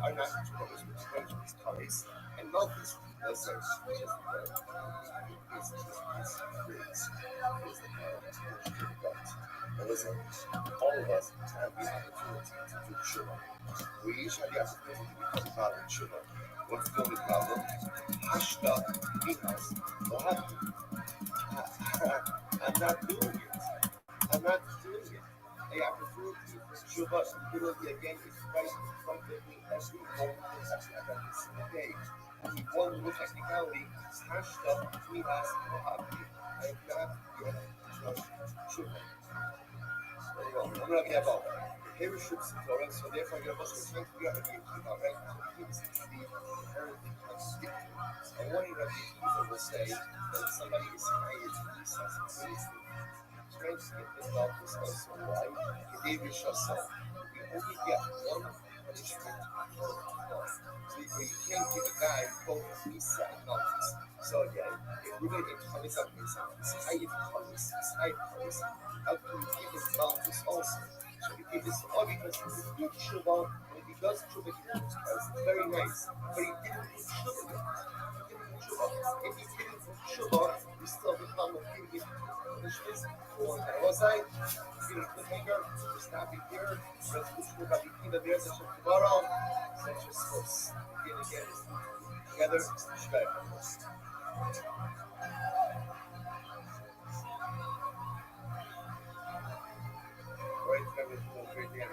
are not brothers with these colors, and love is pleasant, which is and listen, all of us have the opportunity to do tshuva. We each have the opportunity to become God in tshuva. What's the only problem? Hashta, Minas, Mohabit. I'm not doing it. I'm not doing it. The opportunity for tshuva literally again is right in front of me every moment every single day. The one little technicality is Hashta, Minas, Mohabit. I have not yet done tshuva. I'm not going to have all that. Here is Shubs and Torah, so therefore you're also trying to figure out how to keep out, right? So it seems to be inherently contradictory. And one Rabbi will say that somebody is hired to do something, trying to get involved with also why? David Shassam. You only get one punishment for one. So you can't give a guy both Misa and Malchus. So again, if we're going to get Chavis up Misa, it's Hayit Chavis, it's Hayit Chavis. How can we give his Malchus also? So we give this all because he's a good Shuvah, and if he does Shuvah, he looks Christ. It's very nice. But he didn't do Shuvah yet. He didn't do Shuvah. If he didn't do Shuvah, we still become a pretty punishment for Harosai. He's a cliffhanger. We're stopping here. Let's push for Rabbi Kiva Bears and tomorrow. Such a source. Begin again. Together, Shvei. Right, everything was great damage.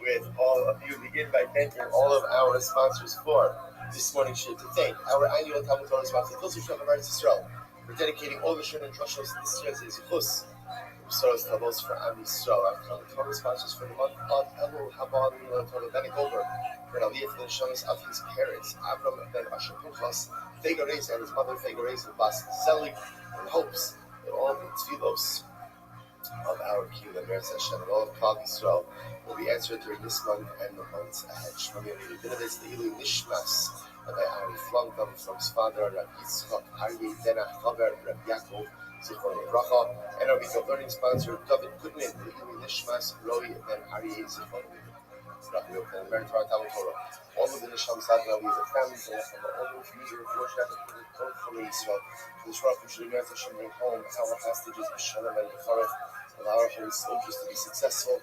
With all of you, begin by thanking all of our sponsors for this morning's share. To thank our annual Talmud Torah sponsor, those who shall have Israel. We're dedicating all the Shir and Trust shows this year as a Zichus. Soros Tavos for Am Yisrael. Our Talmud Torah sponsors for the month of Elul Haba Mila Torah Benny Goldberg. For an Aliyah for the Shamas of his parents, Avram ben Asher Pinchas, Fegorez and his mother Fegorez and Bas Zelig, and hopes that all the tefillos of our Kiyum and Meretz Hashem and all of Klal Yisrael will be answered during this month and the months ahead. Shmoni Amiru B'Navis Le'ilu Nishmas Rabbi Ari Flangam from his father Rabbi Yitzchak Aryeh Denach Chaver Rabbi Yaakov Zichron Bracha, and our week of learning sponsor David Goodman Le'ilu Nishmas Roy Ben Aryeh Zichron Rabbi Yochanan Ben Torah. All of the Nisham Sadna, we the families and from all those user of worship and for Israel. For this rock, we should Meretz Hashem bring home our hostages B'Shalom and B'Charef. Allow our holy soldiers to be successful.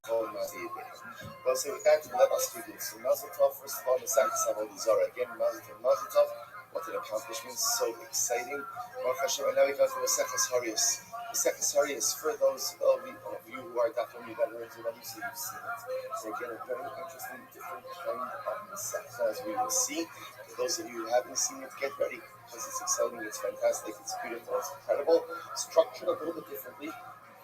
Well, so with that, let us begin. So Mazel Tov, first of all, the Sanctus Avodah Zarah. Again, Mazel Tov. What an accomplishment, so exciting. Baruch Hashem, and now we come to the Seches Harius. The Seches Harius, for those of you who are definitely veterans, and obviously you've seen it. So again, a very interesting, different kind of Masechta, as we will see. For those of you who haven't seen it, get ready, because it's exciting, it's fantastic, it's beautiful, it's incredible. Structured a little bit differently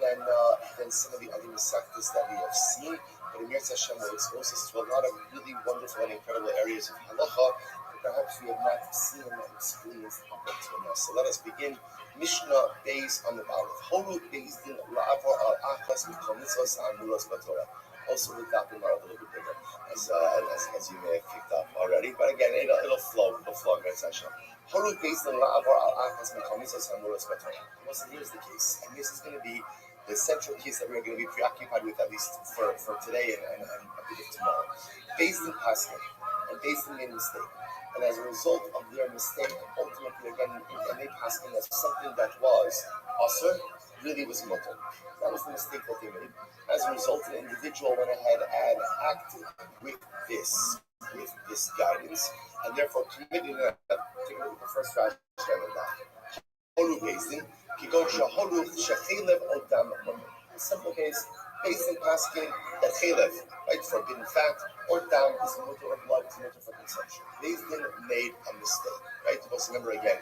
than some of the other Masechtas that we have seen. But Emir Hashem will expose us to a lot of really wonderful and incredible areas of halacha that perhaps we have not seen and experienced up until now. So let us begin. Mishnah Beis on the Aleph. Horu Beis Din La'avor Al Achas Mikomitzos Amuros Batorah. Also, the topic are a little bit bigger, as you may have picked up already. But again, it'll flow. Emir Hashem. Horu Beis Din La'avor Al Achas Mikomitzos Amuros Batorah. Listen, here's the case, and this is going to be the central case that we're going to be preoccupied with, at least for today and a bit of tomorrow. Based in Paskin, and based in made a mistake. And as a result of their mistake, ultimately again, and they Paskin as something that was Asr, really was Mutter. That was the mistake that they made. As a result, an individual went ahead and acted with this guidance, and therefore committed a, take a look at the first Rashi of that. Horu Bezdin, the simple case, based in Paskin, that chelev, right, forbidden fat, or dam is mutter or blood is mutter for consumption. Bezdin made a mistake, right? Let's remember again,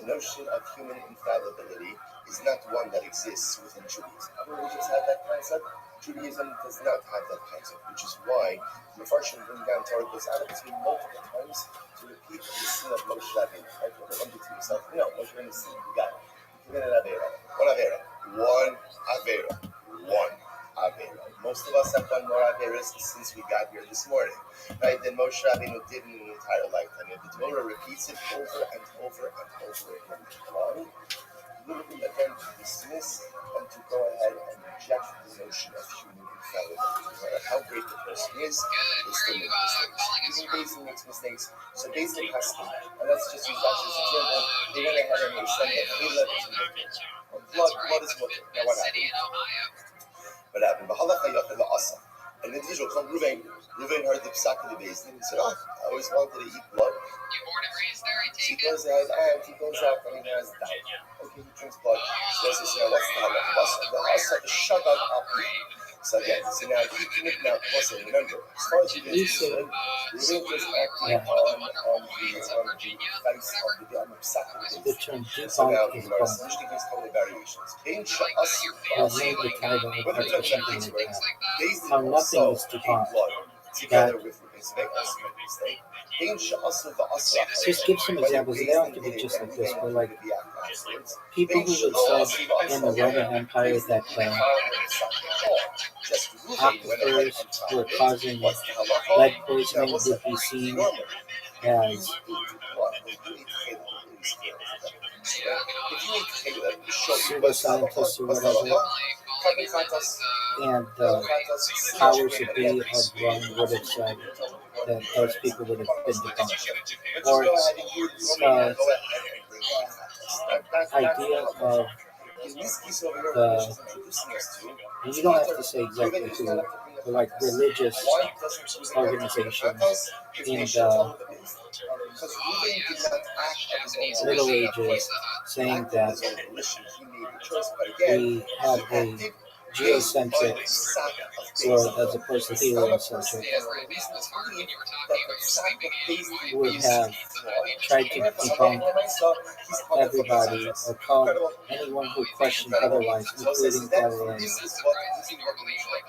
the notion of human infallibility is not one that exists within Judaism. Other religions have that concept. Judaism does not have that concept, which is why the Mepharshim bring down Torah goes out of its way multiple times to repeat the sin of Moshe Rabbeinu. Right? What they to yourself, Moshe Rabbeinu sin, you got it. You committed an Avera. One Avera. One Avera. Most of us have done more Averas since we got here this morning. Right? Then Moshe Rabbeinu did in an entire lifetime. The Torah repeats it over and over and over again. Why? Literally again to dismiss and to go ahead and reject the notion of human infallibility. No matter how great the person is, they still make mistakes. Even Basin makes mistakes. So Basin has to, and let's just use that as an example. They went ahead and they said that Caleb is mutter. Blood is mutter. Now what happened? What happened? An individual called Ruvain. Ruvain heard the psak of the Basin. He said, I always wanted to eat blood. He goes ahead and he goes out and he has doubt. Okay, he drinks blood. So he says, what's the halacha? The halacha is shagat api. So again, now he committed now. Also, remember, as far as he is concerned, Ruvain was acting on the psak of the Basin. So now the Mishnah gives a couple of variations. What are the things where Basin also eat blood together with mistake? Just give some examples. They don't have to be just like this, but like people who would say in the Roman Empire that aquifers were causing lead poisoning would be seen as pseudoscientists or whatever, and the powers that be of Rome would have said that those people would have been debunked. Or the idea of and you don't have to say exactly who, but like religious organizations in the Middle Ages saying that we have a geocentric world as opposed to heliocentric, would have tried to debunk everybody or call anyone who questioned otherwise, including Galileo,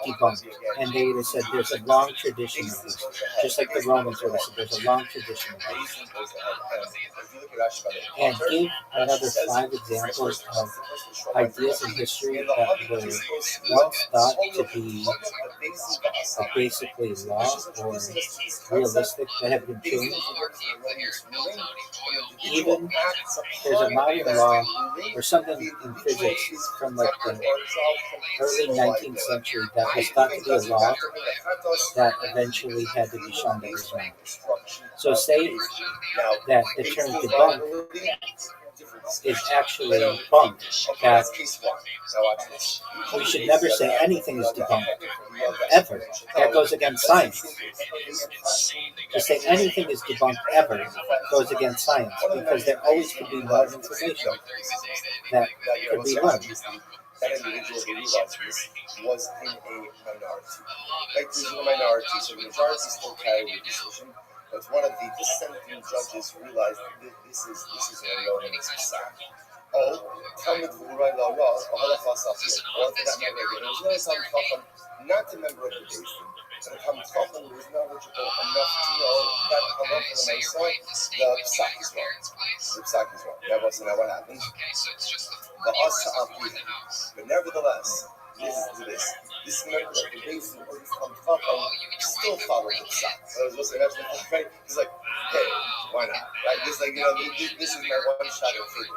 debunked. And they would have said there's a long tradition of this, just like the Romans would have said there's a long tradition of this. And give another 5 examples of ideas in history that were once thought to be basically law or realistic that have been changed. Even there's a modern law or something in physics from like the early 19th century that was thought to be a law that eventually had to be shown that was wrong. So say that the term debunk is actually bunked, that we should never say anything is debunked, ever. That goes against science. To say anything is debunked ever goes against science, because there always could be more information that could be learned. That individual who realized this was in a minority. Like, this is a minority, so the majority still carried the decision. But one of the dissenting judges realized that this is an erroneous psak. Tell me the right law, or for that matter, there was no Talmid Chacham, not a member of the Beis Din, but a Talmid Chacham who was knowledgeable enough to know that halacha l'maaseh, the psak is wrong. The psak is wrong. Now what happens? But nevertheless, this member of the Beis Din or this Talmid Chacham still followed the psak. So I was supposed to imagine, right? He's like, hey, why not? Right? This like, this is my one shot at freedom.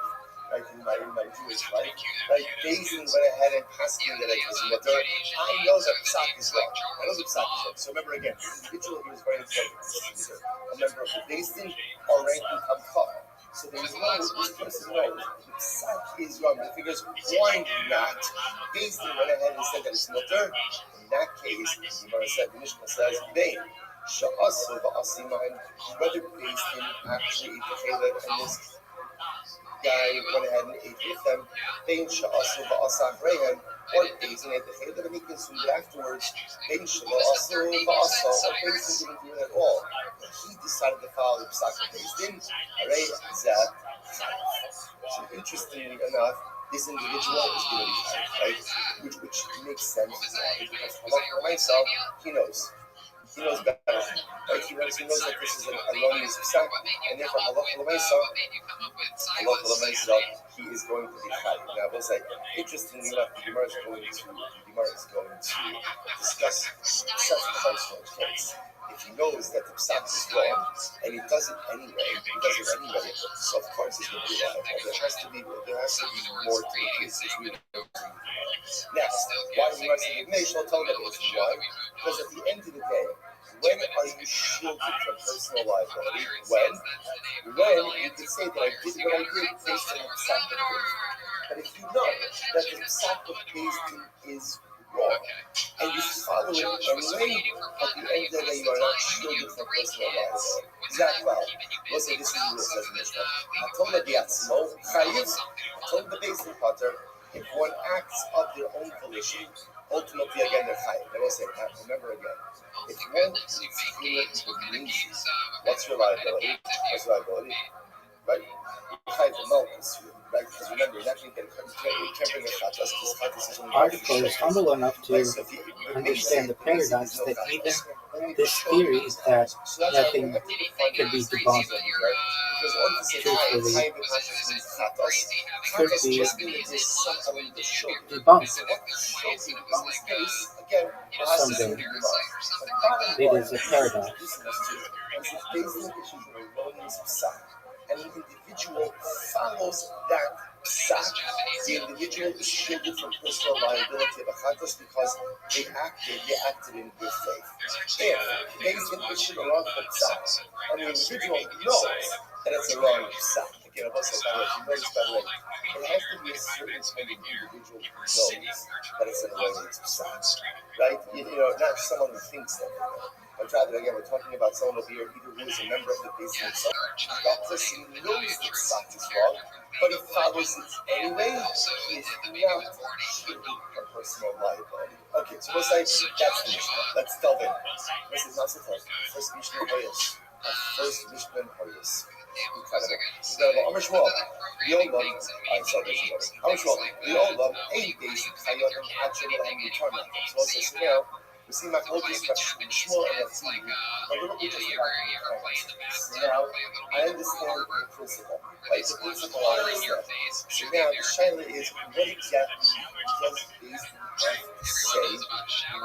Right, in my Jewish life, right? Beis Din went ahead and passed me that I know that psak is wrong. I know that psak is wrong. So remember again, the individual here is very important. A member of the Beis Din or ranking Talmid Chacham. So there's this person knows the psak is wrong. But the figures, why not? Beis Din went ahead and said that it's mutter. In that case, the Mishnah says, Bein sha'asu va'asimain, whether Beis Din actually ate the challah and this guy went ahead and ate with them, Bein sha'asu va'asam or Beis Din ate the challah and he consumed it afterwards, Bein sha'asu va'asa, or Beis Din didn't do it at all. He decided to follow the psak of Beis Din, So interestingly enough, this individual is going to be chayiv, right? Which makes sense. Why? Because halacha myself, he knows. He knows better. Right? He knows that this is an erroneous psak, and therefore halacha l'maisa, he is going to be chayiv. Now, I will say, interestingly enough, the Gemara is going to discuss such a functional case. If he knows that the psak is wrong and he does it anyway, so of course he's going to be liable. There has to be more to the case. Next, why do you want to say Nation television? Why? Because at the end of the day, when are you shielded from personal liability? When you can say that I did what I did based on the psak of Beis. But if you know that the psak of Beis is wrong, and you follow it anyway, at the end of the day, you are not shielded from personal liability. Exactly. We'll say this is the rule, says Mishnah. Hatoma biatzmo chayiv. Hatoma the Beis Potter. If one acts of their own volition, ultimately again they're chayiv. Then we'll say, remember again, if one is feeling what's your liability? Right? Chayiv the malchus. Right? Because remember, that means that you can't bring a chatas because chatas is only article is humble enough to understand the paradox that even this theory that nothing can be debunked truthfully could be debunked someday. It is a paradox. And the individual follows that psak. The individual is shielded from personal liability of achatos because they acted in good faith. If they issued a wrong psak, and the individual knows that it's a wrong psak. Again, I'll say that if you notice, by the way, it has to be a certain kind of individual who knows that it's an erroneous psak, right? Not someone who thinks that. But rather, again, we're talking about someone over here either who is a member of the Beis himself. That person knows that psak is wrong, but he follows it anyway. He is not shielded from personal liability. Okay, so we'll say that's the Mishnah. Let's delve in. This is not the first Mishnah in Hoyas. First Mishnah in Hoyas. Incredible. Amar Shmuel. We all love. Amar Shmuel. We all love any Beis Chayot and Hachem and Mutarna. So we'll say, so now. We see Machlokes Shmuel and Rabbi a little bit just about now, I understand the principle. Right? The principle I understand. So now the shaila is what exactly does Beis have to say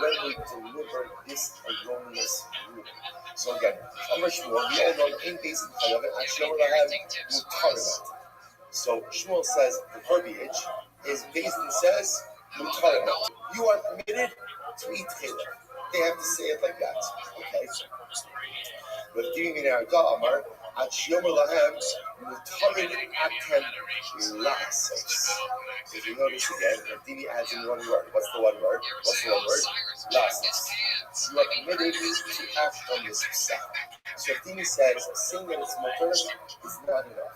when we deliver this erroneous rule? So again, Amar Shmuel, we all know in Beis Chayot and Hachem Mutarna. So Shmuel says the verbiage is Beis says Mutarna. You are permitted to eat chilek. They have to say it like that. Okay. But giving me our Amar, at Yomer Lahem, Mutarid Atem Lasos. If you notice again, Dini adds in one word. What's the one word? Lasos. You are permitted to act on this psak. So if Dini says saying that it's mutar is not enough.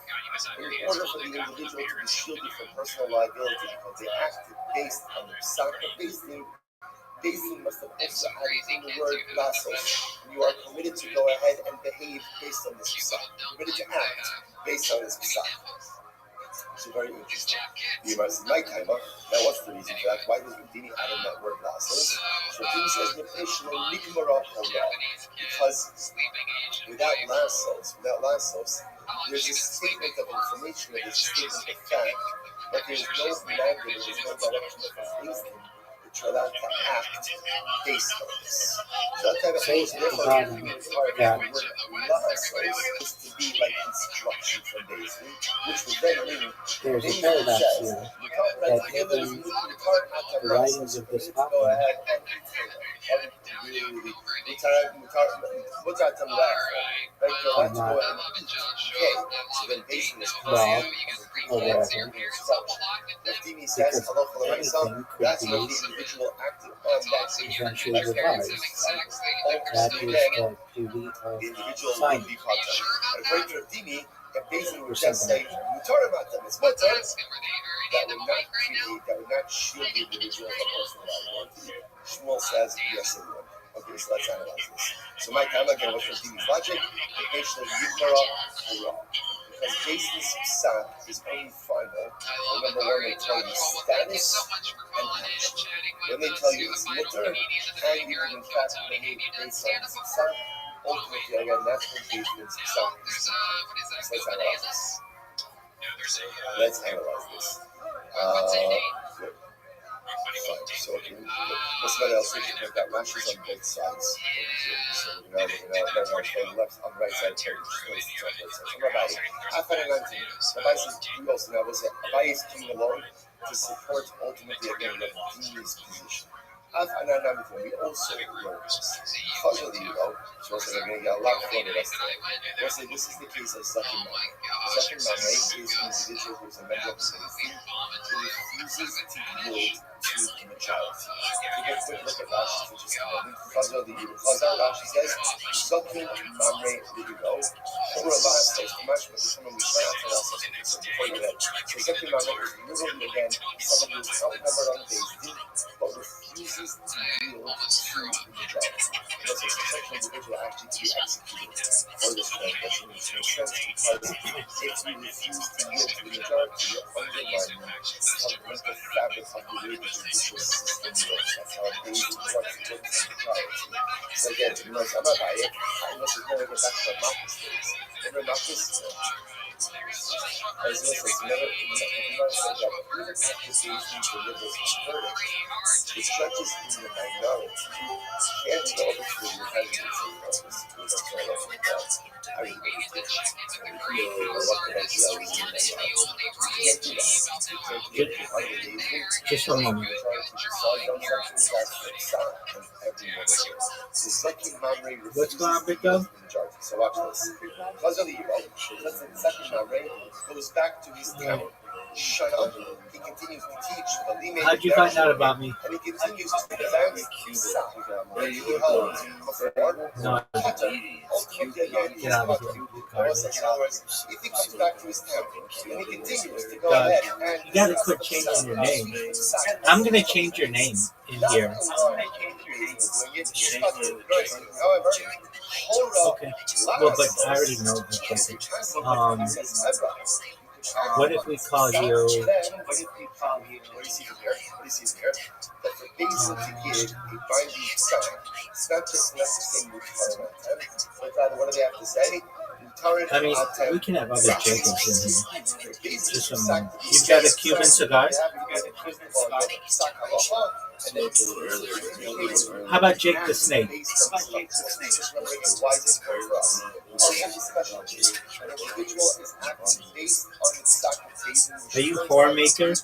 In order for the individual to be shielded from personal liability because they acted based on the psak of Beis must have also added in the word lasos. You are permitted to go ahead and behave based on this psak. Permitted to act based on this psak. So very interesting. You must my time. Now what's the reason for that? Why does Dini add in that word lasos? So Dini says because without lasos, there's a statement of information, there's a statement of fact, but there's no mandate, there's no direction of reasoning. You're allowed to act based on this. So that kind of thing, therefore, that word lasos is to be like instruction from Beis, which would then mean there's a paradox here that even the writings of this go ahead and so then basing this law or whatever, because anything could that's be what the individual acted on that eventually revised. That is the beauty of the individual science. would be content. According to Dini, if basically would just say mutar about them, it's mutar, that would not shield the individual from personal liability. Shmuel says yes, it would. Okay, so let's analyze this. So my time again was from Dini's logic. The patient is Yikara Hurrah. Because Jason's psak is only final. Remember when they tell you status and action. When they tell you it's mutter, and you can in fact behave based on psak, ultimately again that's when Jason's psak is. So let's analyze this. Let's analyze this. Good. Fine. So what's what else? We can got rashes on both sides. So right on the left, on the right side. Rabbi, Rabbi says we also now was Rabbi is king alone to support ultimately again the Dini's position. We also learn this. Chazal, so we're going to get a lot of fun with us today. We'll say this is the case of Zakim Mamre. Zakim Mamre is an individual who is a member of the Knesset who refuses to yield to majority. Take a quick look at Rashi for just a moment. Chazal, Rashi says, Zakim Mamre, over a lot of stuff, the match with someone who's trying to tell us before you head. So Zakim Mamre is literally again someone who's outnumbered on the base, but refuses to yield to the majority. That's a such an individual actually to be executed for this transgression, which makes sense because if you refuse to yield to the majority, you're undermining the fabric of the way the judicial system works. That's how a basic works with the majority. So again, I'm not by it. Unless it's going to get back to the Marcus days. Remember Marcus? As listen, never said that even after Jason delivers a verdict, the judges in the minority can't go over to the Republicans and Marcus. I mean, Just a moment. What's going on, Big Dog? So watch this. Zakim Mamre goes back to his town. Shut up. He continues to teach. How'd you find out about me? And he continues to advance that he held before. No. Get out of here. If he comes back to his town and he continues to go ahead and you gotta quit changing your name. I'm gonna change your name in here. Okay. Well, but I already know that. What if we call you? What do you see here? That for Basil to give a binding sign, it's not just necessary but rather what do they have to say? I mean, we can have other Jacobs in here. Just a moment. You've got a Cuban cigar? How about Jake the Snake? Are you whore maker? So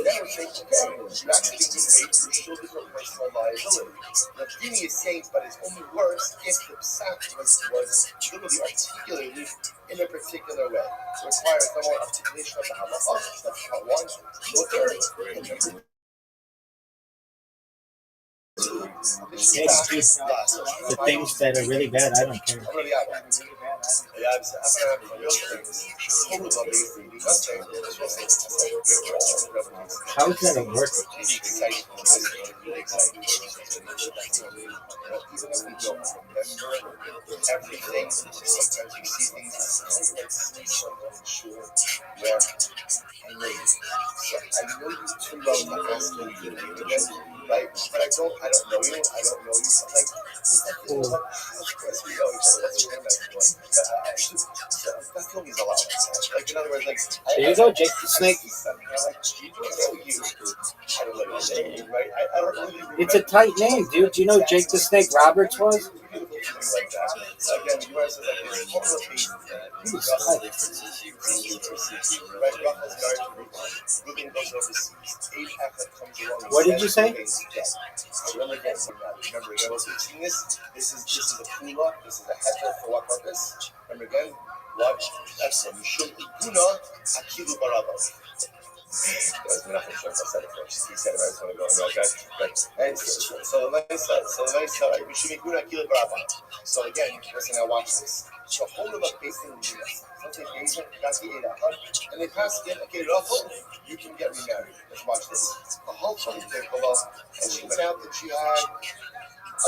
that would say, okay, you actually get paid for still different personal liability. The Rabbi is saying, but it only works if the psak was literally articulated in a particular way. It requires no more articulation of the halacha. That's part one. Mutter. Hey, the things that are really bad, I don't care. How is that a word? Everything. Sometimes you see things where I know you too well to ask me right? But I don't know you. Like, we know each other. That's the only allowed. Like, in other words, like, there you go, Jake the Snake. It's a tight name, dude. Do you know Jake the Snake Roberts was? What did you say? Remember, this is a kula. This is a heter for what purpose? Remember again, what? That's what you should guna akilu barabas. We're not going to show us that first. He said it. I just want to go and write that. And so the nice we should be guna akilu barabas. So again, listen, now watch this. So hold them up based on the US. And they pass again, okay, Rafa, you can get remarried. Let's watch this. A whole bunch of people, and she went out and she had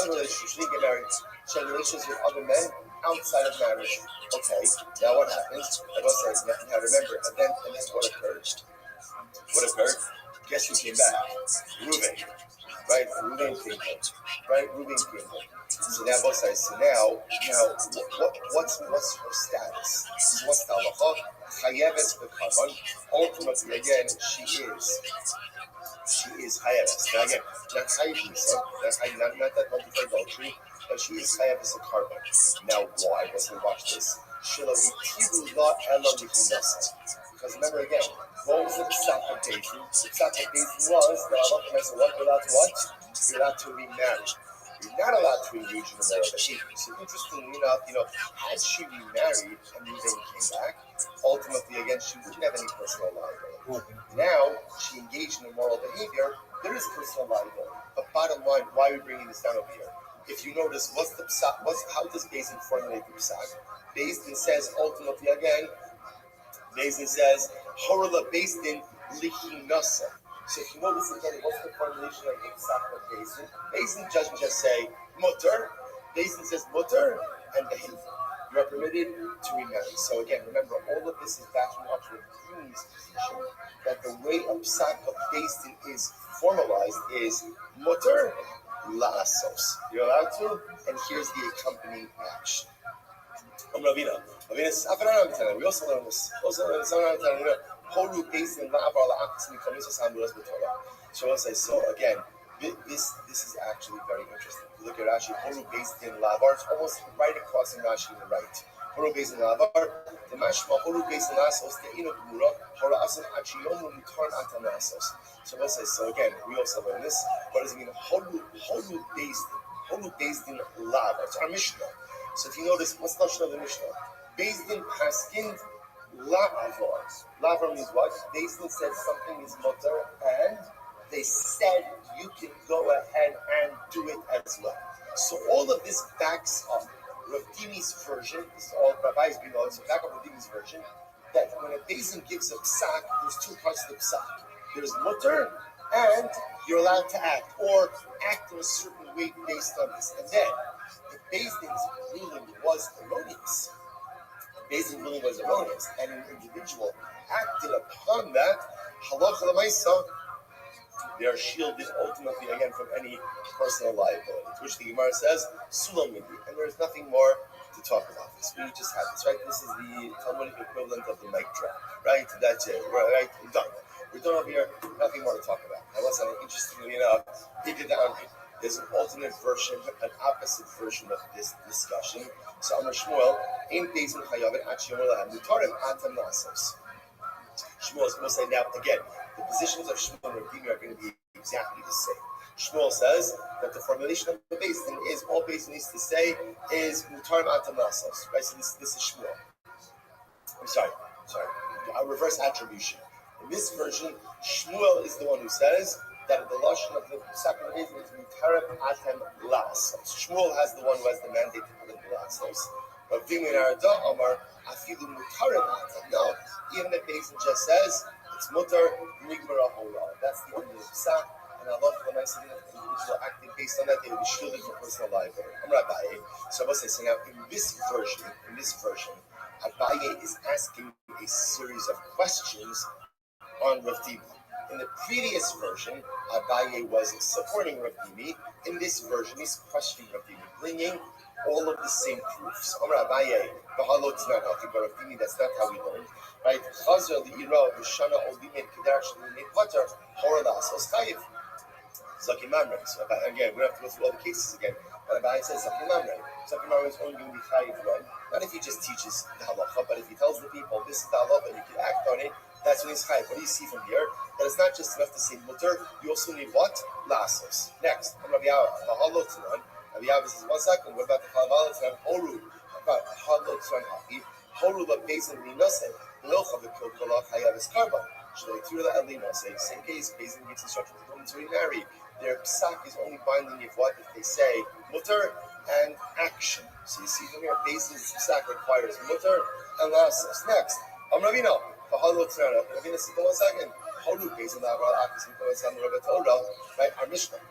other relationships. She didn't get married. she had relations with other men outside of marriage. Okay, now what happens? Rabbi says, now remember, and then what occurred? What occurred? Guess who came back? Reuben. Right? Reuben came home. Right? Reuben came home. So now both sides. So now, what's her status? So what's the halacha? Chayeves b'karban. Ultimately, again, she is chayeves. Now again, not chayev, not that multiple adultery, but she is chayeves a karban. Now why? Let's watch this. Shelo itiru la ela michinasa. Because remember again, what was the psak of Bezdin? The psak of Bezdin was that Allah says, what? You're allowed to what? You're allowed to remarry. You're not allowed to engage in the moral behavior. So interestingly enough, had she remarried and then came back, ultimately again she wouldn't have any personal liability. Now she engaged in immoral behavior, there is personal liability. But bottom line, why are we bringing this down over here? If you notice, what's the psak? How does Bezdin formulate the psak? Bezdin says ultimately again. Bezdin says, Horla Bezdin Lichinasa. So if you notice again, what's the formulation of the psak of Bezdin? Bezdin doesn't just say mutter. Bezdin says mutter and behavior. You are permitted to remarry. So again, remember, all of this is backing up to the Queen's position that the way a psak of Bezdin is formalized is mutter la'asos. You're allowed to, and here's the accompanying action. Rabbi, we also learn this. So again, this is actually very interesting. If you look at Rashi, Horu based in Lavar, it's almost right across in Rashi on the right. Horu based in Lavar, the Mashma Horu based in Lasos, the Ino Gura, Hora Asan Achiyomu Mutarn Atanasos. So again, we also learn this. What does it mean? Horu based in Lavar. It's our Mishnah. So if you notice, what's the Lashon of the Mishnah? Bezdin paskind la'avar. La'avar means what? Bezdin said something is mutter, and they said you can go ahead and do it as well. So all of this backs up Rav Dimi's version. This is all Rabbi's below. So back up Rav Dimi's version that when a Bezdin gives a psak, there's two parts of the psak. There's mutter, and you're allowed to act, or act in a certain way based on this. And then Bezdin's ruling was erroneous. And an individual acted upon that. Halacha l'maisa, they are shielded ultimately again from any personal liability. To which the Gemara says, Sulam midi, and there's nothing more to talk about this. We just had this, right? This is the Talmudic equivalent of the mic drop, right? That's it. Right? We're done. We're done over here. Nothing more to talk about. Now, listen, interestingly enough, there's an alternate version, an opposite version of this discussion. So Amar Shmuel, in Bezdin Chayavet Achiyom Lahem Mutarim Atam Nasos. Shmuel will say now again, the positions of Shmuel and Rabbi are going to be exactly the same. Shmuel says that the formulation of the Bezdin is all Bezdin needs to say is Mutarim Atam Nasos. Right? So this is Shmuel. I'm sorry. A reverse attribution. In this version, Shmuel is the one who says that the lashon of the second Bezdin is Mutarim Atem Lasos. Shmuel has the one who has the mandate to put in the Lasos. But V'min Arada Amar Afilu Mutarim Atem. No, even if Bezdin just says it's Mutar Nigmara Hora. That's the end of the psak. And Allah for the nice individual acting based on that, they will be shielded from personal liability. I'm Rabbi. So I must say, now in this version, Abaye is asking a series of questions on Rav Dimi. In the previous version, Abaye was supporting Rav Dimi. In this version, he's questioning Rav Dimi, bringing all of the same proofs. Amar Abaye, v'halot not Rav Dimi. That's not how we learn, right? Chazar li'ira v'shana olimen kedar sh'limei pater hora la'asos chayiv. Zaki Mamre. So again, we don't have to go through all the cases again. But Abaye says Zaki Mamre. Zaki Mamre is only going to be chayiv when, not if he just teaches the halacha, but if he tells the people this is the halacha and you can act on it. That's when he's chayiv. What do you see from here? That it's not just enough to say mutter. You also need what? La'asos. Next, Rabbi Yahav. Rabbi Yahav says 1 second. What about the Chalav? Horu. About halot hachi. Horu la'bezdin linase. Locha v'kol chayav es karban. Same case, Bezdin gives instruction to women to remarry. Their psak is only binding if they say mutter and action. So you see from here, Bezdin's psak requires mutter and la'asos. Next, Ravina says 1 second. Right? Our Mishnah.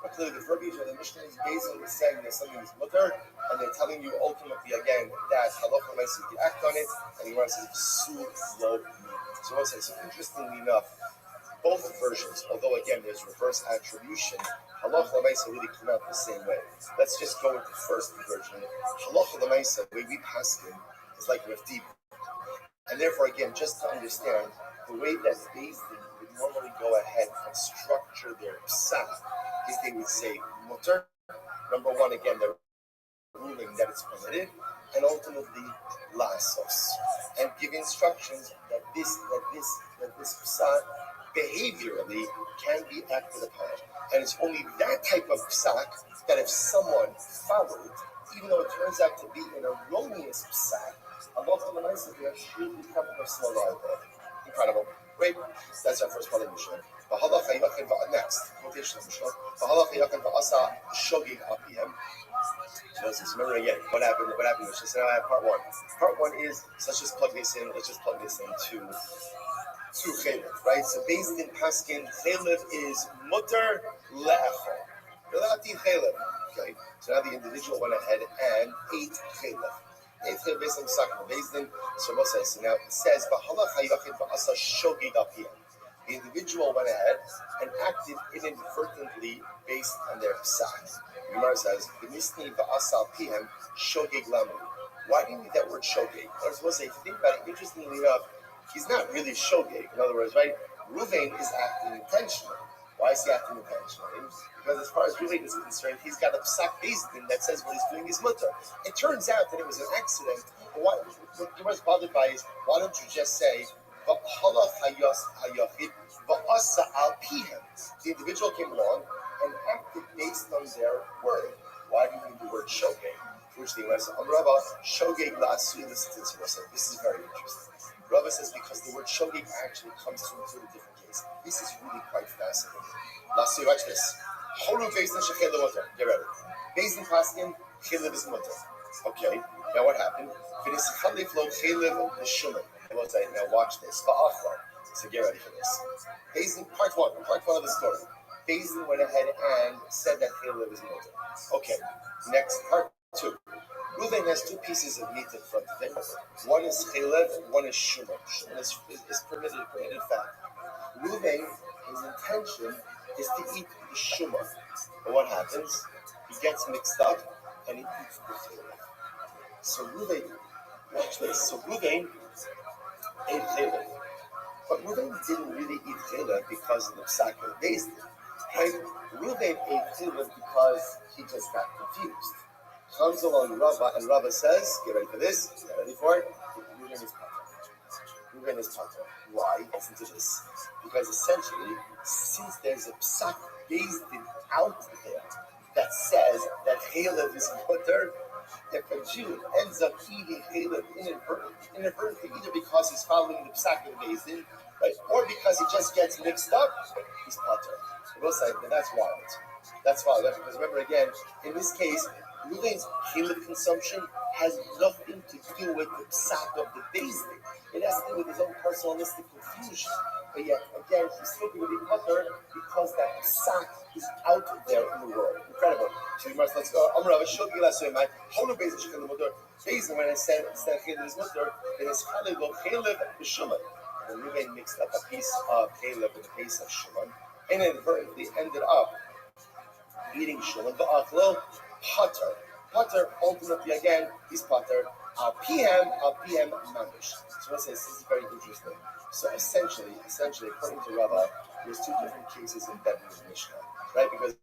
But clearly the verbiage of the Mishnah is basically saying that something is mutter, and they're telling you ultimately again that halacha means you can act on it, and the Gemara says su lo. So interestingly enough, both versions, although again there's reverse attribution, halacha l'maisa really come out the same way. Let's just go with the first version. Halacha l'maisa, the way we paskin, is like with deep. And therefore, again, just to understand, the way that Beis Din would normally go ahead and structure their psak is they would say mutter. Number one, again, they're ruling that it's permitted, and ultimately lasos, and give instructions that this psak behaviorally can be acted upon. And it's only that type of psak that if someone followed, even though it turns out to be an erroneous psak, Allah will truly become personal liability. Incredible. Great. That's our first part of the Mishnah. Next, quotation of Mishnah. Remember again, what happened? So now I have part one. Part one is, so let's just plug this into Chelev, right? So based in Paskin, Chelev is mutter le'echol. Okay, so now the individual went ahead and ate Chelev. So now it says, the individual went ahead and acted inadvertently based on their psak. The Gemara says, why do you need that word shogeg? I was supposed to say, if you think about it, interestingly enough, he's not really shogeg. In other words, right? Ruvain is acting intentionally. Why is he acting intentionally? Because as far as Ruvain is concerned, he's got a psak Beis Din that says what he's doing is mutter. It turns out that it was an accident. But what Gemara's bothered by is, why don't you just say, the individual came along and acted based on their word. Why do you need the word shogeg? Which the Gemara says, Rabbi, shogeg la'asu. Listen to this. This is very interesting. Rabbi says because the word shogeg actually comes to include a different case. This is really quite fascinating. La'asu, watch this. Holu Beis Din shechelev mutter. Get ready. Beis Din paskin, chelev is mutter. Okay, now what happened? V'nis chalif lo chelev l'shumen. Now watch this. So get ready for this. Beis Din, part one of the story. Beis Din went ahead and said that chelev is mutter. Okay, next part two. Reuven has two pieces of meat in front of him. One is chelev, one is shuman. Shuman is permitted fat. Reuven, his intention is to eat the shuman. But what happens? He gets mixed up and he eats the chelev. So Reuven, watch this. So Reuven ate chelev. But Reuven didn't really eat chelev because of the psak of Beis Din. Right? Reuven ate chelev because he just got confused. Comes along Rabbi, and Rabbi says, get ready for this, get ready for it, Reuven is pater. Why? Listen to this. Because essentially, since there's a psak Beis Din out there that says that chelev is mutter, if a Jew ends up eating chelev inadvertently, either because he's following the psak of Beis Din, right, or because he just gets mixed up, he's pater. We'll say, but that's wild. That's wild. Because remember again, in this case, Reuven's chelev consumption has nothing to do with the psak of the Beis Din. It has to do with his own personalistic confusion. But yet, again, he's still going to be mutter because that psak is out there in the world. Incredible. So let's go. Beis Din, when I said chelev is mutter, then it's chelev b'shuman. And Reuven mixed up a piece of chelev with a piece of shuman, and inadvertently ended up eating shuman. V'achlo pater. Pater, ultimately, again, is pater. PM mamish. So I say this is very interesting. So essentially, according to Rabbi, there's two different cases embedded in the Mishnah, right? Because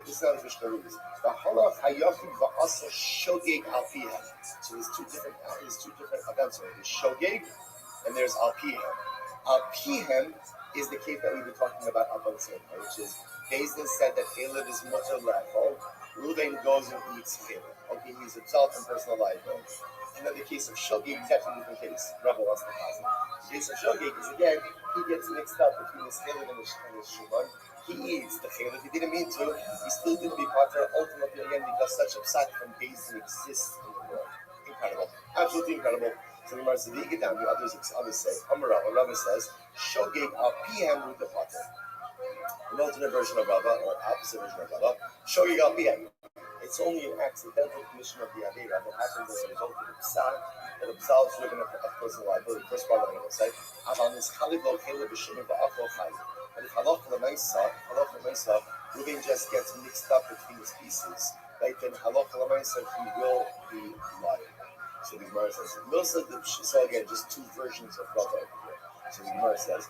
this is how the Mishnah reads. So there's two different events. There's shogeg and there's alpihem. Alpihem is the case that we've been talking about up until now, which is Beis Din said that chelev is mutter le'echol. Reuven goes and eats chelev. Okay, he's himself and personal liability. And then the case of shogeg is actually a different case. Rabbi wants to posit. The case of shogeg is again, he gets mixed up between his chelev and his shuman. He eats the chelev. He didn't mean to. He still didn't be pater. Ultimately, again, because such a psak from Beis Din exists in the world. Incredible. Absolutely incredible. So the Gemara says, others say, Rabbi says, Shogeg al PM with the potter. An alternate version of Rabbi, or opposite version of Rabbi, Shogeg al PM. It's only an accidental commission of the Avera that happens as a result of the Psal that absolves Reuben of personal liability. First part I'm going to say, Avan is Chalibol Caleb B'Shimon Ba'achol Chai. But if Halacha L'Maisa, Reuben just gets mixed up between his pieces, right? Then Halacha L'Maisa, he will be lying. So the Gemara says, so again, just two versions of Rabbi over here. So the Gemara says,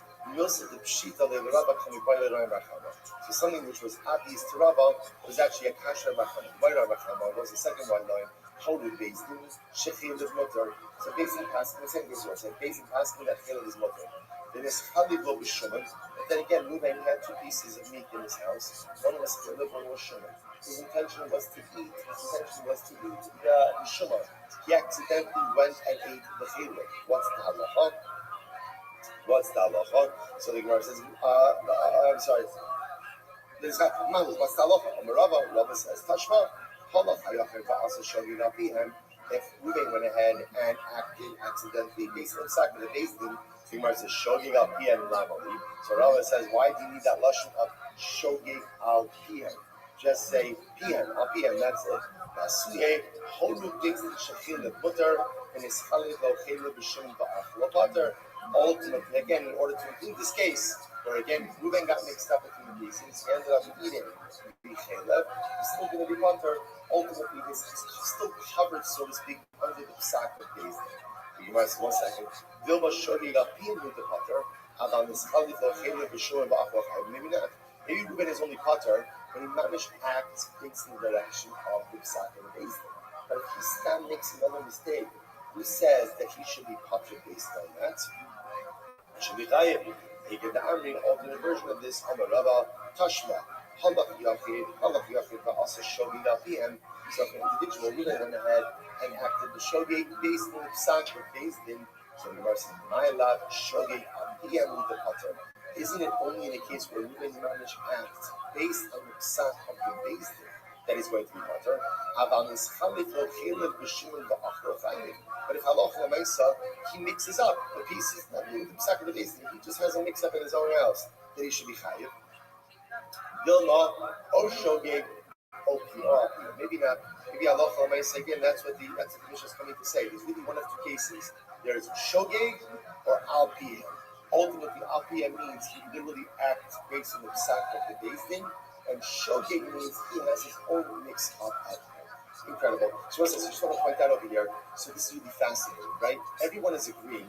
so something which was obvious to Rabbi was actually a kasher machana. Was the second one line, Holy Bezdin, Shechil is Mutter. So basically, the same goes on. So basically, that Chil is Mutter. Then there's Chalibol B'Shuman. But then again, Reuben had two pieces of meat in his house. One was Chil, one was Shuman. His intention was to eat the Shuman. He accidentally went and ate the Chil. What's the halacha? So the Gemara says, I'm sorry. There's what's the halacha? Rabbi says, Tashma, if Reuben went ahead and acted accidentally based on sack of the Bezdin, the Gemara says, Shogeg al PM normally. So Rabbi says, why do you need that lashon of Shogeg al PM? Just say PM, al PM, that's it. Nasuye, holu Bezdin shechil lebutter, and his chalil lo chelu b'shim ba'ach butter. Ultimately, again, in order to include this case, where again, Reuben got mixed up between the pieces, he ended up eating the chalev, he's still going to be butter. Ultimately, he's still covered, so to speak, under the sack of Bezdin. You might say, 1 second. Dilma Shogeg al PM with the butter, Adan is chalil lo chelu b'shim ba'ach butter. Maybe not. Maybe Reuben is only potter when he managed to act in the direction of the psak and the Bezdin. But if he still makes another mistake, who says that he should be potter based on that? He should be chayiv. He gave the Amrin alternate version of this on the Rabba Tashma. Halach Yachid also Shogeg al PM. So if an individual really went ahead and acted the Shogeg based on the psak or Bezdin, so the Gemara says, Ma'alav Shogeg al PM with the potter. Isn't it only in a case where Reuben managed to act based on the psak of the Bezdin that is going to be potter? But if halacha l'maisa, he mixes up the pieces, not the psak of the Bezdin, he just has a mix up in his own house, that he should be chayiv. Dilma, o shogeg, o piyah. Maybe not. Maybe halacha l'maisa again. That's what the Mishnah is coming to say. There's really one of two cases. There is shogeg or al piyah. Ultimately, al piyah means he literally acts based on the psak of the Bezdin, and shogeg means he has his own mix up at home. Incredible. So I just want to point that over here. So this is really fascinating, right? Everyone is agreeing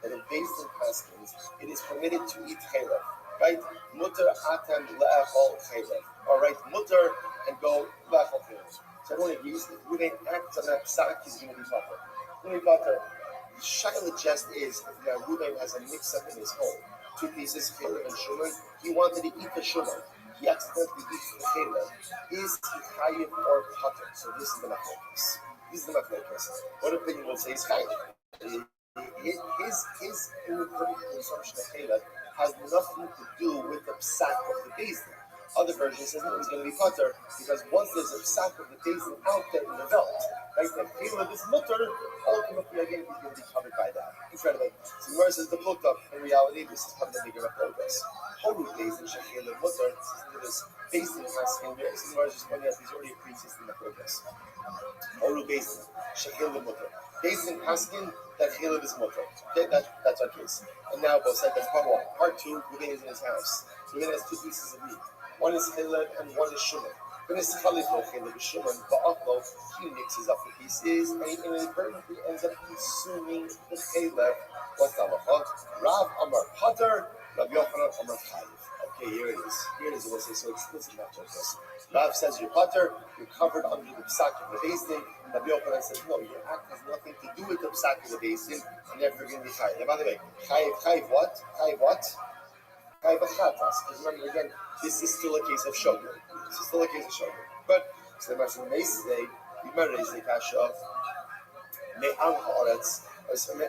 that in Bezdin Paskins, it is permitted to eat chaylev, right? Mutter atam le'achol chaylev. All right, mutter and go le'achol chaylev. So everyone agrees that Reuben acts on that psak, he's going to be potter. The shaila just is that Reuben has a mix-up in his home. Two pieces, chaylev and shuman. He wanted to eat the shuman. He accidentally eats the chaylev. Is he chayiv or potter? So this is the machlokes. What opinion will say is chayiv? His consumption of chaylev has nothing to do with the psak of the Bezdin. Other versions says no, he's going to be potter because once there's a psak of the Bezdin out there in the belt, right? The chaylev is mutter. Ultimately, again, he's going to be covered by that. Incredible. So Gemara says the pluta. In reality, this is part of the bigger machlokes. Holy Bezdin shechaylev mutter. This Bezdin has in there. So Gemara just pointing out these already pre-existing machlokes. Holy Bezdin shechaylev mutter. Bezdin asking that chaylev is mutter. Okay, that's our case. And now both said that's part one. Part two, Reuben is in his house. Reuben has two pieces of meat. One is chaylev and one is shuman. When it's chaylev is shuman, ba'achlo, he mixes up the pieces and he inadvertently ends up consuming the chaylev. What's the halacha? Rav Amar Potter, Rabbi Yochanan Amar Chayiv. Okay, here it is. Here it is. We'll say so explicit about this. Rav says you're potter, you're covered under the psak of the Bezdin. Rabbi Yochanan says no, your act has nothing to do with the psak of the Bezdin, and therefore you're going to be chayiv. And by the way, chayiv what? Chayiv achatas. Because remember again, this is still a case of shogeg. But so the Master may say, you might raise the kasha me'am haaretz. Or me'am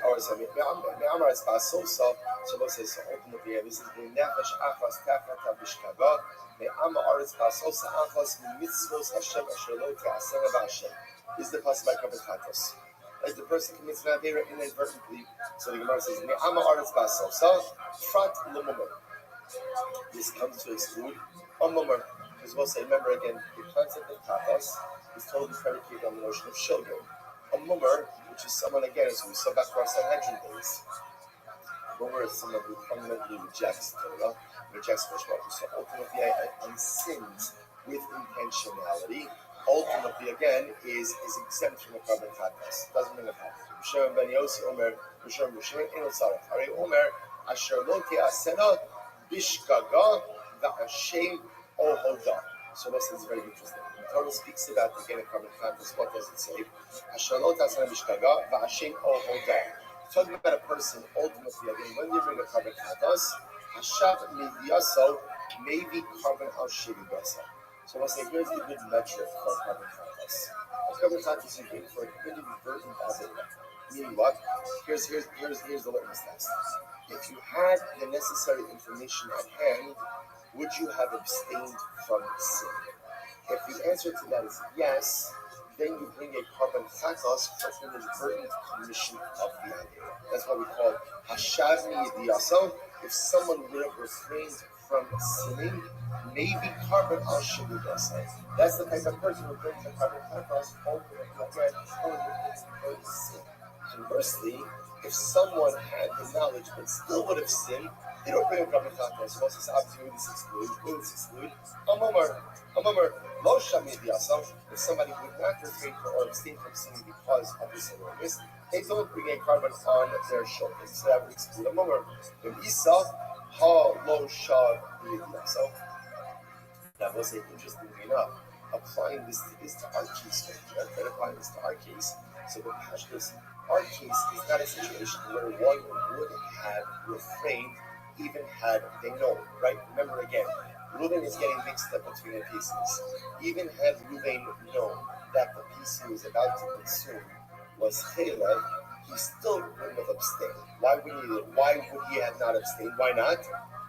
haaretz ba'asosa. So what says ultimately this is the nefesh achas tachata b'shkava. Me'am haaretz ba'asosa achas mitzvos Hashem asher lo ta'aseh b'Hashem. This is the pasuk by Kabbalah Chatos. as the person commits an avera inadvertently. So the Gemara says, "Ne'ama aretz ba'asov." So prat l'mumar. This comes to exclude a mumar, because we'll say, remember again, the concept of tapas is totally predicated on the notion of shogeg. A mumar, which is someone again, as we saw back to our Sanhedrin days. Mumar is someone who fundamentally rejects Torah, rejects Mishpat. So ultimately, and sins with intentionality. Ultimately, again, is exempt from the carbon tapas. Doesn't mean a tapas. Rishon ben Yossi Omer, Rishon Eno Tzarech. Hari Omer, Asher lo te'asena bishgaga va'ashem ohoda. So this is very interesting. The Torah speaks about again a carbon tapas. What does it say? Asher lo te'asena bishgaga va'ashem ohoda. Talking about a person ultimately again when they bring a carbon tapas, hashav midiyaso maybe carbon al shivigasa. So I'll say, here's the good metric for carbon tapas. A carbon tapas you bring for an inadvertent avera. Meaning what? Here's the litmus test. If you had the necessary information at hand, would you have abstained from sin? If the answer to that is yes, then you bring a carbon tapas for inadvertent commission of the avera. That's what we call hashav midiyaso. If someone would have refrained from sinning, maybe carbon al shivigasa. That's the type of person who brings a carbon tapas for sin. Conversely, if someone had the knowledge but still would have sinned, they don't bring a carbon tapas. Once this opportunity is excluded, a mumar, lo shamidiasa. If somebody would not refrain or abstain from sinning because of this awareness, they don't bring a carbon on their shoulders. So that would exclude a mumar. When Isa, ha lo shad midiasa. That was interestingly enough. Applying this to our case, right? Applying this to our case. So the pashtus, our case is not a situation where one would have refrained even had they known, right? Remember again, Reuben is getting mixed up between the pieces. Even had Reuben known that the piece he was about to consume was chaylev, he still wouldn't have abstained. Why would he have not abstained? Why not?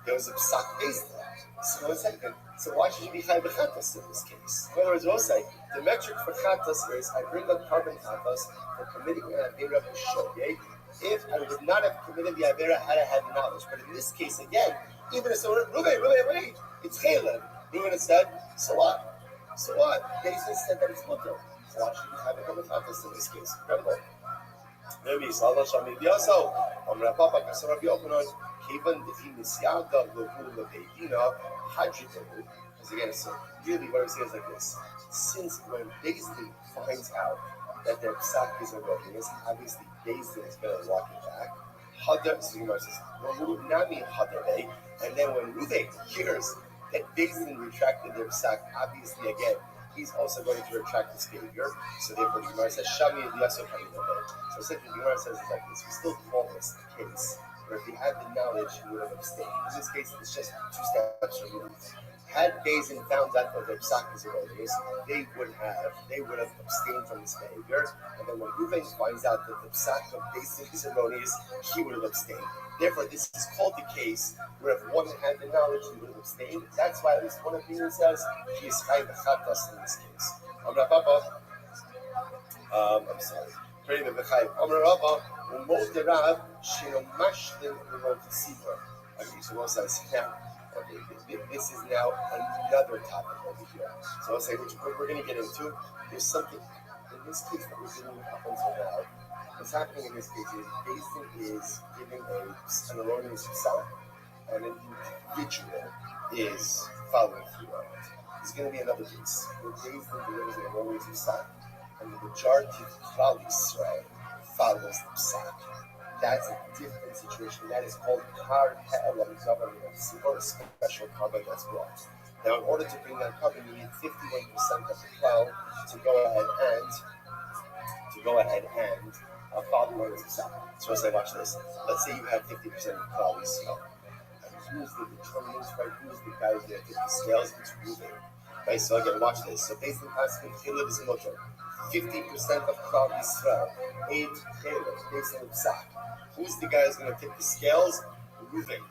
There was a psak based there. So 1 second. So why should you be chai b'chatas in this case? In other words, we'll say the metric for chatas is I bring up carbon tapas for committing an avera b'shogeg. If I would not have committed the avera had I had the knowledge, but in this case again, even if someone wait, it's chaylev. Reuben has said, so what? Jason said that it's mutter. So why should you be chai b'chatas in this case? Incredible. Maybe Salah Shamidiaso, Papa Kasarabi Openon, Kavan, if he misyada, Lohul, Levedina, Hajitabu. Because again, so really what I'm saying is like this. Since when Bezdin finds out that their psak is erroneous, obviously Bezdin is going to walk it back. Hadar, so Gemara says, Lohul Nami Hadare, and then when Ruvain hears that Bezdin retracted their psak, obviously again, he's also going to retract his behavior. So therefore the Gemara says, Shami Yaso Kaminobe. So essentially the Gemara says like this, we still call this the case where if he had the knowledge, he would have abstained. In this case, it's just 2 steps removed. Had Bezin found out that their psak is erroneous, they would have abstained from this behavior. And then when Reuven finds out that the psak of Bezin is erroneous, he would have abstained. Therefore, this is called the case where if one had the knowledge, he would have abstained. That's why at least one opinion says he is chai b'chatas in this case. I'm sorry. Praying the Bechai. Amar Rabba, Umod Rav, Shino Mashlin ROTHSCHILD. Okay, so what says now? Okay, this is now another topic over here. So I'll say which we're going to get into. There's something in this case that we're doing up until now. What's happening in this case is Basin is giving an erroneous psak, and an individual is following through on it. There's going to be another case where Basin delivers an erroneous psak, and the majority of Klal Yisrael follows the psak. That's a different situation. That is called Kar Ha'elam Government of Sibor, a special carbon that's brought. Now, in order to bring that carbon, you need 51% of the Klal to go ahead and follow the orders of psak. So as I watch this, let's say you have 50% of Klal Yisrael. And who's the determinants, right? Who's the guy who's going to tip the scales? It's Reuven. Right, so again, watch this. So based on Paskin, Chilud is mutter. 50% of Klal Yisrael, 8 Chilud, based on the psak. Who's the guy who's going to tip the scales? Reuven.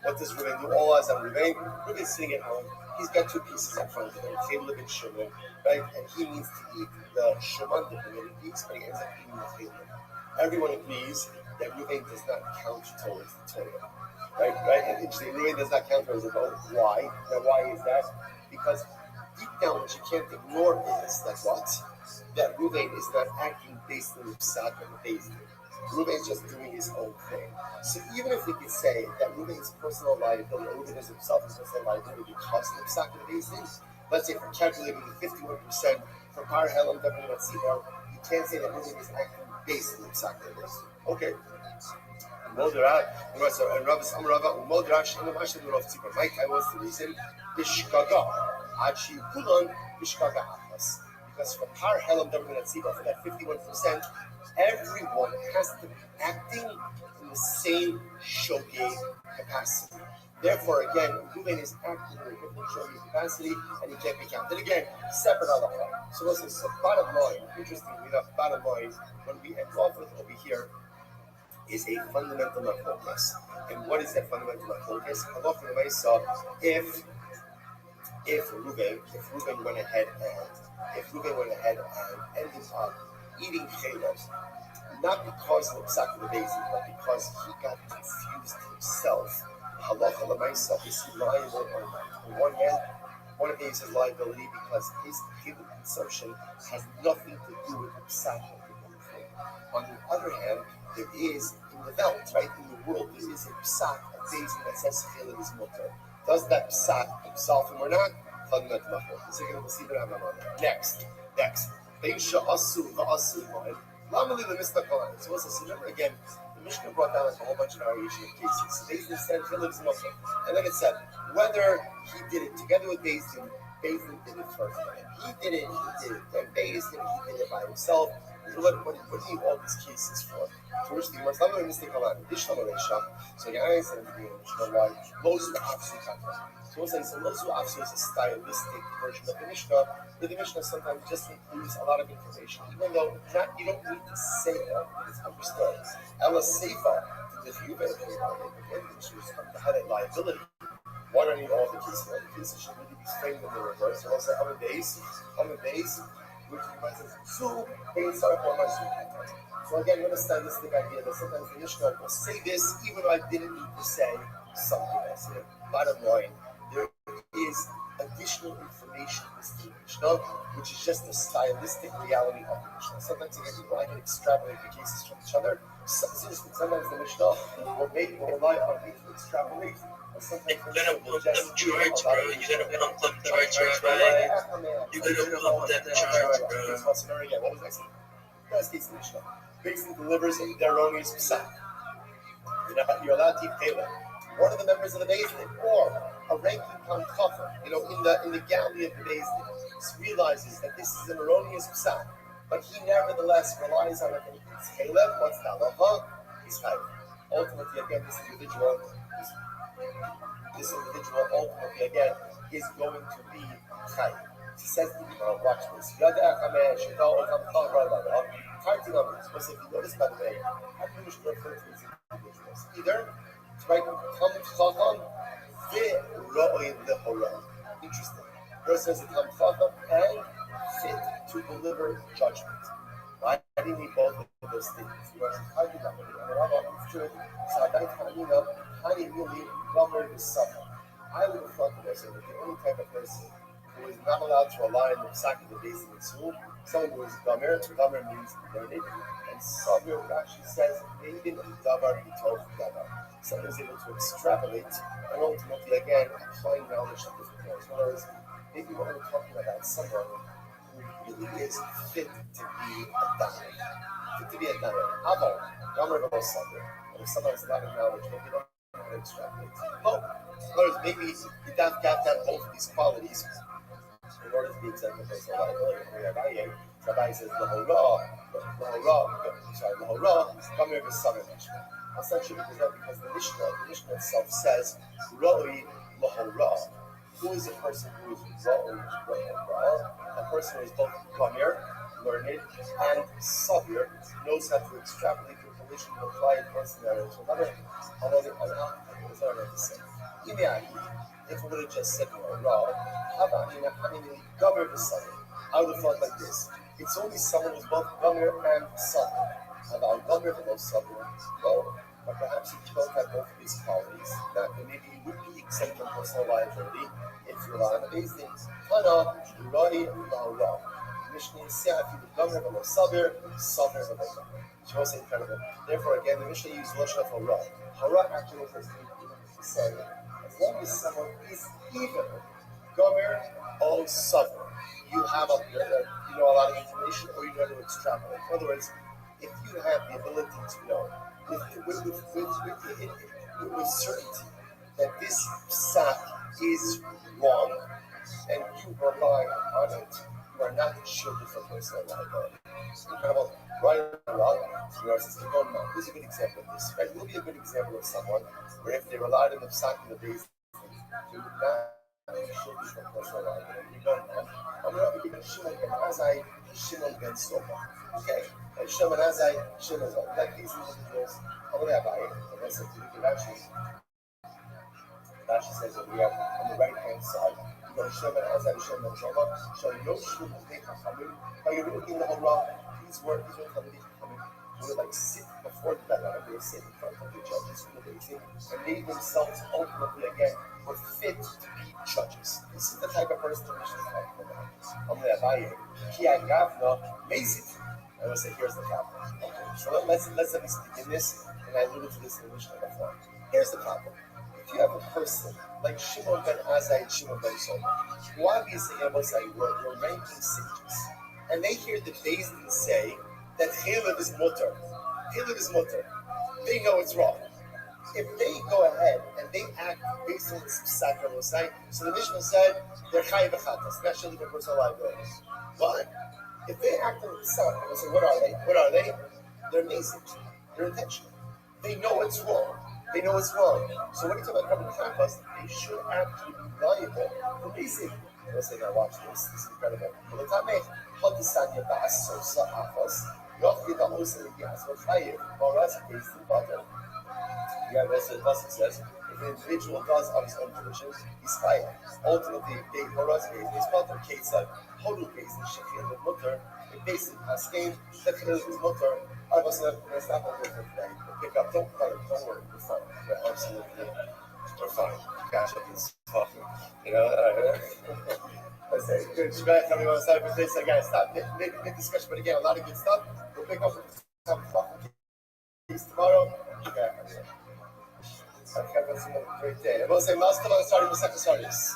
What does Reuven do? All eyes on Reuven. Reuven's sitting at home. He's got two pieces in front of him, Caleb and Shimon, right? And he needs to eat the Shimon dip, and he eats, but he ends up eating the Caleb. Everyone agrees that Reuven does not count towards the Torah, right? And interesting, Reuven does not count towards the Torah. Why? Now, why is that? Because deep down, what you can't ignore is that what? That Reuven is not acting based on the psak of the Beis Din. Reuven is just doing his own thing. So even if we could say that Reuven's personal liability, Reuven is himself his personal liability because of the psak of the Beis Din, let's say for calculating the 51% for Par Helam Devin Tzibor, you can't say that Reuven is acting based on the psak of the Beis Din. Okay. What's the reason? Because for Par Helam Devin Tzibor, for that 51%, everyone has to be acting in the same shogeg capacity. Therefore, again, Reuven is acting in a different shogeg capacity, and he can't be counted. Again, separate halacha. So listen, so bottom line, interestingly enough, bottom line, when we end off with over here, is a fundamental machlokes. And what is that fundamental machlokes? Halacha l'maisa, if Reuven went ahead and ended up eating chaylev, not because of the psak of the Beis Din, but because he got confused himself. Halacha l'maisa, is he liable or not? On one hand, one of these is liability because his chaylev consumption has nothing to do with the psak of the Beis Din. On the other hand, there is in the Welt, right, in the world, there is a psak of Beis Din that says chaylev is mutter. Does that psak absolve him or not? Fundamental machlokes. Next. Beisha asu va'asu moed. So let's remember again, the Mishnah brought down like a whole bunch of variation of cases. So Beis Din said chaylev is mutter, and then it said whether he did it together with Beis Din did it first. He did it. Then Beis Din, he did it by himself. What do you all these cases for? To which the Gemara says, so the ayah said in the beginning, why Lozu Afsu Kata. So we'll say, Lozu Afsu is a stylistic version of the Mishnah, where the Mishnah sometimes just includes a lot of information, even though you don't need to say it, it's understood. Ella Seifa, to the Yuba, the had a liability. Why don't you all the cases? All the cases should really be framed in the reverse. So I'll say, on the base, which says, so again, we have a stylistic idea that sometimes the Mishnah will say this even though I didn't need to say something else. Bottom line, there is additional information in the Mishnah, which is just the stylistic reality of the Mishnah. Sometimes again, people I can extrapolate the cases from each other. Sometimes the Mishnah will rely on me to extrapolate. You're gonna pump them charts, bro. You're gonna pump them charts, right? You're gonna pump them charts, bro. Again, what was I saying? Best case in Mishnah. Beis Din delivers a erroneous psak. You're allowed to eat chaylev. One of the members of the Beis Din, or a ranking kamkafa, in the galley of the Beis Din, realizes that this is an erroneous psak, but he nevertheless relies on it and eats chaylev. What's the halacha? He's chayav. Ultimately, again, this individual ultimately again is going to be chayav. He says to the watch this. If you notice, by the way, how can we refer to these individuals? Either to write come chacham ve'ro'oi lehora. Interesting. First says to come chacham and fit to deliver judgment. Why do you need both of those things? Because how do you know? It's true. I would have thought to myself that the only type of person who is not allowed to rely on the psak of the Beis Din Tzul, someone who is damer means learned, and Sabir Rashi says maybe davar bitov davar. Someone is able to extrapolate and ultimately again apply knowledge to different ways. In other words, maybe when we're talking about someone who really is fit to be a damer, Aval, damer v'lo Sabir. And if someone has a lot of knowledge, maybe they don't know how to extrapolate. No. In other words, maybe you have to have both of these qualities in order to be exempt from personal liability. Rabbi says, Lahora, come here with some Mishnah. Essentially, because the Mishnah itself says, Ro'i Lahora. Who is a person who is Ro'i Lahora? A person who is both Kamir, learned, and Sabir, knows how to extrapolate the condition and apply it one scenario to another. That's what I meant to say. If we would have just said, Raw, how about Gomer the Southern? I would have thought like this. It's only someone who's both Gomer and Southern. About Gomer and both Southern. Well, but perhaps if you don't have both of these qualities, that maybe you would be exempt from personal liability if you rely on the base things. Hana, Roi, Ra. Mishnah Seafi the Gomer below Sabir, Sabir below Gomer. It's also incredible. Therefore, again, the Mishnah used Lashon of Hara. Hara actually refers to say, as long as someone is either Gomer or Sabir, you have a lot of information, or you know to extrapolate. In other words, if you have the ability to know with certainty that this psak is wrong, and you rely on it, you are not shielded from personal liability. Incredible. Right or wrong, this is a good example of this. Right? It will be a good example of someone where if they relied on the psak in the base, they would not be shielded from personal liability. You don't know. I'm going to be Shimon ben Azai, Shimon ben Soma. Okay? And Shimon Azai, Shimon Azai. Like these individuals, I'm going to have I said to the Rashi says that we have on the right hand side, you go Shimon Azai, Shimon Soma, showing no Shimon Ben Chachamim. By your reading the Hora, these were Talmudim Chachamim who would sit before the Dayan, they would sit in front of the judges who were raising, and they themselves ultimately again were fit to be judges. This is the type of person that is talking about. I'm going to buy you. Ki agavna mezit. I will say, here's the problem. Okay, so let's at least begin this, and I alluded to this in the Mishnah before. Here's the problem. If you have a person like Shimon ben Azai and Shimon ben Soma, who obviously were ranking sages, and they hear the Beis Din say that Chelev is mutter. Chelev is mutter. They know it's wrong. If they go ahead and they act based on this sacrifice, so the Mishnah said they're chayiv v'chatas, not shielded from personal liability. But if they act on the sacrifice, say, what are they? What are they? They're amazing. They're intentional. They know it's wrong. They know it's wrong. So when you talk about covering chapas, they should actually be valuable for basic. They'll say, now watch this. This is incredible. Yeah, that's what the Pasuk says. If an individual does on his own volition, he's chayav. Ultimately, they horas beis is mutter. Ketzad hodu beis is shechir with mutter. It basically haskein shechir is mutter. I was going to stop over for today. Pick up. Don't worry. We're fine. We're absolutely fine. Gosh, I can talk. I say, good. Shvach, coming on the side of this. I gotta stop. Mid discussion, but again, a lot of good stuff. We'll pick up some fucking case tomorrow. Okay. Okay, let's have a great day. I will say, Master, starting with second starters.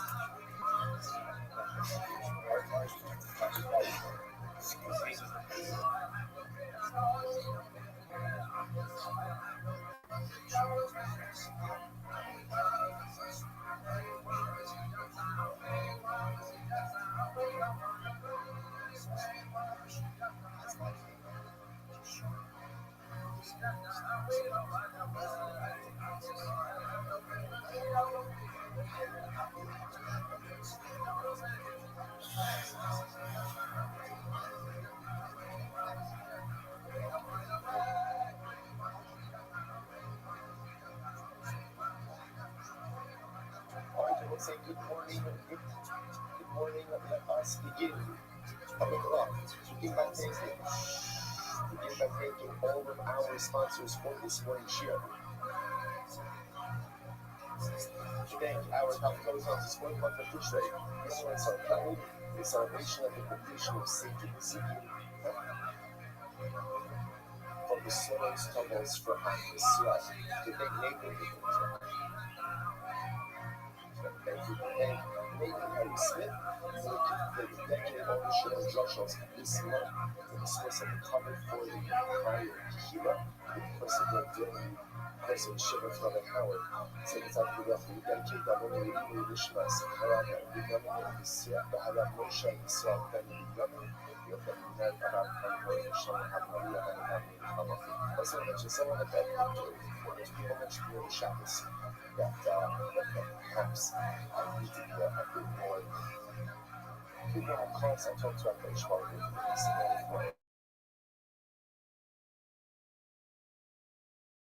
Say good morning, let us begin. Begin by thanking all of our sponsors for this morning's share. Today, our top proposals is 1 month of Tishrei. This one is our family, the celebration of the completion of Seikin from the soil's tumbles for Israel to thank Nathan for thank you for Nathan Harry Smith for the decade ownership of drug shows this month for the source of the cover for the prior Kira, the person of Dylan, person Shiva from Howard. So it's up to them. We dedicate that one to the Rishmas, Haraka, the Yaman of Israel, the Harab Moshe, Israel, then the Yaman. Also, mention someone like that. There's people mentioned here the Shabbos that perhaps I need to be a bit more. People on clients I talk to at the Ishmael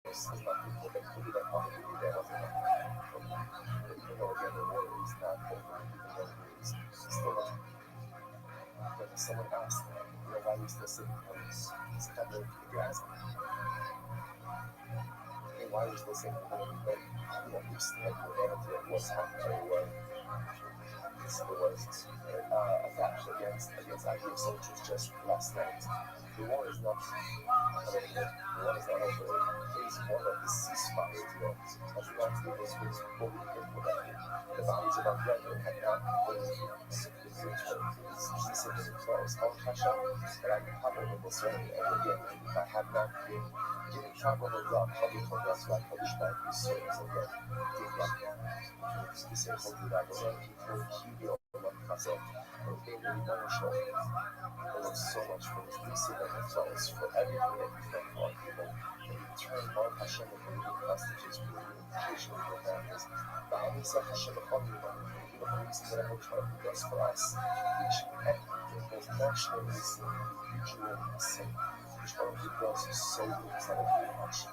it's not people that could be that other people that wasn't someone asked, why we still sitting on this? It's kind of if you're asking, hey, why are we still sitting on this? But, you snap your energy at what's happening or this was attacked against IDF soldiers just last night. The war is not over. The war is not over. Phase one of the ceasefire deal has not been fully implemented. The bodies of our brethren have not been returned. These in clause on Hashem, but I have a concern again. If I have not been given proper love, public conduct, like published by these servants of God, the same holy that was like Hugh because of being really emotional. It was so much for this leasing of the flows for everything that you've done for our people. And you turn on Hashem and believing hostages for the unification of your families. But I said Hashem upon you, the reason that I will try to do this for us, each and every both nationally and regionally the same. Each one of you girls is so good instead of doing much.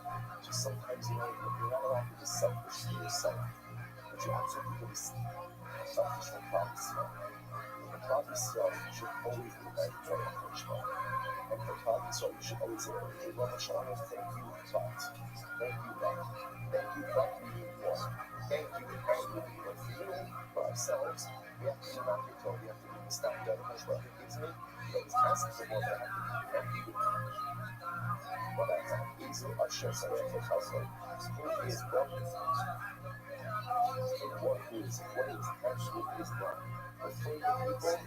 Just sometimes you're not allowed to be selfish to yourself, but you absolutely be selfish for God's love. For God's love, you should always be ready for a punishment. And for God's love, you should always say, okay, Lord, I shall always thank you, but. Thank you, but. Thank you, but we need more. Thank you, and we need more for you, for ourselves. We have to be not be told, we have to be stand down and what He gives me. He always asks for more than I have to thank you. What I have is a share of household. Who is God? What is absolutely is wrong. But for the people,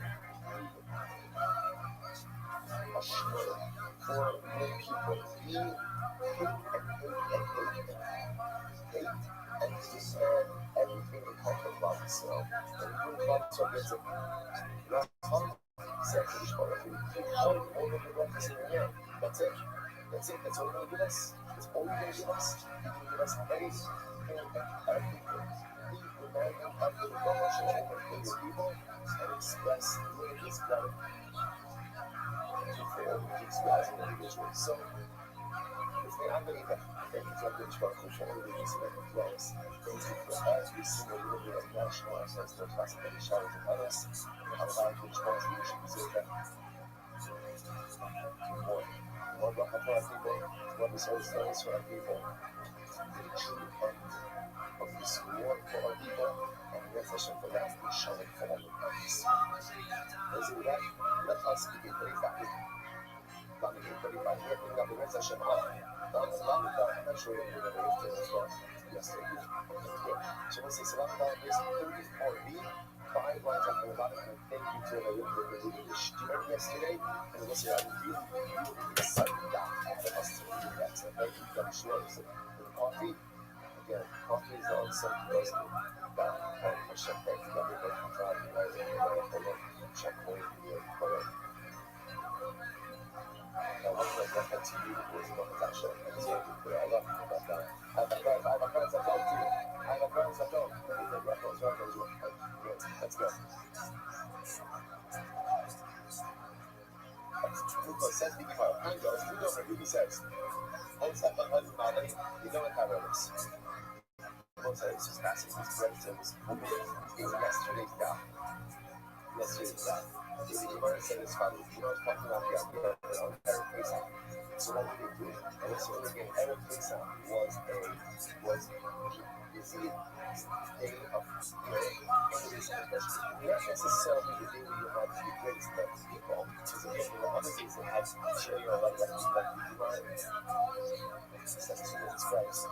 a share for many people, being hate and demand everything that comes from God. So, and when God gets it, not hard. That's it. That's it. That's all you're going to give us. That's all you're going to give us. You can give us anything and everything. Leave the man and have the relationship with these people and express his gratitude for all the things you as an individual. So, I'm going to thank you for the instruction for all the things that have flows. Thank you for every single little bit of national ancestor classification showers of others. How about the response leadership is over? Lord, help our people. Lord, this always flows for our people. The true end of this war for our people and the reflection for that we shall for all of us. As in that, let us begin very quickly. Not begin very quickly. We're putting up the reflection of I'm not sure if we're going to go to this one yesterday. So let's say Salam is 34B, 5 lines after the bottom, and thank you to the student yesterday. And we'll say, I'm really excited that all of us to do that. So thank you for the short. So for the coffee, again, coffee is on some goes to that question. Thank you, everybody, for driving right in the checkpoint. Now, one thing I had to do was not actually absorb it, but I love you about that. I have a friends that don't do it. I have a friends that don't. Good. Let's go. Luca says, Ruby says, you don't have others. It's just massive. It's relatives. It's yesterday's down. The Gemara said it's funny. You know, it's talking about the idea of Erev Pesach. So what did they do? And this was again, Erev Pesach was the day of not necessarily the day where you have the greatest of people. Because again, there were other days that had share your life like the Gemara. Jesus Christ.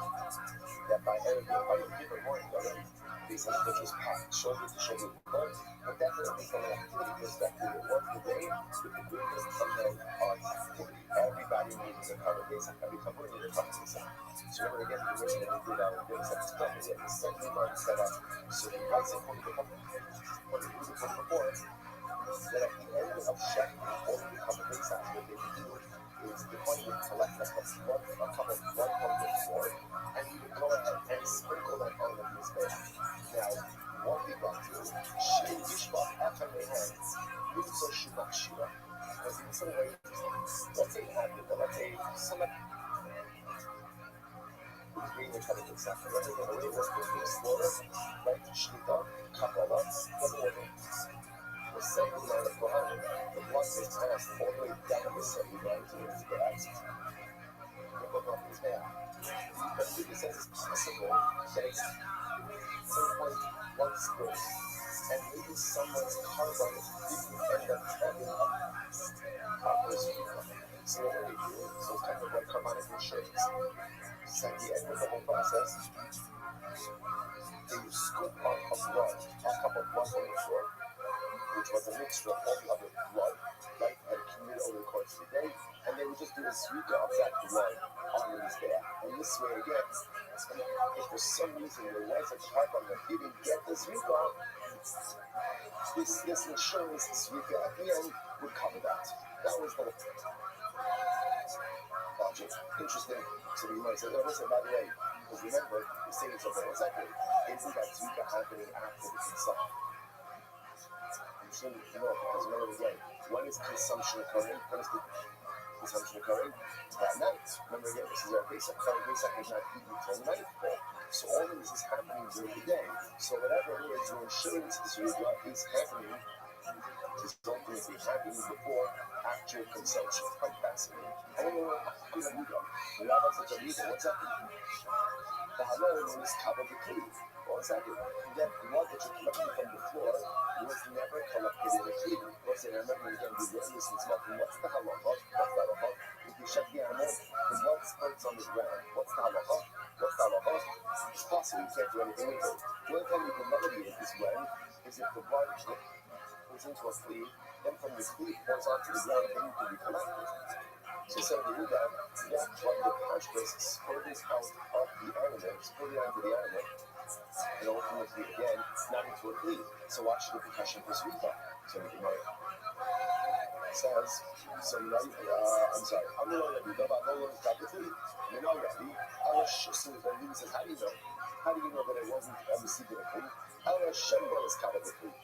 That by Erev, by your given morning already, these individuals packed shoulder to shoulder with God. But definitely from an activity perspective, it was the day with the greatest amount of activity. Everybody needed a congregation, every company needed a congregation. So remember again, the original we did our things at this time, we had the Sunday morning set up. So the price of the company, what the music was before, that at the end of Shek, all the congregations, what they would do is the money would collect a couple of 100 for, and you would go ahead and sprinkle that on the music. Now, what we got to is Yishbach after their hands, really so Shubach Shua. Because in some way, let's say someone green and cutting itself. Let's say the way it was being slaughtered, like Shlita, Kabbalah, the second line of Quran, the blood is all the way down the city, right, to the grass. But he says it's possible that it's 1.1 squares, and maybe someone's carbon didn't end up ending up copper. So what do they do? So it's kind of like carbonic insurance. So at the end of the whole process, they scoop up a blood, a cup of blood on the floor, which was a mixture of all the other blood, right, that accumulated over the course of the day, and they would just do a sweep of that blood on his back. And this way again, if for some reason there was a carbon that didn't get the sweep off, this insurance sweep at the end would cover that. That was the logic. Interesting. So you might say, oh, listen, by the way, because remember, the saying something one second, isn't that sweep happening after the consumption? I'm sure you know, because remember again, when is consumption occurring? When is the consumption occurring? That night. Remember again, this is our basic. Our basic is not eaten until nightfall. So all of this is happening during the day. So whatever it is, your insurance is happening, is ultimately happening before actual consumption. It's quite fascinating. Oh, good amigo. Rabbi such a amigo. What's up? The halal is covered with food. What's that? That blood that you're collecting from the floor was never collected in the cleaning. What's it? I remember again, we learned this in smoking. What's the halacha? What's the halacha? If you check the animal, the blood spurts on the ground. What's the halacha? What's the halacha? It's possible you can't do anything with it. The only time you can remedy it is when, is if the blood goes into a flea, then from the flea it pours onto the ground, then you can be collected. So say we do that blood, the pashtas spurts out of the animal, spurting onto the animal, and ultimately again, not into a flea. So watch the percussion for sweeper. So we can write. Says, so you know, I'm sorry, I'm the one that we know about no one's got the flea. You know, Rabbi, I was so when he says, how do you know? How do you know that I wasn't receiving a flea? How was Shem was covered with flea?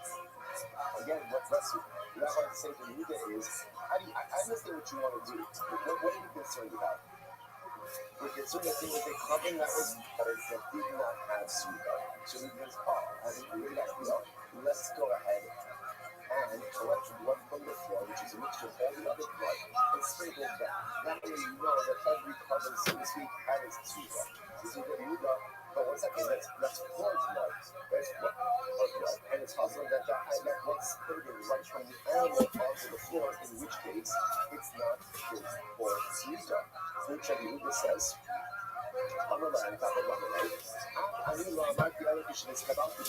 Again, what Rabbi is saying to me is, how do you, I understand what you want to do, but what are you concerned about? We're concerned that there was a carbon that was covered that did not have sweeper. So he goes, I think we're like, let's go ahead and collect blood from the floor, which is a mixture of all the other blood, and sprinkle that. That way you know that every carbon, so to speak, had its sweeper. This is what you got. But 1 second, that's blood. That's blood. And it's possible that blood spurted right from the animal onto the floor, in which case it's not good for sweeper. Which Rabbi says, אני לא אמרתי על זה שנצטרך to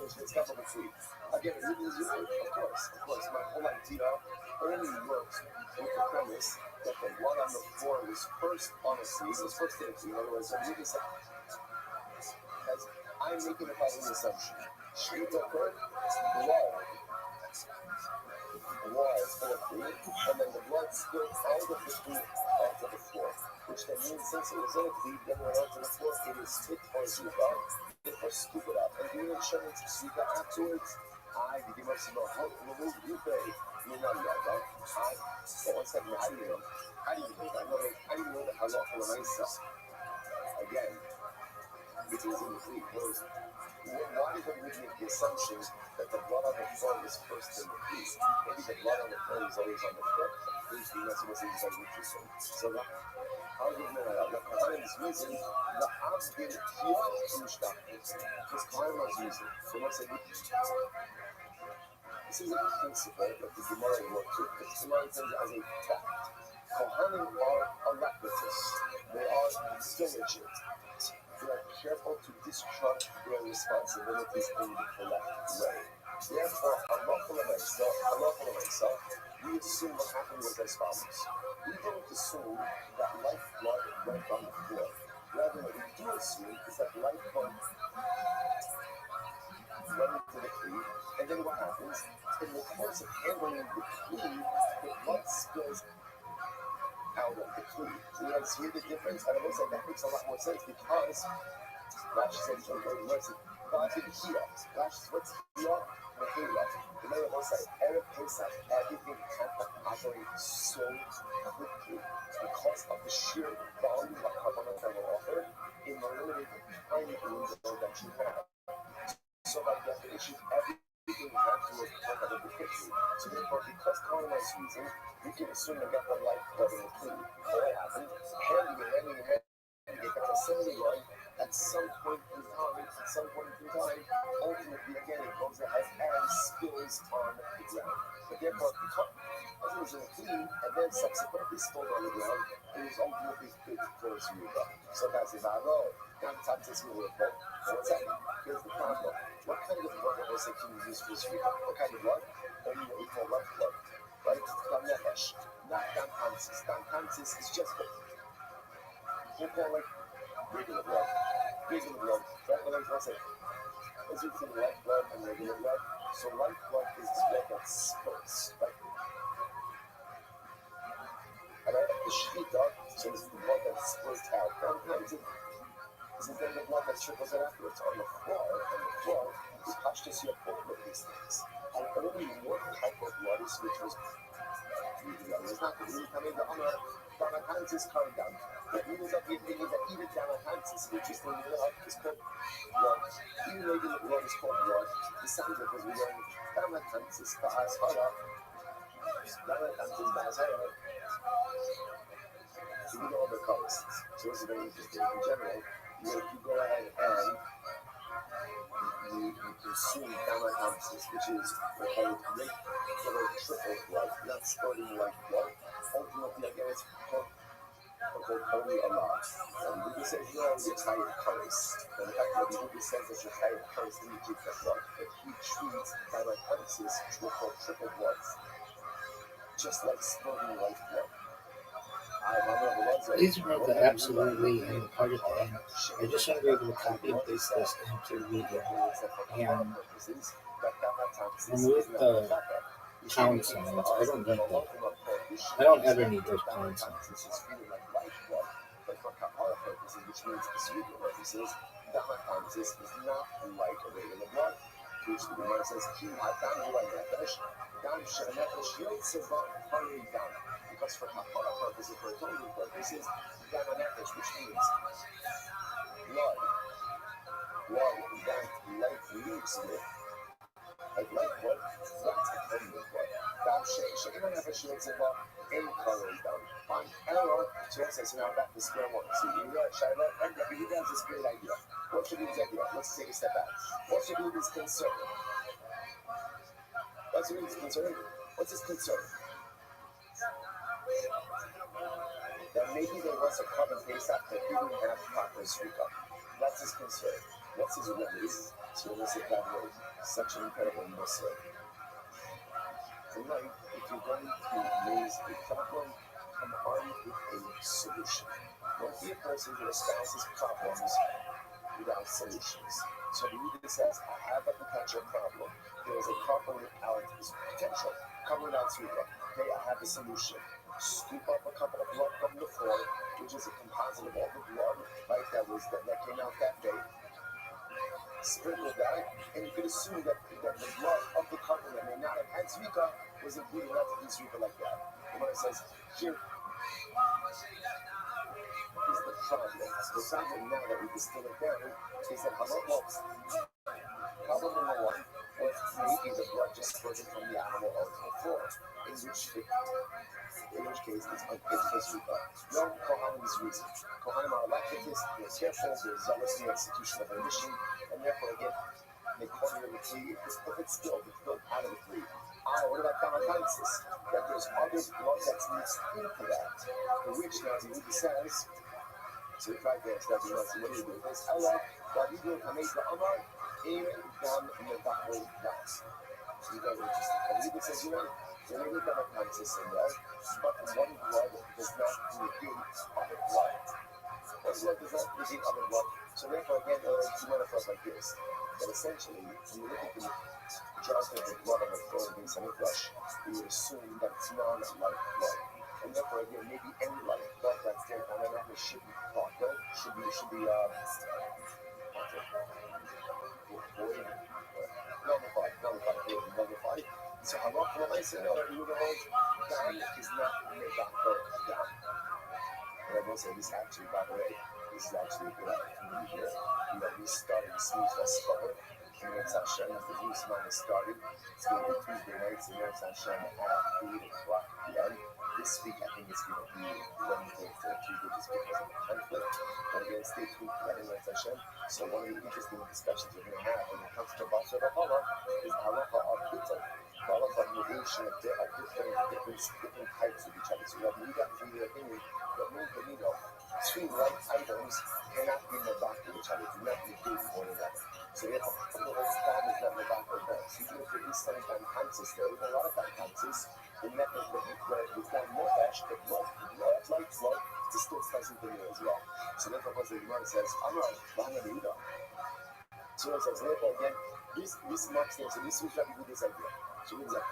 שנצטרך בפרי. Again, it is of course, my whole idea only works with the premise that the blood on the floor was first on a flea, was first in a flea. In other words, I'm making the following assumption. Shrit occurred, blood full of flea, and then the blood spilled out of the flea onto the floor. Which then means since it was in a flea, then went onto the floor, it is fit for zuba, fit for scoop it up. And do you insurance zuba afterwards? The Gemara says, no, remove you pay. You know that, right? But 1 second, how do you know? How do you know that? How do you know that halacha l'maisa? Again, it is in the flea. Why did we make the assumption that the blood on the floor is first in the flea? Maybe the blood on the floor is always on the foot. Please be nice to us, it's very interesting. So the Kohen is using the Abdin here in Shtachen. Because Kohen was using. So let's say this is a principle that the Gemara works with. The Gemara says as a fact. Kohanim are alacritus. They are diligent. They are careful to discharge their responsibilities in the correct way. Therefore, we assume what happened was as follows. We don't assume that lifeblood went on the floor. Rather, what we do assume is that lifeblood went into the flea, and then what happens? In the course of handling the flea, the blood spills out of the flea. You guys see the difference? And I will say that makes a lot more sense because Rashi said it's very mercy. God didn't heal us. Rashi says, what's heal? The Hela. The Mary will say, Erev Pesach, everything operates so quickly because of the sheer volume of carbonate that will offer in the limited time window that you have. So by definition, everything has to work out a bit quickly. So therefore, because colonized reason, we can assume that the life doesn't include what happened. Handing it at the assembly line at some point in time, ultimately again it goes ahead and spills on the ground. But therefore, because it was clean and then subsequently spilled on the ground, it was ultimately fit for Zruba. So that's about all. Now the time is really important. What's that? Here's the problem. What kind of blood was it can use for Zruba? What kind of blood? Only what we call life blood. Right? Dam nefesh. Not dam pansis. Dam pansis is just what we'll call like regular blood. Regular blood. Right? What's it? As you think life blood and regular blood. So life blood is blood that spurts. Right? And the shvita, so this is the blood that spurts out. Isn't there the blood that trickles out afterwards on the floor? We pashtus here both of these things. And only one type of blood is which was it's not the coming the honor Damakantis coming down. But we was up here thinking that even Damakantis, which is the blood, is called blood. Even though the blood is called blood, the sounds of it was we learn Damakantis Ba'azhara. Damakantis Ba'azhara. So we know all the colors. So this is very interesting. In general, you go ahead and you consume Damakantis, which is what called triple blood, not spurting like blood. Ultimately, again, it's called only a lot. Rabbi says, you're tired of colors. And in fact, Rabbi says that you're tired of colors, then you keep that blood. But he treats Damakantis, which we'll call triple blood, just like spurting like blood. Please remember that absolutely in the part at the end. I just want to be able to copy and paste this into the video and remove the pound signs. I don't need that. I don't ever need those pound signs. But for kapara purposes, which means Zruba purposes, Damakantis is not like a regular blood. Which the Gemara says, Ki Adam Nefesh, Dam Shenefesh Yotzeva Hari Dam. Because for kapara purposes, for atonement purposes, Dam Nefesh, which means blood that life leaves with, like life blood, that's atonement blood. Dam Shenefesh Yotzeva Hari Dam. On error, so it says, now back to square one. So you know, Shiloh, and he has this great idea. What should be his idea? Let's take a step back. What should be his concern? What's his concern? What's his concern? That maybe there was a carbon paste that didn't have proper Zruba. That's his concern. What's his remedy? So let's say that word. Such an incredible Muslim. Tonight, if you're going to raise a problem, come armed with a solution. Don't be a person who espouses problems without solutions. So the Rabbi says, I have a potential problem. There is a problem without potential. Come without Zruba. Okay, I have a solution. Scoop up a couple of blood from the floor, which is a composite of all the blood, right, that came out that day. Sprinkle that, and you could assume that the blood of the couple that may not have had Zruba was included not to be Zruba like that. And when it says, here is the problem. The problem now that we distill it down is that problem number one was making the blood just spurting from the animal onto the floor, in which case it's unfit for Zruba. No, Kohanim is reason. Kohanim are electricists, they're careful, they're zealous in the execution of their mission, and therefore again, they corner the tree. If it's spilled out of the tree. What about Damakantis? That there's other blood that's mixed into that, for which now the Rabbi says, so if I guess that we want to what do you do? There's Allah, David will come the Amar, Dam Nevachol Das. So you guys are interested. And the Rabbi says, there may be Damakantis in there, but one blood does not negate other blood. One blood does not negate other blood. So therefore, again, you want to feel like this. That essentially, when you look at the just of the blood of a floor against any flesh, we would assume that it's non-life blood. And therefore, again, maybe any life blood that's there on an animal should be thought, should be nullified. So halacha l'maaseh, no, you know, dam is not mevator dam. And I will say this actually, by the way, this is actually a good opportunity here. We started to smooth us cover. And Eretz Hashem, as the new month is started, it's going to be Tuesday nights in Eretz Hashem at 8 o'clock p.m. This week, I think it's going to be Wednesday to Tuesday just because of the conflict. But again, stay tuned for that in Eretz Hashem. So one of the interesting discussions we're going to have when it comes to Basar Baha'u'llah is the halacha of Bittul. The halacha of negation of different types of each other. So Rabbi got from the opinion that two like items cannot be mabak with each other, do not negate one another. So therefore, the whole stam is not mabak or both. Even if there is some time consensus, there is a lot of time consensus. The method with one more dash, but love is still present in there as well. So therefore, the Gemara says, so it says, therefore, again, this marks things, so this was Rabbi Huda's idea. So he was like,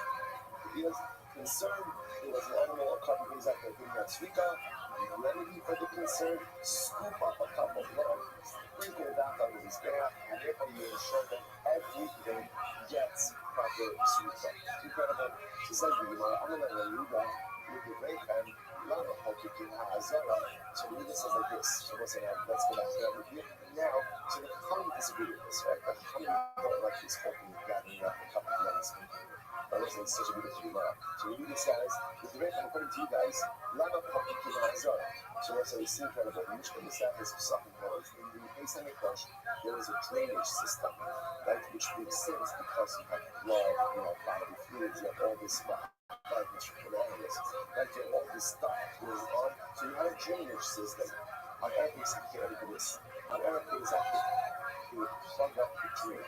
he was concerned, there was an animal, a couple things like that, giving out srika, remedy for the concern, scoop up a cup of blood, sprinkle that over his hair, and therefore you ensure that everything gets proper srika. Incredible. So says the Gemara, I'm going to let you go with the great and love of Hokikin HaAzara. So the Buddha says like this. So let's go back to that review. Now, so the Chachamim disagree with this, right? The Chachamim don't like this whole thing of gathering up a cup of blood and sprinkling. But listen, it's such a beautiful Gemara. So the Buddha says, with the great and according to you guys, love of Hokikin HaAzara. So let's say it's incredible. In which case that is something called in the Beis Hamikdash, there is a drainage system, right? Which makes sense because you have blood, you have bodily fluids, you have all this stuff. Right, you have all this stuff going on. So you have a drainage system on every second of this. On everything is active. You would plug up the drain.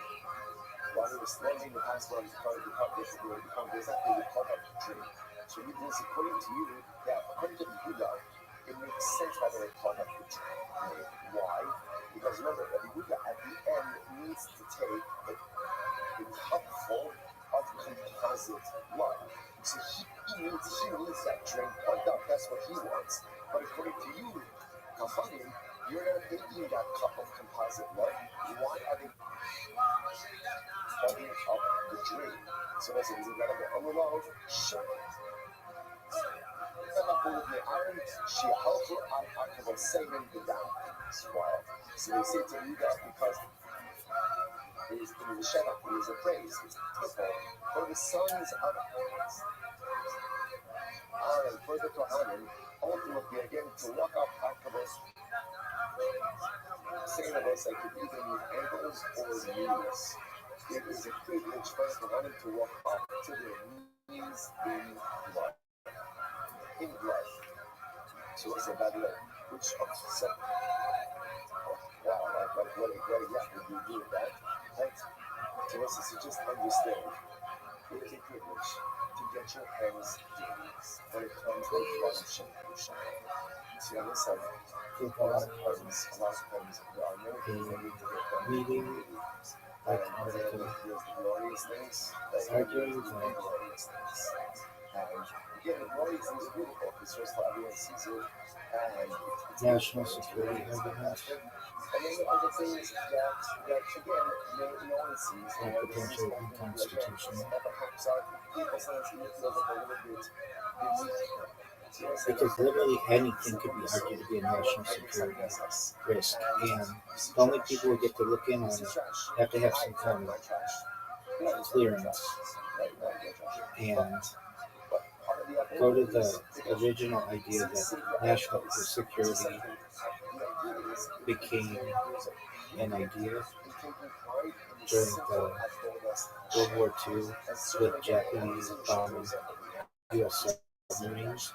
While you were sludging the past one, you would become this, you would become this, you would plug up the drain. So you this according to you, that according to the Buddha, it makes sense why they would plug up the drain. Why? Because remember, the Buddha at the end needs to take the cup full of composite blood. So he needs that drain plugged up. That's what he wants. But according to you, Chachamim, you're not taking that cup of composite blood. Why are they plugging up the drain? So that's it. Is it got to be unresolved? Sure. So they say to you that because it is a shevach, it is a praise, it's typical for the sons of Aaron, for the Kohanim, ultimately again to walk up Akavos, saying of us, I could either with ankles or knees. It is a privilege for the Kohanim to walk up to their knees in blood. In blood. So it's a bad way, which upset. Wow, what exactly do you do with that? Right? So this is just understand. It is a privilege to get your hands dirty when it comes to blood shampoo. See, on this side, a lot of times, there are no things that need to get done. Meeting, like there's the glorious things, arguing, glorious things. And again, the glorious things are beautiful because first of all, everyone sees it, and it's national security evidence, and then the other things that again, no one sees, and potentially unconstitutional. that perhaps are people sometimes even feel like a little bit unique. Because literally anything could be argued to be a national security risk, and the only people who get to look in on it have to have some kind of clearance and go to the original idea that national security became an idea during the World War II with Japanese bombing U.S. submarines.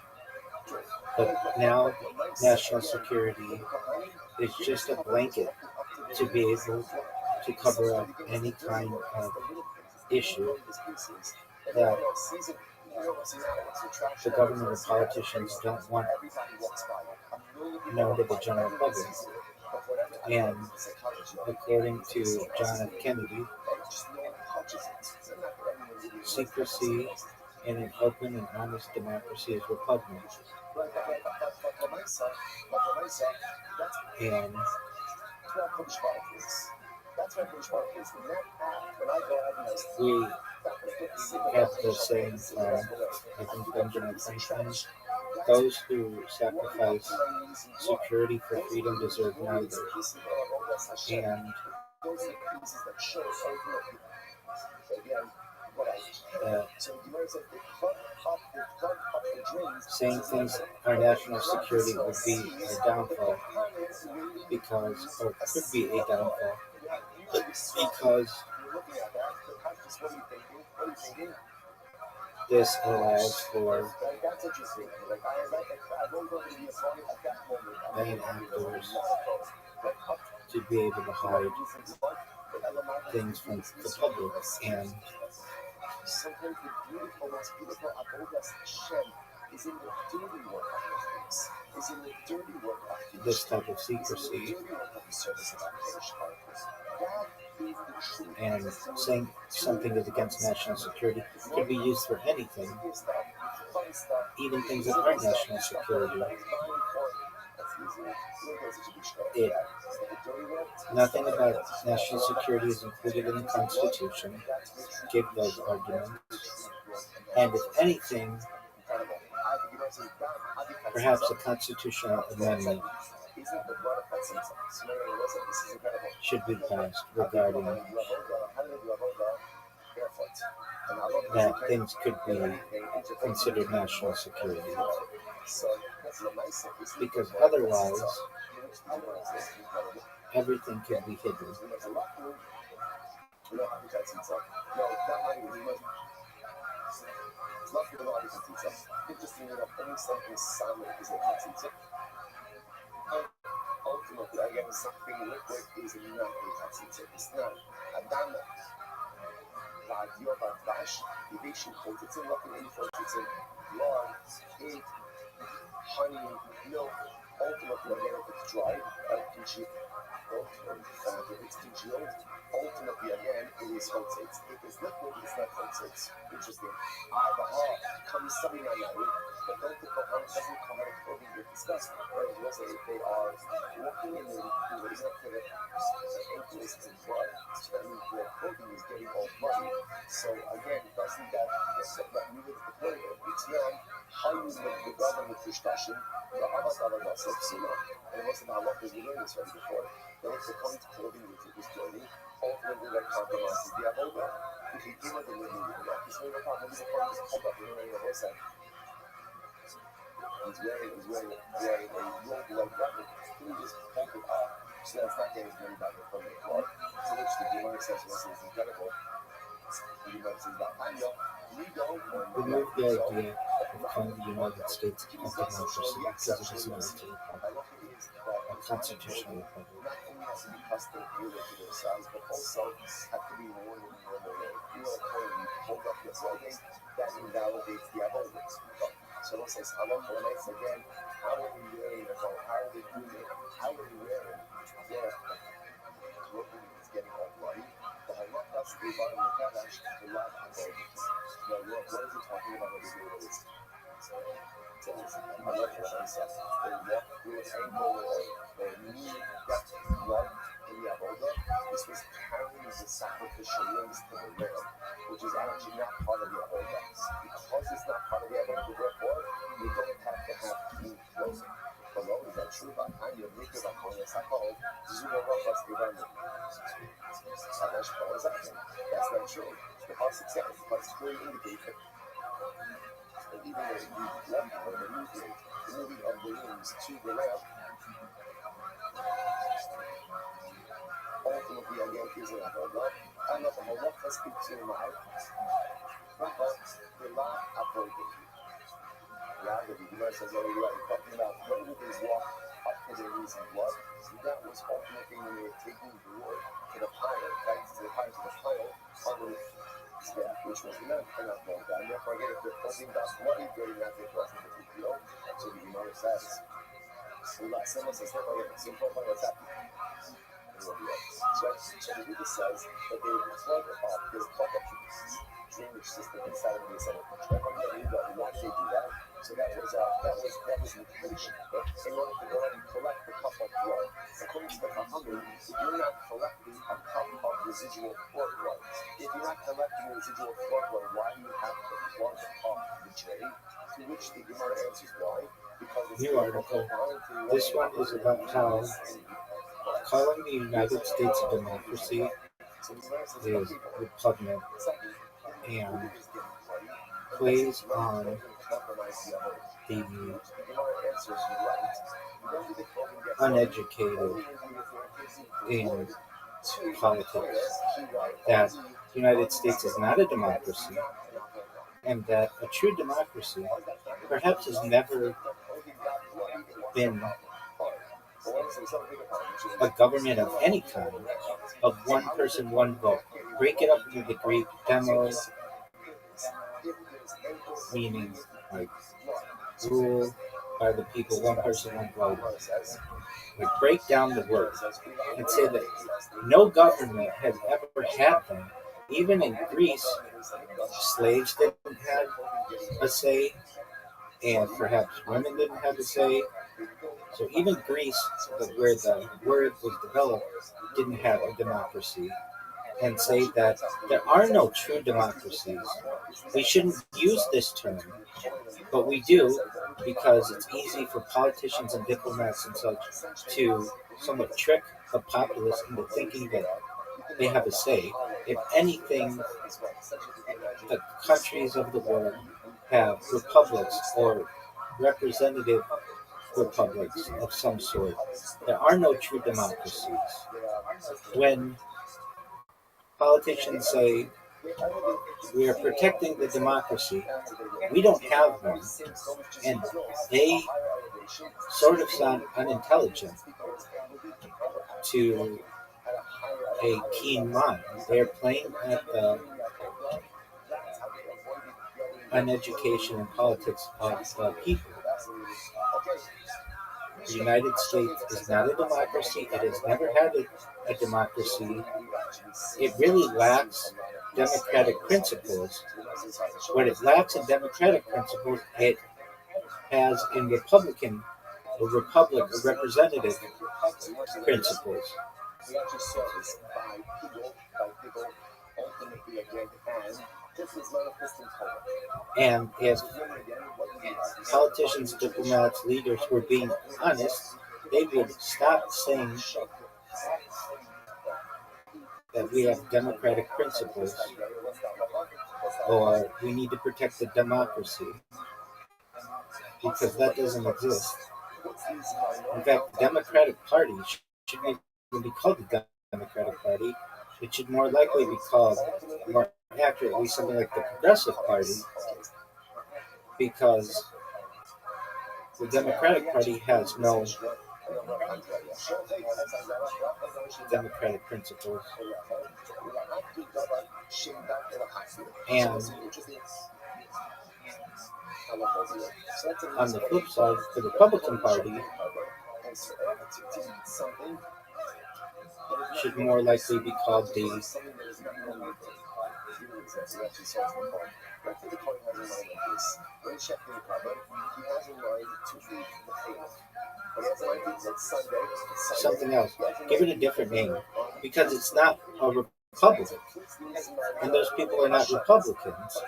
But now national security is just a blanket to be able to cover up any kind of issue that the government or politicians don't want known to the general public. And according to John F. Kennedy, secrecy in an open and honest democracy is repugnant. And we have the saying from, I think, Benjamin Franklin, those who sacrifice security for freedom deserve neither. And those are the pieces that show ultimately again what I so the Gemara says they plug up the drains. saying things our national security would be a downfall because, or could be a downfall, because this allows for bad actors to be able to hide things from the public, and sometimes the beautiful, most beautiful avodas Hashem is in the dirty work of the things, is in the dirty work of the this type of secrecy, and saying something is against national security could be used for anything, even things that aren't national security. Nothing about national security is included in the Constitution. Give those arguments. And if anything, perhaps a constitutional amendment should be passed regarding that things could be considered national security. Because otherwise, everything could be hidden. Ultimately, again, something liquid is not a chatzitza. It's not a dana. Your dash, the nation it's in looking in for it's in blood, ink, honey, milk. Ultimately, again, if it's dry, if it's congealed, ultimately, again, it is chatzitz. If it's liquid, it's not chatzitz. Interesting. Alcohol comes something on that, but don't the Kohan doesn't come out of clothing you're discussing. Whereas we'll say if they are walking in the raising up to the influences in blood, that means their clothing is getting all muddy. So again, doesn't that move into the clothing? It's not how you make the government with discussion, the Abbasala was like Sima. And it wasn't how because we learned this already before. But if they come to clothing which is dirty, ultimately that compromises the Avoda. If you do it, then you need it. He's wearing a problem, he's a part of this hold up, you're wearing a horse head. He's wearing a robe like that. He just pulled it up, so that's not getting dirty by the front of the blood. So which the Gemara says was incredible. The Gemara says that remove the idea of calling the United States a democracy because it is not a republic, a constitutional republic. Not only has to be custom tailored to their size, but also have to be worn in a normal way. If you are pointing, you hold up your clothing, that invalidates the abundance. So it says, how long nights again, how are we wearing it? How are they doing it? How are we wearing their clothing is getting all bloody? The halakas, they bought in the Kadash, the lot of abundance. Now, what is it talking about when they do this? I love what I said. They walk through an ankle or knee depth blood in the avoda. This was carrying the sacrificial limbs to the ram, which is actually not part of the avoda. Because it's not part of the avoda, therefore, you don't have to have clean clothing. Below is that true? But I'm your maker of Kohen Sakol, Zuma Rochas Givani. That's not true. The Pasuk says, the Pasuk clearly indicates that even though you left or the moving of the limbs to the left, ultimately again is an avodah. And not the halacha speaks in my but the law avodah. Rather, the Gemara says, oh, you're right, talking about when did they walk up to their knees in blood? So that was ultimately when they were taking the wood to the pile, right? To the pile, underneath. Yeah, which was not enough of that. And therefore, again, if they're holding that bloody dirty method, it wasn't a big deal. So the Gemara says, someone says, what's happening? So the Buddha says that they would plug up their drainage system inside of the center. Why did they do that? So that was nutrition. In order to go ahead and collect the cup of blood. According to the Chachamim, if you're not collecting a cup of residual blood, if you're not collecting residual blood, why do you have to plug up the drain? To which the Gemara answers why. Because it's new article. This one is about how calling the United States a democracy is repugnant and plays on the uneducated in politics, that the United States is not a democracy, and that a true democracy perhaps has never been a government of any kind, of one person, one vote. Break it up into the Greek demo, meaning like rule by the people, one person, one vote. Like break down the word and say that no government has ever had that. Even in Greece, slaves didn't have a say, and perhaps women didn't have a say. So even Greece, where the word was developed, didn't have a democracy. And say that there are no true democracies. We shouldn't use this term, but we do because it's easy for politicians and diplomats and such to somewhat trick the populace into thinking that they have a say. If anything, the countries of the world have republics or representative republics of some sort. There are no true democracies. When politicians say we are protecting the democracy, we don't have one, and they sort of sound unintelligent to a keen mind. They're playing at the uneducation and politics of the people. The United States is not a democracy. It has never had a democracy. It really lacks democratic principles. What it lacks in democratic principles, it has in republic or representative principles. And if politicians, diplomats, leaders were being honest, they would stop saying that we have democratic principles or we need to protect the democracy, because that doesn't exist. In fact, the Democratic Party shouldn't even be called the Democratic Party. It should more likely be called, more accurately, something like the Progressive Party, because the Democratic Party has no democratic principles. And on the flip side, the Republican Party should more likely be called the something else. Give it a different name, because it's not a republic, and those people are not Republicans.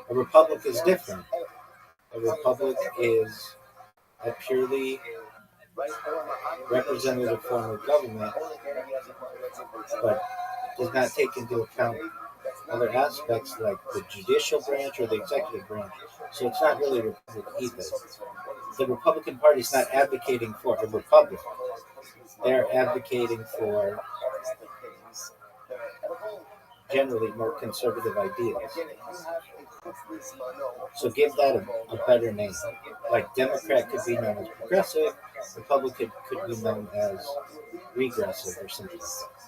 A republic is different. A republic is a purely representative form of government, but does not take into account other aspects like the judicial branch or the executive branch. So it's not really a republic either. The Republican Party is not advocating for a republic. They're advocating for generally more conservative ideas. So give that a better name. Like Democrat could be known as progressive, Republican could be known as regressive or something like that.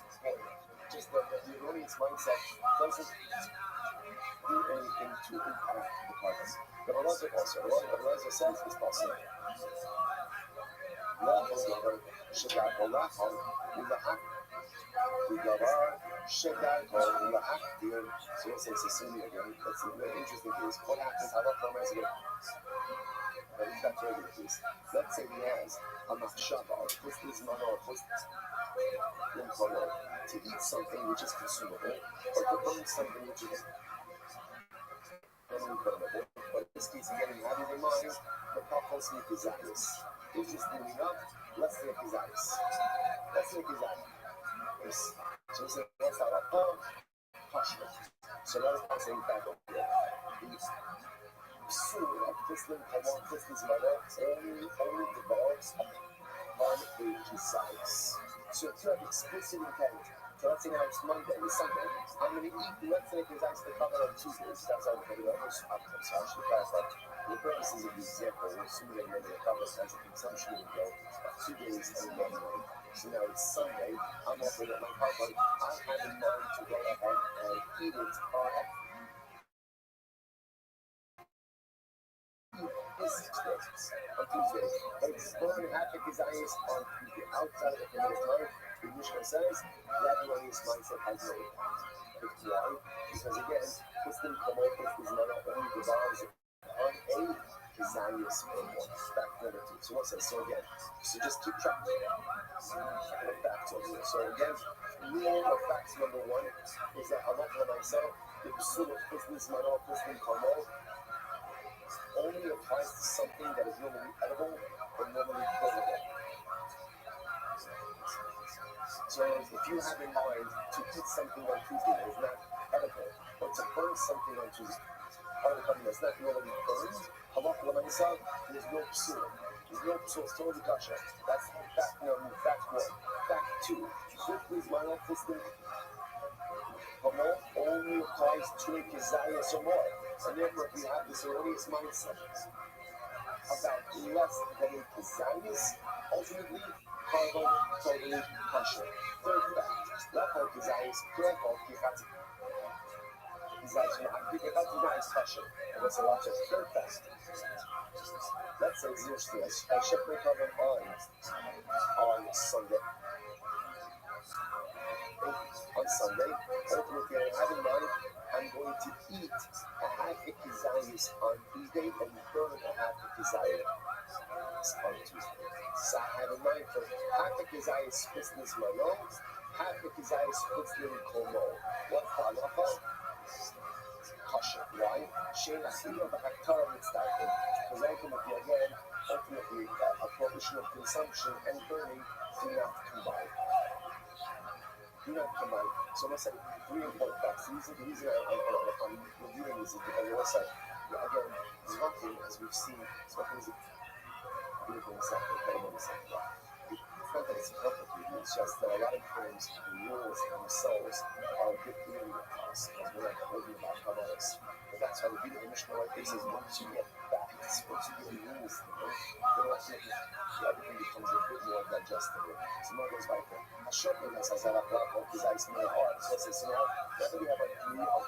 To eat something which is consumable, or to burn something which is unburnable. But in this case, again, you have in mind, the proposal desires. Is this doing up? let's take his eyes. Let's take his eyes. Yes. So we say, what's that? Kosher. So now I'm saying back up here. So, Christian, come on, Christian's mother, only the balls on his size. So to have explicit intent, so let's say next Monday, Sunday, I'm going to eat, let's say his eyes to cover on Tuesdays, that's all the others. I'm sorry, I should clarify. The purposes of the example, we're assuming that the cover as a consumption window of 2 days and 1 day. So now it's Sunday, I'm offering at my partner, I have in mind to go ahead and eat it on on Tuesday, but it's burn half of his eyes on the outside of the committed time. The Mishnah says that erroneous mindset has no impact. Why? Because again, Christian Kamotis is not only the bars on a Zionist or one. Fact number 2. So what's that? So again, so just keep track of facts over here. So again, rule of facts number 1 is that Allah myself, the pursuit of Christian's Mano, Christian Kamol, only applies to something that is normally edible or normally killable. So if you have in mind to eat something on Tuesday that is not edible, or to burn something on Tuesday, that's not normally burned, there's no psul. There's no psul. It's totally kosher. That's fact 1. Fact 2. Quickly's minor Christian only applies to a keziah or more. And therefore, if you have this erroneous mindset about less than a keziah, ultimately, carbon totally kosher. Third fact, level keziah, careful, kichat. Keziah is kosher. And that's a lot of third fact. Let's say seriously, I ship my carbon on Sunday. On Sunday, ultimately, I have in mind, I'm going to eat a half a keziah on Tuesday and burn a half a keziah on Tuesday. So I have in mind for half a keziah Christmas Malo, half a keziah Christmas Komo. What's the halacha? Kosher. Why? Sheila Hila B'Haktara Mitzvah. Because ultimately, again, a prohibition of consumption and burning do not combine. So let's say 3 important facts. The reason I'm reviewing this is because the website, again, there's one thing, as we've seen, it's one thing is beautiful and something. It's not that it's complicated, it's just that a lot of times the rules themselves are a bit eerie with us, because we're not holding about Kabbalahs. But that's why the beautiful Mishnah like this is once you get facts, once you get rules, everything becomes a bit more digestible. So now goes back to Hashem has a lot of desires in their heart. So now that we have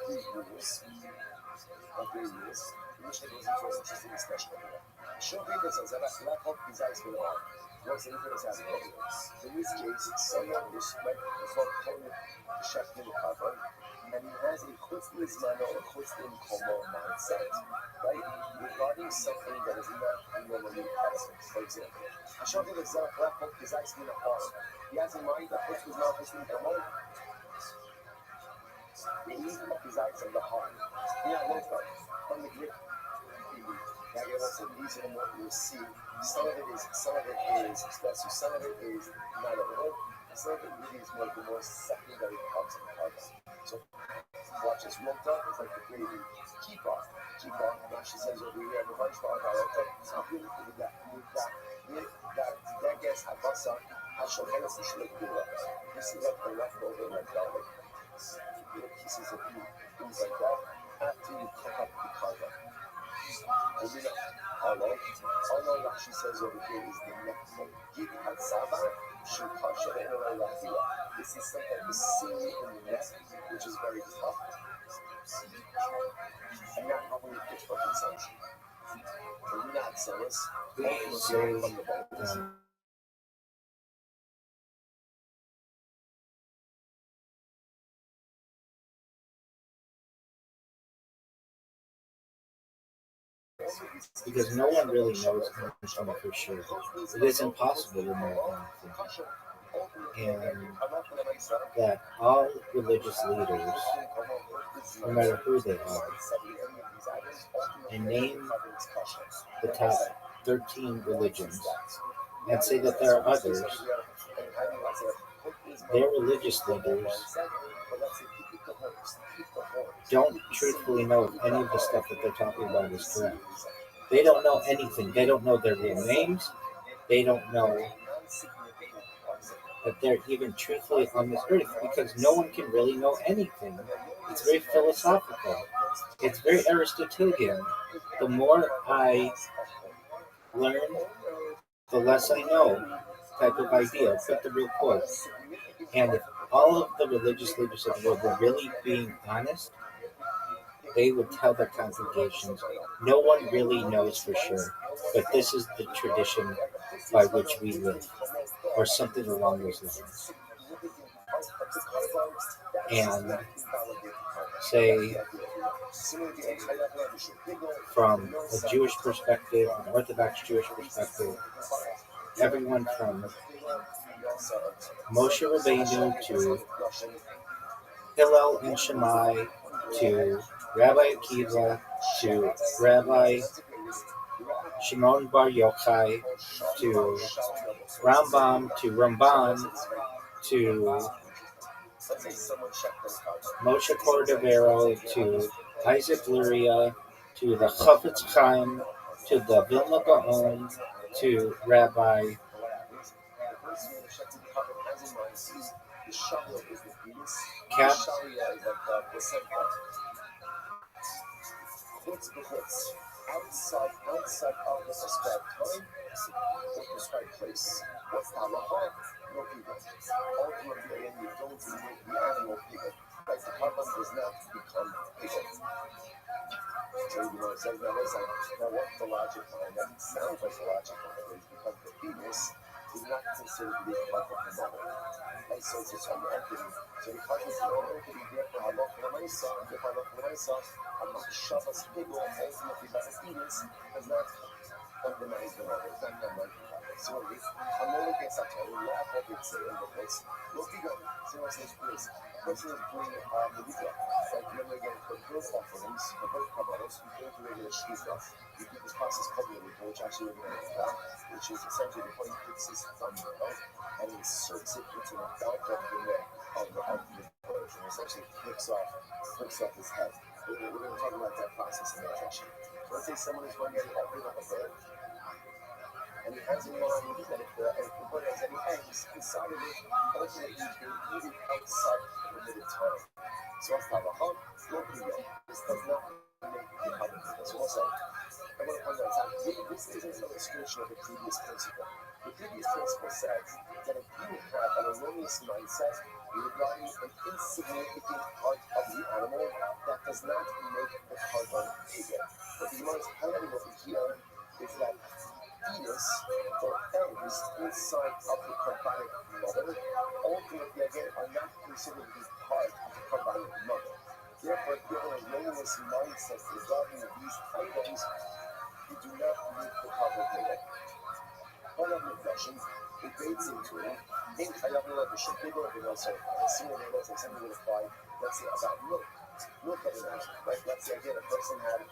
three rules, the Mishnah goes into an interesting discussion over there. Hashem has a lot of desires in their heart. What's the difference as in this case, someone is like before calling chef in the cover, and he has a Chutzlin Zmano or Chutzlin Komo mindset, right? Regarding something that is not normally present. For example, Hashem has a lot of desires in the heart. He has in mind that Chutzlin Zmano, Chutzlin Komo, the evil of desires of the heart. From the grip. These are what you'll see. Some of it is expressive, some of it is not at all, some of it really is the more secondary parts of the carbon. So watch this. Rolled up is like the gravy. Keep on. Now she says over here, the bunch of something with that gets habasa, Hashel Hennes and Shlik Dura. This is like the leftover like garlic. Little pieces of meat, things like that, after you cook up the carbon. Although Rashi says over here is the next one. This is something we see in the neck, which is very tough. And not normally fit for consumption. But not so it's from the bones. Because no one really knows anything for sure. It is impossible to know anything. And that all religious leaders, no matter who they are, and name the top 13 religions and say that there are others, their religious leaders don't truthfully know if any of the stuff that they're talking about is correct. They don't know anything. They don't know their real names. They don't know that they're even truthfully on this earth, because no one can really know anything. It's very philosophical. It's very Aristotelian. The more I learn, the less I know type of idea. Put the real quote. And if all of the religious leaders of the world were really being honest, they would tell their congregations, no one really knows for sure, but this is the tradition by which we live, or something along those lines. And say, from a Jewish perspective, an Orthodox Jewish perspective, everyone from Moshe Rabbeinu to Hillel and Shammai to Rabbi Akiva to Rabbi Shimon Bar Yochai to Rambam to Ramban to Moshe Cordovero to Isaac Luria to the Chafetz Chaim to the Vilna Gaon to Rabbi Cap outside of the prescribed time, the prescribed place. What's the halacha? No people. Ultimately, again, you don't make the animal people. Right? The carbon does not become people. So you know, it says now what's the logic behind that? It sounds like the logic behind it is because the penis is not considered to be part of the mother. Right? So it's just unempty. So because it's unempty, therefore halacha l'maisa, Shabbos Pigel, ultimately by the penis, does not undermine the mother. It's not done like that. So I'm only against that. We laugh at it, say, in the place. Look, you go. So what's this place? Person is doing the weekend. Like, remember again, for birth offerings, for birth kabbalos, we go to regular shkita. We do this process called the ritual, which actually we're going to do, which is essentially the point puts his thumb out and inserts it into the back of the neck of the bird, and essentially flicks off his head. We're going to talk about that process in that session. So let's say someone is going to get rid of a bird, and he has in mind that if the bird has any eggs inside of it, ultimately he's going to eat it outside the permitted time. So that's how the hump looking at. This does not make the covenant. So also, I want to point out that this isn't an illustration of the previous principle. The previous principle says that if you have an erroneous mindset regarding an insignificant part of the animal, that does not make the carbon pagan. What the Gemara is highlighting over here is that fetus or eggs inside of the carbonic mother ultimately again are not considered to be part of the carbonic mother. Therefore, if you have an erroneous mindset regarding these items, you do not need the carbon pagan. One of the questions debates into it. In Chayavila, the Shapiro, and also similar levels and something would apply, let's say, about milk. Milk of an animal, right? Let's say, again, a person had,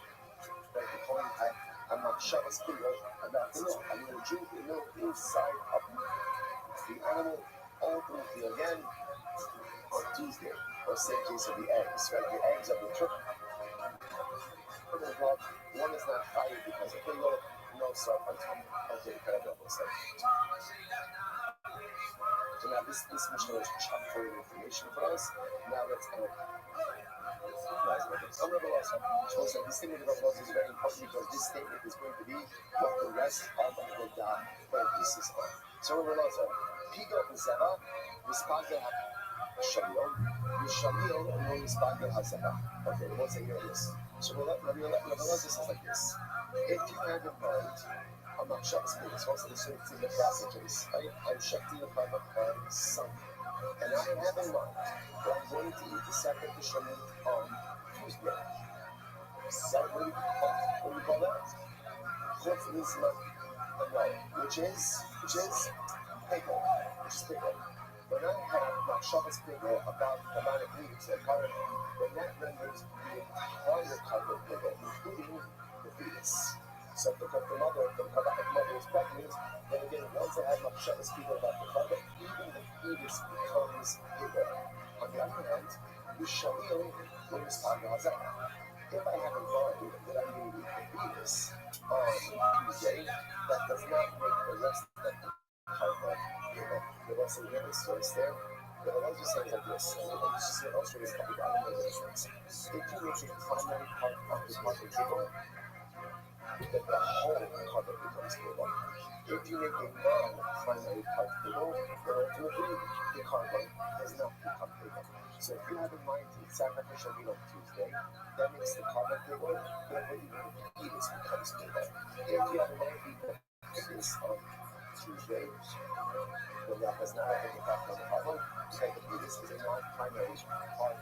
like, the coin had a Shabbos Pigel about the milk. I mean, a Jew, the milk inside of the animal, ultimately, again, on Tuesday, or same case of the eggs, right? The eggs of the turkey. One is not higher because of Pigel. No, so okay, kind of double stuff. So now this Mishnah is chock full of information for us. Now let's kind of also, this statement of Rabbi is very important because this statement is going to be what the rest of the pieces are. So Rabbi said, Pigo Zeva, Mispagel HaShamil, Mishamil, no Mispagel HaZeva. Okay, what's the year of this? So Rabbi says like this. If you have in mind, I'm not Shabbos Pigel, so also this is the classic case. I'm shifting the part of my son. And I have in mind that I'm going to eat the sacrificial meat on Tuesday. What do you call that? Which is pickle. When I have my Shabbos pickle about the amount of leaves that cover, then that renders the entire type of pickle, including the fetus. So if the mother is pregnant, then again, once I had my Shabbos people about the Charbon, even the fetus becomes bigger. On the other hand, the Shalil brings Pagazah. If I have in mind that I'm going to eat the fetus on Tuesday, that does not make the rest of the Charbon bigger. There was some really stories there. But I'll just say it like this. And I'll just illustrate a couple of other difference. If you make a primary part of the Charbon bigger, then the whole Charbon becomes bigger. If you make a non-primary part bigger, then ultimately the Charbon does not become bigger. So if you have in mind to eat sacrificial meat on Tuesday, that makes the Charbon bigger, therefore even the fetus becomes bigger. If you have in mind to eat the fetus on Tuesday, then that does not have any effect on the Charbon, because the fetus is a non-primary part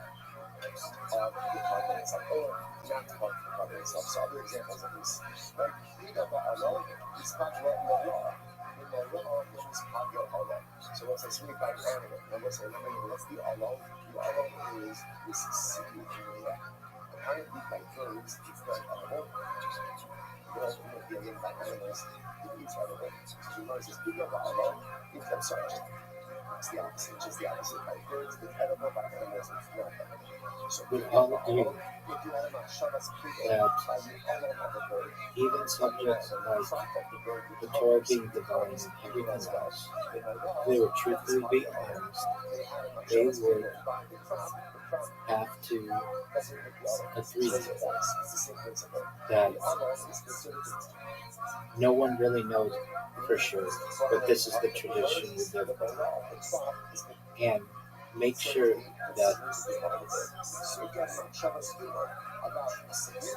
of the Charbon itself, or not part of the Charbon itself. So other examples of this, like Rida Ba'alon is Pagla Nolah. In Nolah, it is Pagla Allah. So let's say something about an animal. Now let's say, what's the Allah? The Allah is this city in the neck. And how do you eat by birds? It's not edible. You don't want to be eaten by animals. It eats edible. So the Gemara says, Rida Ba'alon, I'm sorry, it's the opposite. Just the opposite. By birds, it's edible. By animals, it's not edible. So We all agree if you have a Shabbos people, that by the Allah of the bird, even subjects like the Torah being divine and everything else, if they were truthfully being honest, they would have to agree that no one really knows for sure, but this is the tradition we live by. And make sure that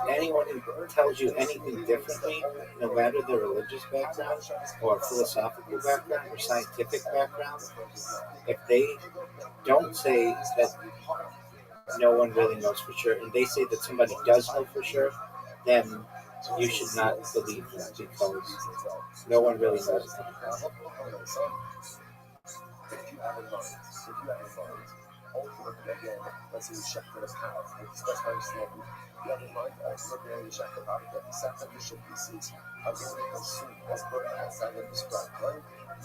anyone who tells you anything differently, no matter their religious background or philosophical background or scientific background, if they don't say that no one really knows for sure, and they say that somebody does know for sure, then you should not believe them, because no one really knows anything. If you have in mind, ultimately again, let's say you check for the path, that's why you're smoking. You have in mind, ultimately you check the path, that the sacrificial pieces are going to be consumed as per outside of the prescribed time.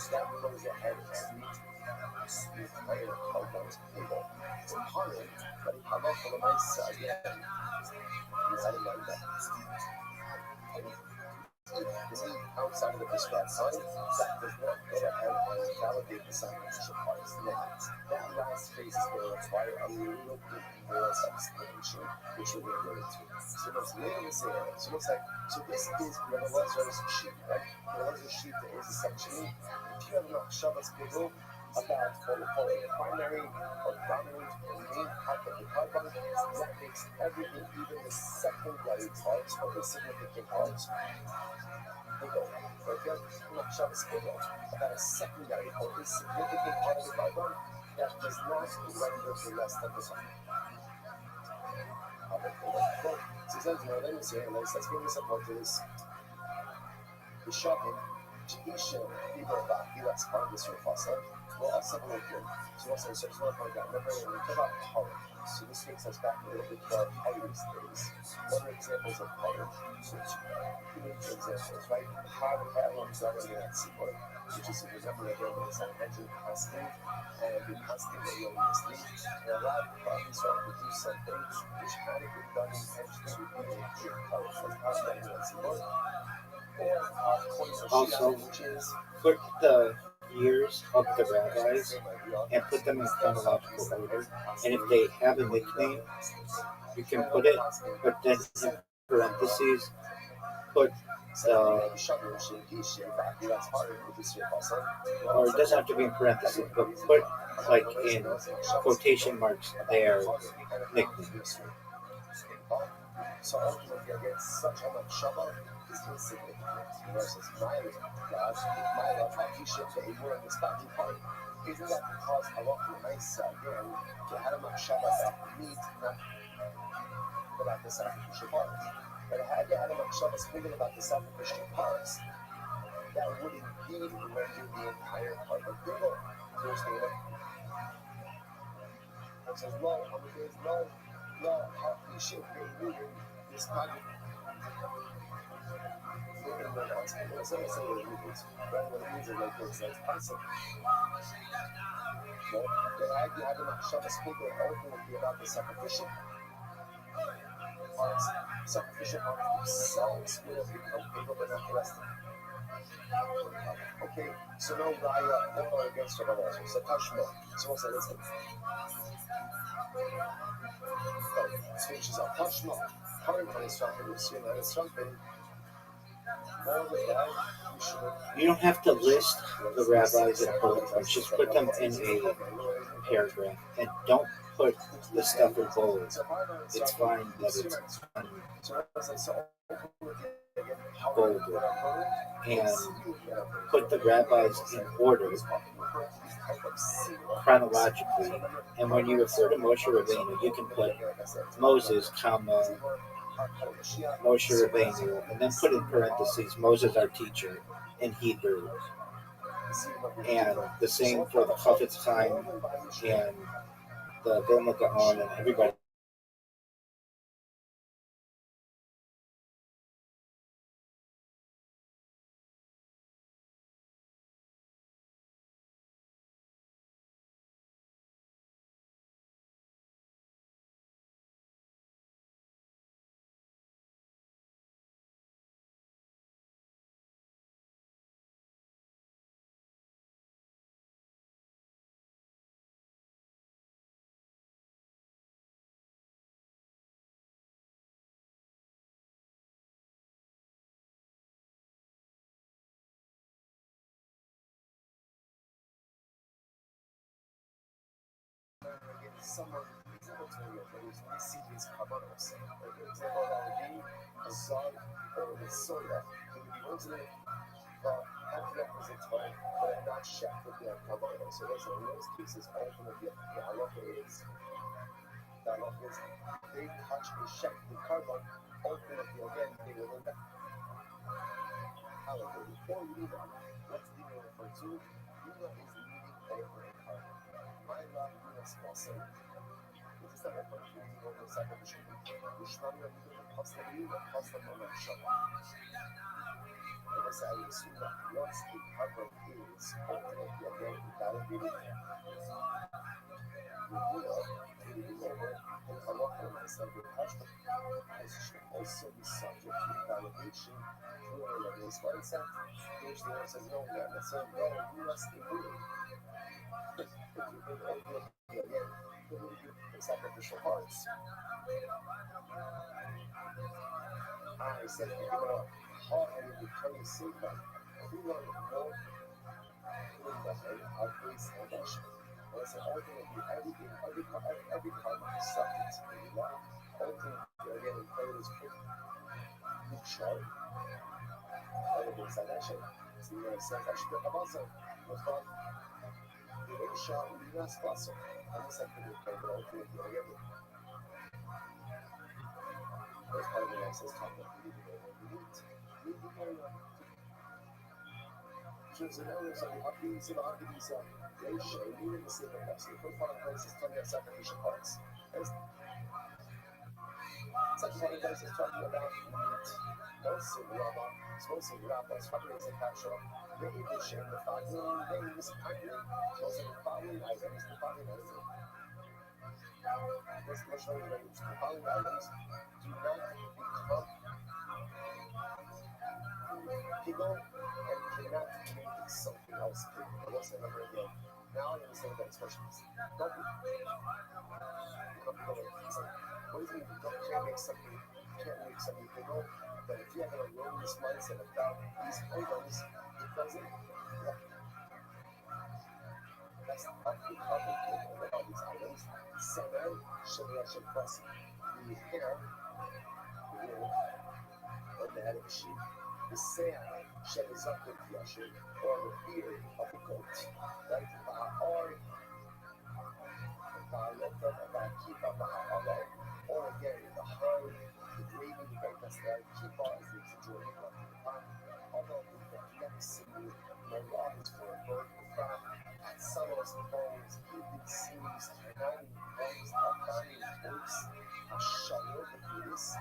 That goes ahead and meet the entire Charbon table. It's important, but it comes from the nice side again. You had in mind that. Outside of the prescribed time, that does not go ahead and validate the sacrificial parts. Now, that last phase is going to require a little bit more explanation, which we're going to go into. So let's literally say that. So it's like, so this is Rabbi's sheet, right? Rabbi's sheet is essentially, if you have enough Shabbos people about what we call a primary or dominant or main part of the Charbon, that makes everything, even the secondary parts or the significant parts, about a secondary or insignificant part of the Charbon that does not render the rest of the time. So let me say, let's bring this up to this. The shopping, Isha, people about Felix part of this Rafasa, well, that's something like good. So what's the one point that? Remember, when we talk about porridge, so this takes us back a little bit to our porridge days. What are examples of porridge? So two examples, right? How the Babylon is already at Seaport, which is, if you remember, again, it's an engine constant, and the constant that you always need. And a lot of problems started to do something which had it been done intentionally repeatedly in porridge, like how the engine at Seaport. Also, put the years of the rabbis and put them in chronological order. And if they have a nickname, you can put it, but then in parentheses, put or it doesn't have to be in parentheses, but put like in quotation marks their nickname. So ultimately, again, such a much Shabbat is insignificant. Versus my God, my love, Hakisha, they were in the starting part. Isn't that because Allah from nice again to have a Shabbat that need not about the sacrificial parts? But had you had a Shabbat speaking about the sacrificial parts, that would indeed render the entire part of the world. Understand it? It says, no, Hakisha, they this body. So let's say what it means. What it means is like this, it's passive. No, the idea of the Shabbos people ultimately about the sacrificial parts. Sacrificial parts themselves will become people, but not the rest of them. Okay, so no Raya or against Rabbi also. So Tashma. So what's that? Listen. Speeches are Tashma. Coming from his family, we've seen that it's something more than that. You don't have to list the rabbis in bullet points. Just put them in a paragraph, and don't put the stuff in bold. It's fine that it's bolded, and put the rabbis in order chronologically. And when you refer to Moshe Rabbeinu, you can put Moses, comma Moshe Rabbeinu, and then put in parentheses Moses, our teacher, in Hebrew. And the same for the Chafetz Chaim and the Vilna Gaon and everybody. Someone example to you, but it's really serious kavanos. Like for example, Rabbi, Azad, or the Soya, who would be originally have represents one, but are not checked with their kavanos. So that's in those cases, ultimately, the halacha is they touch and check the carbon, ultimately, again, they will end up halacha. Before you do that, what's the name refer to? Yuna is leading over a carbon. My love, Yuna is also. This is a reference to the sacrificial. Ushmani of the Pastori, the Pastor of Shama. And this I would assume that once a carbon is ultimately again validated, and halacha myself with hashma, should also be subject to validation through a Rabbi's mindset, which the Lord says, no, not necessarily, no, you must be moving. If you bring ultimately again, the sacrificial parts. I said, if you're going to heart and you become a seeker, we want to know in the head of grace and worship. And so ultimately, every karma is subject to the law. Ultimately, again, in prayer is good chart. Other than salvation. So you know, it says, I should have also thought the Isha will be less possible. And this I could have played, but ultimately, again, there's part of the access talk that we need to go over. We need to go over. So now there's a ratio, you need to see the best. The profile places talking about sacrificial parts. Such one of those is talking about meat. Most of Rabbi, supposed to be Rabbi, talking about capture. They even share the following things. Those are the following items. The following items. This commercial items. The following items do not become people and cannot make something else. It wasn't ever again. Now I understand what that expression is. Don't be. What does it mean? You can't make something. You can't make something bigger. But if you have an erroneous mindset about these items, it doesn't. Yeah. That's not the problem with all these items. Seven, Shavashim plus the hair, the wool, on the head of a sheep. The sand, Shavazakut Yashim, or the beard of a goat. Right? Or again, the hide, the gravy, the right, that's the kippah is the majority of the time. Although we have never seen my love is for a bird with that. At some of us bones, even seems 9 bones, Akani, Books, a shallow, the Buddhist,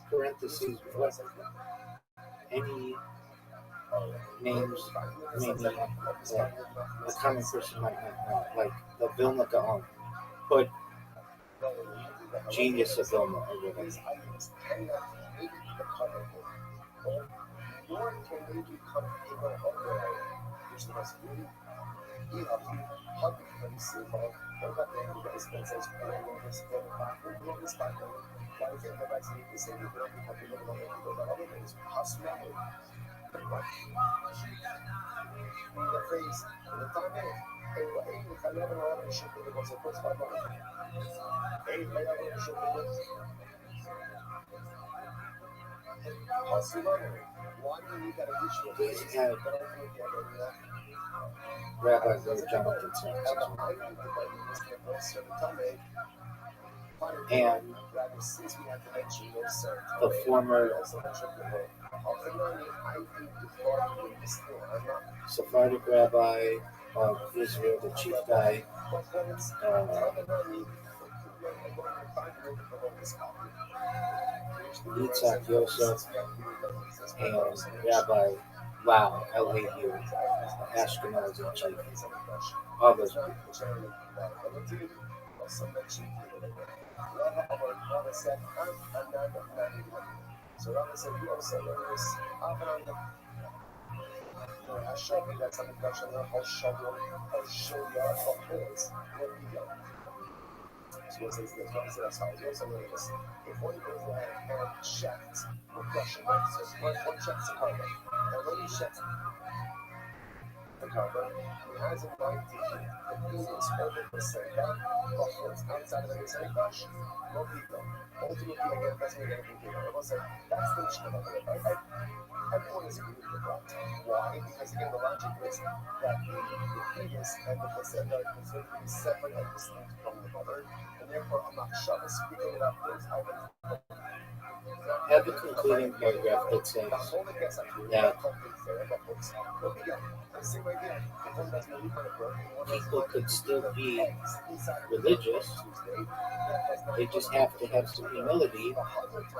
Parentheses, what any names maybe a common person might not know, like the Vilna Gaon, put genius of Vilna or whatever. Please add Rabbi Jonathan Sachs and the former Sephardic rabbi of Israel, the chief guy, Yitzhak Yosef, and Rabbi Lau, L-A-U, Ashkenazi chief. All those people. Have a concluding paragraph that says that people could still be religious, they just have to have some humility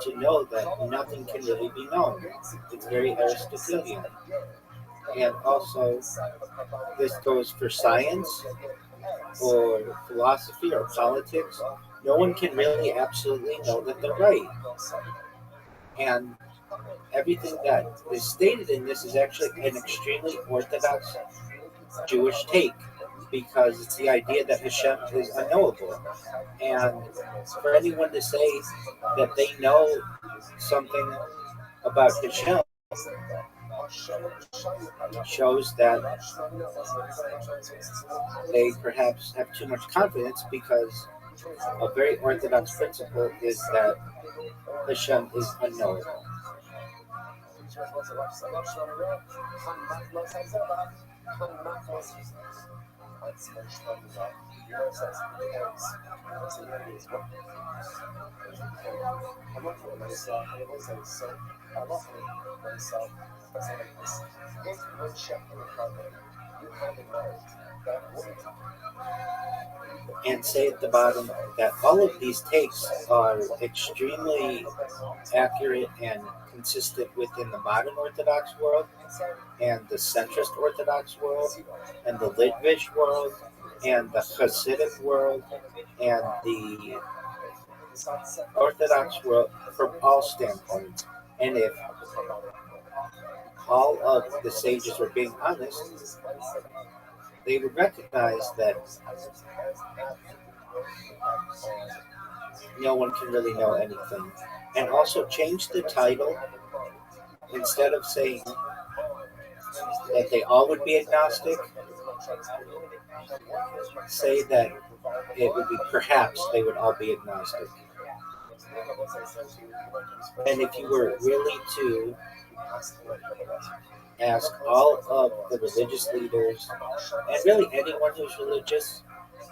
to know that nothing can really be known. It's very Aristotelian. And also, this goes for science or philosophy or politics. No one can really absolutely know that they're right. And everything that is stated in this is actually an extremely orthodox Jewish take, because it's the idea that Hashem is unknowable. And for anyone to say that they know something about Hashem shows that they perhaps have too much confidence, because A very orthodox principle is that Hashem is unknowable. And say at the bottom that all of these takes are extremely accurate and consistent within the modern Orthodox world and the centrist Orthodox world and the Litvish world and the Hasidic world and the Orthodox world from all standpoints. And if all of the sages were being honest, they would recognize that no one can really know anything. And also change the title. Instead of saying that they all would be agnostic, say that it would be perhaps they would all be agnostic. And if you were really to ask all of the religious leaders, and really anyone who's religious,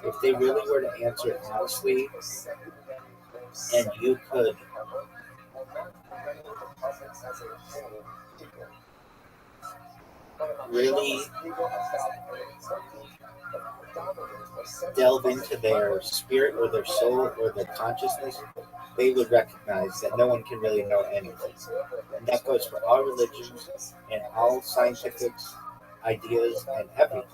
if they really were to answer honestly, and you could really delve into their spirit or their soul or their consciousness, they would recognize that no one can really know anything. And that goes for all religions and all scientific ideas and everything.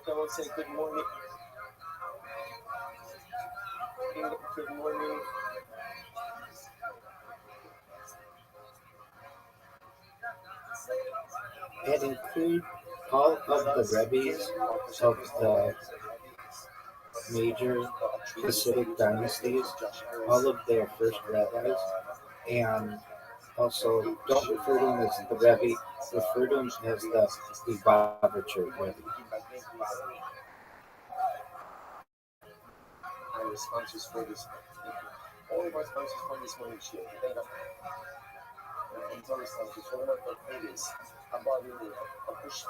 I will say good morning. Good morning. and include all of the rabbis of the major Hasidic dynasties, all of their first rabbis, and also don't refer to him as the Rabbi, refer to him as the Lubavitcher Rabbi. My sponsors for this, all of my sponsors from this morning shield. And so sponsors for one of the ladies, about a push.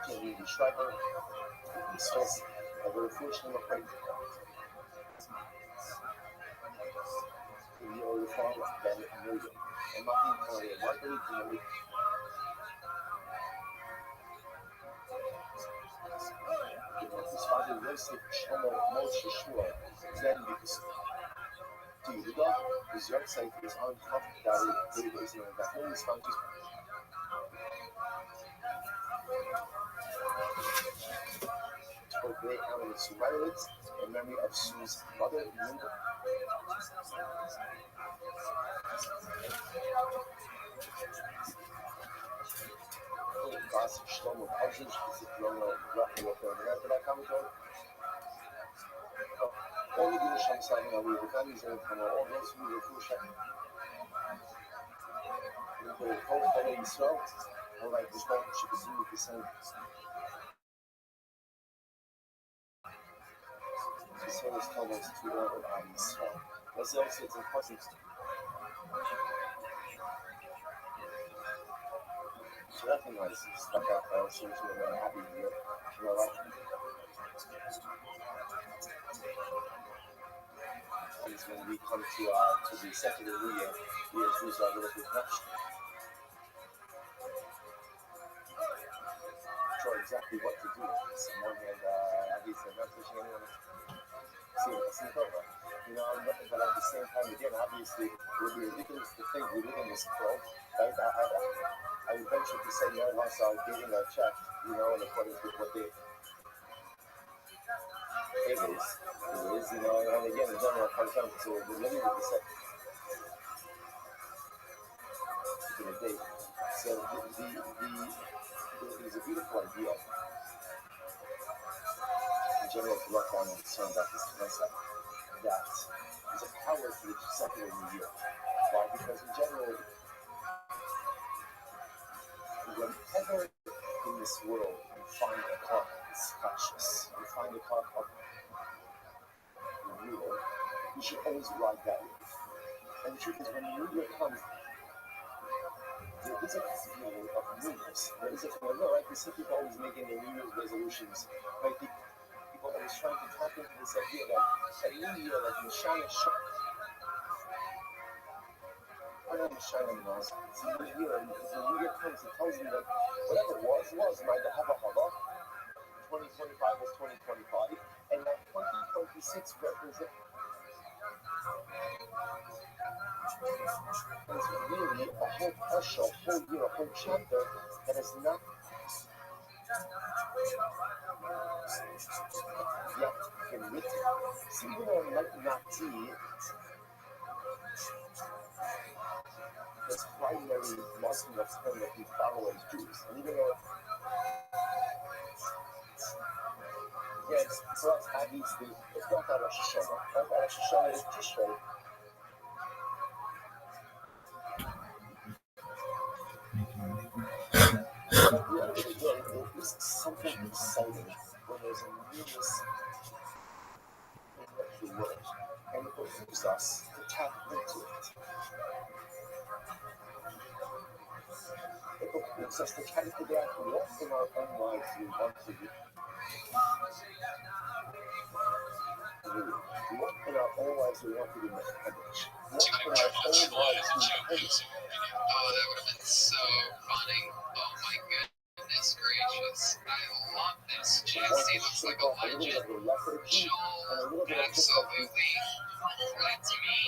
Die Schreiber, die Stress, aber der Vorstellung noch ein die eure Frau dann mögen. Und macht ihn eure Marketing damit. Das war die letzte Moshe Shua. Then because die Liga, das Website is on top da ist in der Home Sponsors. For great elements to violence in memory of Sue's mother, Linda. Classic storm of houses, only the Shams having a weird mechanism from all those who were pushing. The whole following slow, and like the sponsorship is really the same. This one is almost too long on this one. That's also it's important to recognize stuff like that seems to be very happy here. You know, like when we come to the secular year, years lose our little bit much. Sure exactly what to do. On one hand, I guess I'm not pushing anyone see it over. You know, but at the same time, again, obviously, it would be ridiculous to think we live in this world, right? I would venture to say, you know, once I was getting a check, you know, in accordance with what it is, you know, and again, in general, comes down to we're living with the second date. So it is a beautiful idea in general to look down and concern about this concept that there's a power to the secular New Year. Why? Because in general, whenever in this world you find a clock that's conscious, you find a clock of renewal, you should always ride that wave. And the truth is, when New Year comes, there is a feeling of newness. There is a feeling, no, right? We see people always making their New Year's resolutions. Right? People always trying to tap into this idea that a New Year, like in Shine I don't shine on the nose. It's a New Year, and the New Year comes, it tells me that whatever it was, right? The Hava 2025 was 2025, and that 2026 represents. It's really a whole parsha, a whole year, a whole chapter that is not yet been written. So even though it might not be the primary Muslim of time that we follow as Jews, and even though yes, for us obviously it's not that Rosh Hashanah. Right? Rosh Hashanah is Tishrei. There is something exciting when there's a newness in the world, and it behooves us to tap into it. It behooves us to try to figure out what in our own lives we want to do. What in our own lives we want to do mechanics. What in our own lives we want to do. Oh, that would have been so funny. Oh my goodness gracious. I love this. Jesse looks like a legend. Joel, absolutely. That's me.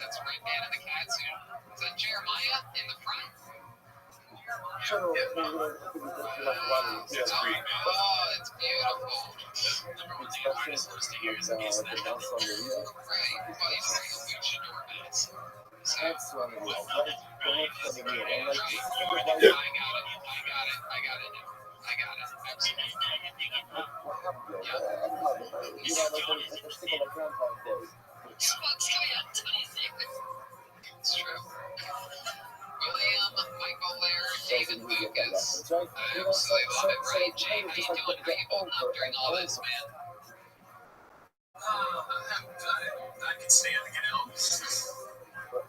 That's right, man in the cat suit. Is that Jeremiah in the front? It's great, man. Oh, it's beautiful. Number one thing I've noticed is the years and he's not Right. Well, he's wearing a luchador mask. So lights are on the wheel, right? The lights on the wheel. And like, Right. like, I got it. Absolutely. what happened, Bill? I don't know. You know, like they're sticking like Groundhog Day. It's true. William, Michael Laird, David Lucas. I absolutely love it, right? Jay, how you doing? How you holding up during all this, man? I can stand to get out.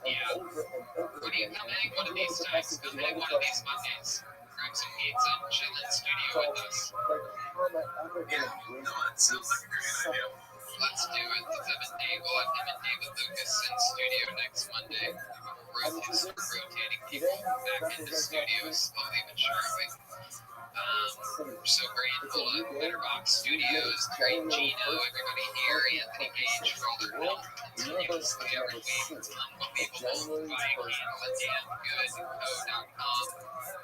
Yeah. What are you coming one of these times? Come in one of these Mondays. Grab some pizza and chill in studio with us. Yeah, no, it sounds like a great idea. Let's do it. We'll have him and David Lucas in studio next Monday. We'll start rotating people back into studios slowly but surely. We're so grateful to Letterbox Studios, Great Gino, everybody here, Anthony Gage for all their help continuously every week. Unbelievable. Buy a candle at damngoodco.com.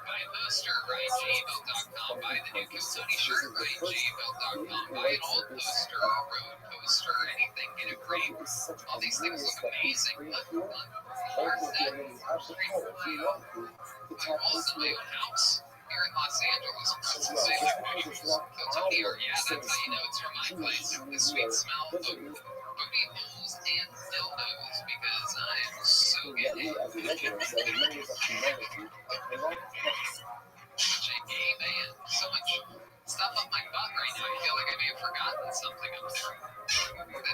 Buy a poster, RyanJabel.com. Buy the new Kill Tony shirt, RyanJabel.com. Buy an old poster, a road poster, anything, get a frame. All these things look amazing. Look, I also my own house here in Los Angeles. Tony, or yeah, that's how you know it's from my place. The sweet smell of booty holes and dildos, because I am so gay. Such a gay man. So much stuff up my butt right now. I feel like I may have forgotten something up there.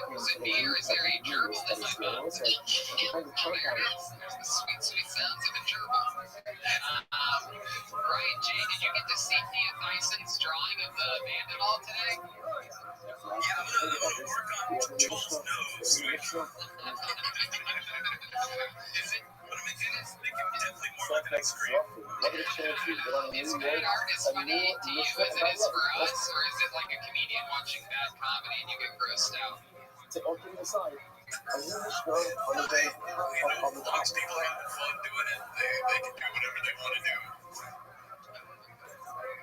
Was it me, or is there a gerbil in my butt? Oh, there it is. There's the sweet, sweet sounds of a gerbil. Ryan J, did you get to see Thea Tyson's drawing of the band at all today? Yeah, I'm gonna work on Joel's nose. Is it? But it is definitely more like an screen. Is bad art as funny to you as it is for us, or is it like a comedian watching bad comedy and you get grossed out? All kidding aside, I really sure on the day on the As people are having fun doing it, they can do whatever they want to do.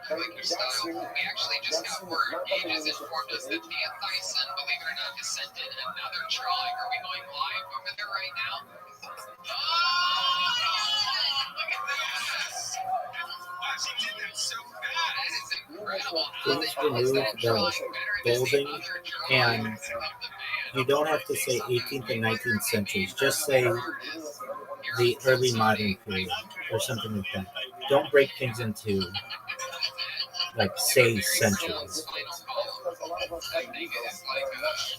I like your style. We actually just got word. Gage has informed us that Thea Tyson, believe it or not, has sent in another drawing. Are we going live over there right now? Oh, look at this! Wow, she did that so fast. That is incredible. Please remove the bolding, and you don't have to say 18th and 19th centuries. Just say the early modern period or something like that. Don't break things into, like, say centuries. That thing is like that's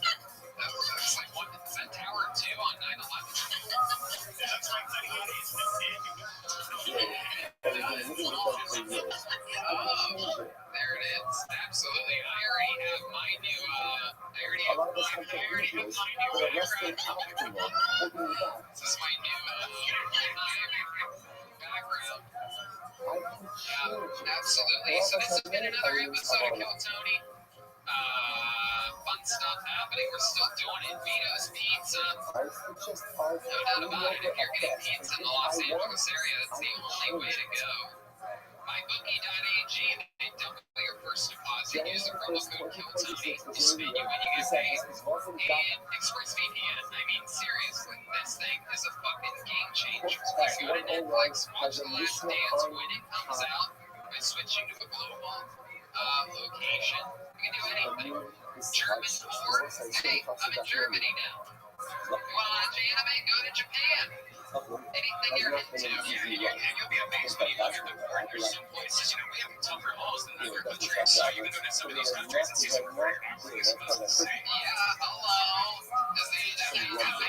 like what is that Tower 2 on 9/11? Oh, there it is. Absolutely. I already have my new background. This is my new background. Yeah, absolutely. So this has been another episode of Kill Tony. Fun stuff happening. We're still doing it. Vito's Pizza. No doubt about it. If you're getting pizza in the Los Angeles area, that's the only way to go. MyBookie.ag, they double your first deposit. Use the promo code KillTony to spin you when you get paid. And ExpressVPN. I mean, seriously, this thing is a fucking game changer. If you go to Netflix, watch The Last Dance when it comes out by switching to a global location. You can do anything. German porn? Hey, I'm in Germany now. You want to watch anime? Go to Japan. Anything you're into. You'll be amazed when you look at the porn. There's some places, we have tougher laws than other countries. So you can go to some of these countries and see some very obvious stuff. Yeah, hello. Does that mean have a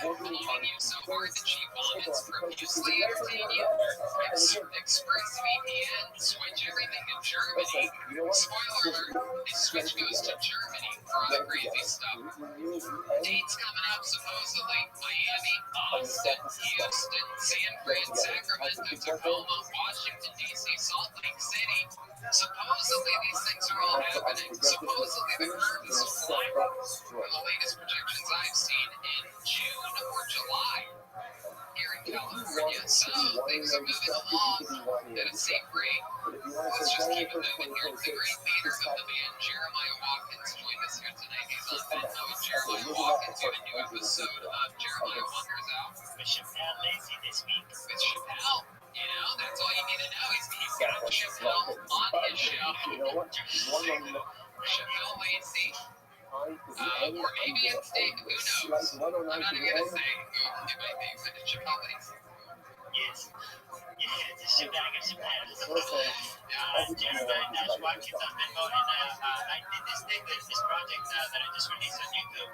woman beating you so hard that she vomits profusely entertain you? ExpressVPN, switch everything to Germany. Spoiler alert, the switch goes to Germany for all the crazy stuff. Dates coming up, supposedly. Miami, Austin, Houston, San Fran, Sacramento, Tacoma, Washington, D.C., Salt Lake City. Supposedly these things are all happening. Supposedly the curve is flat. From the latest projections I've seen in June or July here in California. So things are moving along at a safe rate. Let's just keep it moving here. The great leader of the band, Jeremiah Watkins, joined us here tonight. He's Jeremiah Watkins, you have a new episode of Jeremiah Wonders out. With Chappelle lazy this week. With Chappelle. You know, that's all you need to know. He's got Chappelle on his show. Chappelle Lacey. Or maybe it's Dave. Who knows? I'm not even going to say who it might be, but it's Chappelle Lacey. Yes. Yeah, it's Chappelle. Jeremiah Watkins on Venmo, and I did this project that I just released on YouTube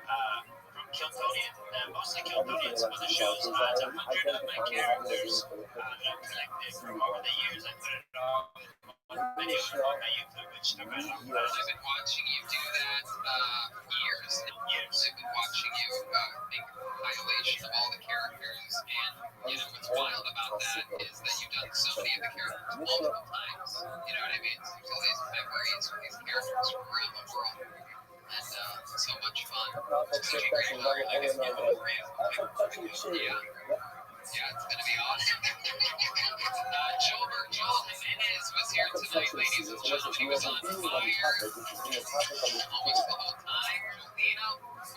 from Kiltonian, mostly Kiltonian, some other shows. It's 100 of my characters that I've collected from over the years. I put it all in one video on my YouTube, which I'm going to talk about. I've been watching you do that years. I've been watching you make a compilation of all the characters, and you know what's wild about that is that you've done so many of the characters multiple times. You know what I mean? There's all these memories from these characters from around the world, and so much fun. Such a great memory. I guess yeah, it's gonna be awesome. Joel Jimenez was here tonight, ladies and gentlemen. He was on fire almost the whole time. Julino, what's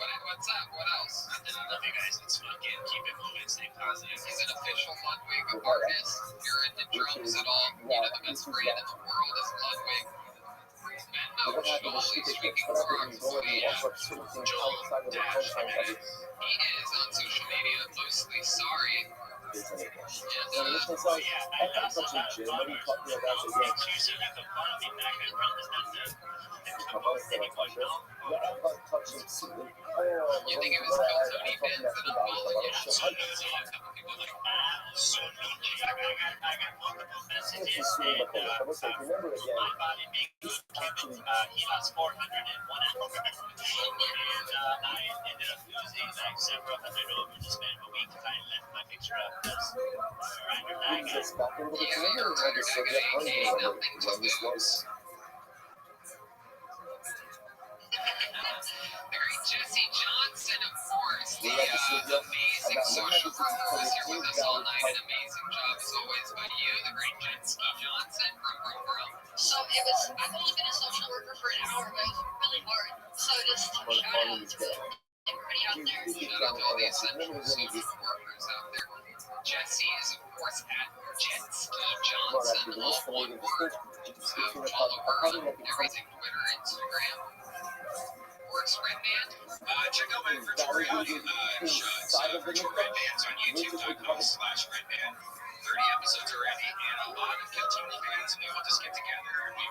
up? What else? Love you guys. Let's fucking keep it moving, stay positive. He's an official Ludwig artist. If you're into drums at all, you know the best brand in the world is Ludwig. And Joel is speaking for us. So Joel Dash Jimenez. He is on social media, mostly sorry. I lost a lot of followers. Make sure so you can follow me back. I promise not to come up with anyone, no? You think it was Kiltony fans that unfollowed you? So it was a couple people like, so I got multiple messages, and my body makes Kevin, he lost 401 hours, and I ended up losing like several hundred over the span of a week because I left my picture up. You're nothing to lose. The great Jesse Johnson, of course, the amazing social worker, was here with us all night. An amazing job as always by you, the great Jesse Johnson. So I've only been a social worker for an hour, but it was really hard. So just shout out to everybody out there. Shout out to all the essential social workers out there. Jesse is, of course, at Jet Ski Johnson, all one word. Follow her on everything, Twitter, Instagram. Works Red Band. Check out my virtual reality show. It's virtual Red Bands on youtube.com/redband. 30 episodes already, and a lot of Kiltony fans, and we all just get together and we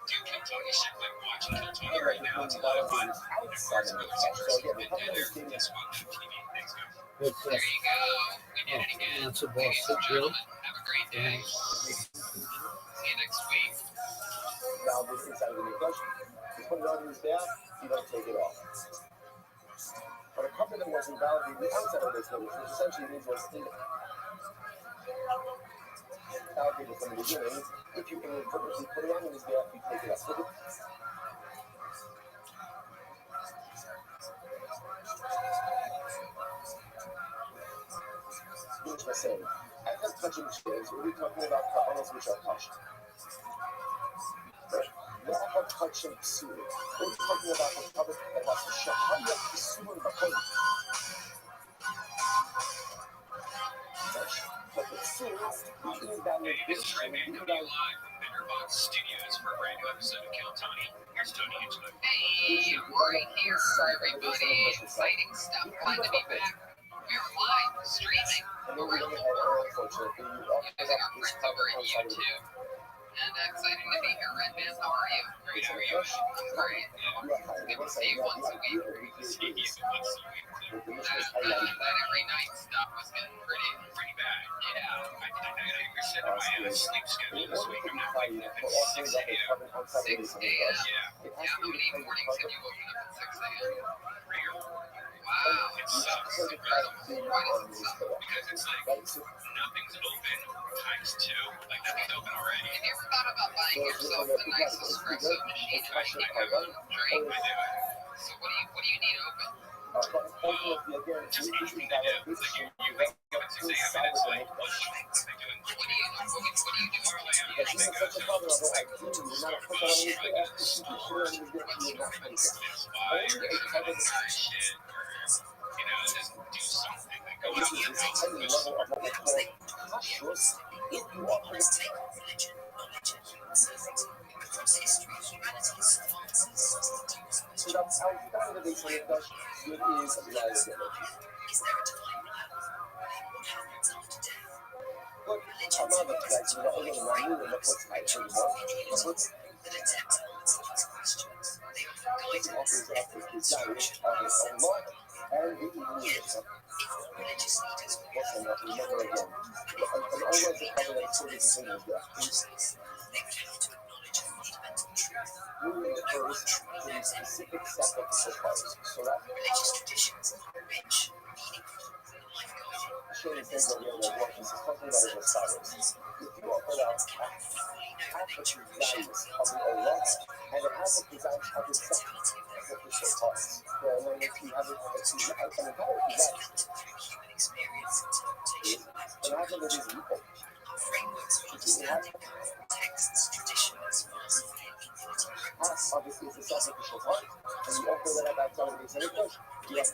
do Kiltony shit, like watching Kiltony right now. It's a lot of fun. And of course, we'll see been dead there. Guess what? TV. Thanks, guys. There you go. We did it again. That's a Ladies and drill. gentlemen, have a great day. See you next week. Now, this inside of the brush, you put it on your staff, you don't take it off. But a cover that was invalidated the outside of this, which essentially means was invalidated from the beginning. If you can purposely put it on your staff, you take it off. Here's the same. After touching chairs, we're talking about couples which are touched. Not about touching psulim. We're talking about the cover that was a shahaya psulim b'chol. But the psulim, being that Hey, this is Rabbi coming live from Bitterbox Studios for a brand new episode of Kiltony. Here's Tony Hitchcock. Hey, right here, everybody. Exciting stuff. Glad to be back. We're live streaming around the world using our friends over at YouTube. And exciting to be here, Red Man. How are you? Great, how are you? I'm great. Good to see you once a week. That every night stuff was getting pretty bad. Yeah. I said I have a sleep schedule this week. I'm not waking up at 6 a.m. 6 a.m. Yeah. How many mornings have you woken up at 6 a.m.? Wow. It sucks. It's incredible. Why does it suck? Because it's like nothing's open times 2. Like nothing's open already. Have you ever thought about buying yourself a nice espresso machine? I have a drink. I do. So what do you need open? But ultimately, again, this is validation that inside of the mikdash. Because even such a father, although ideally you're not a put that on your mikdash, if you should on your mikdash, you're not mikdash. Only a type of this is this tiny level of what we call kashrus. If you offer it, so that's outside of the base of mikdash, there is liability. But another guys, you know, again, when I knew that what's I told you about, what's offers up with desires of his own law and the evil. Also, not remember again, and always the covenant for the continues there. We refers to the specific sacrificial parts. So that showing things that we are watching, so something that is as follows. If you offer out half the desires of the Allah and a half the desires of the sacrificial parts, then if you have an entire desire, imagine that is equal. Half obviously is the sacrificial part, and you offer that up outside of the sacrifice, you have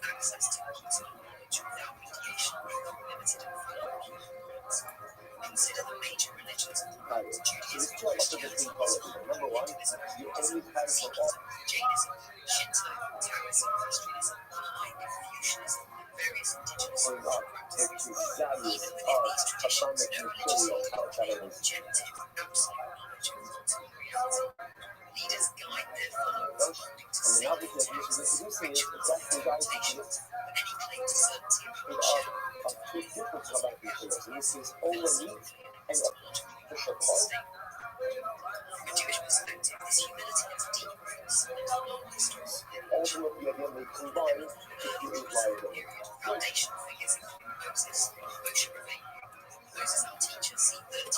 consider the major religions of the world. So there's two elements of this thing called it. Number one, you only have for all Jainism, Shinto, Taoism, Christianism, Baha'i, Confucianism, various indigenous the two values of abundant material outside of this. Leaders guide their followers. And the obvious definition of introducing is exactly guiding any claim to certainty of two different covenant materials. And this is overmeat and official part. From a Jewish perspective, this humility has deep roots and a long history. Ultimately, again, they combine to create liability. Foundational figures include Moses, Moshe Rabbi. Moses, our teacher, C13.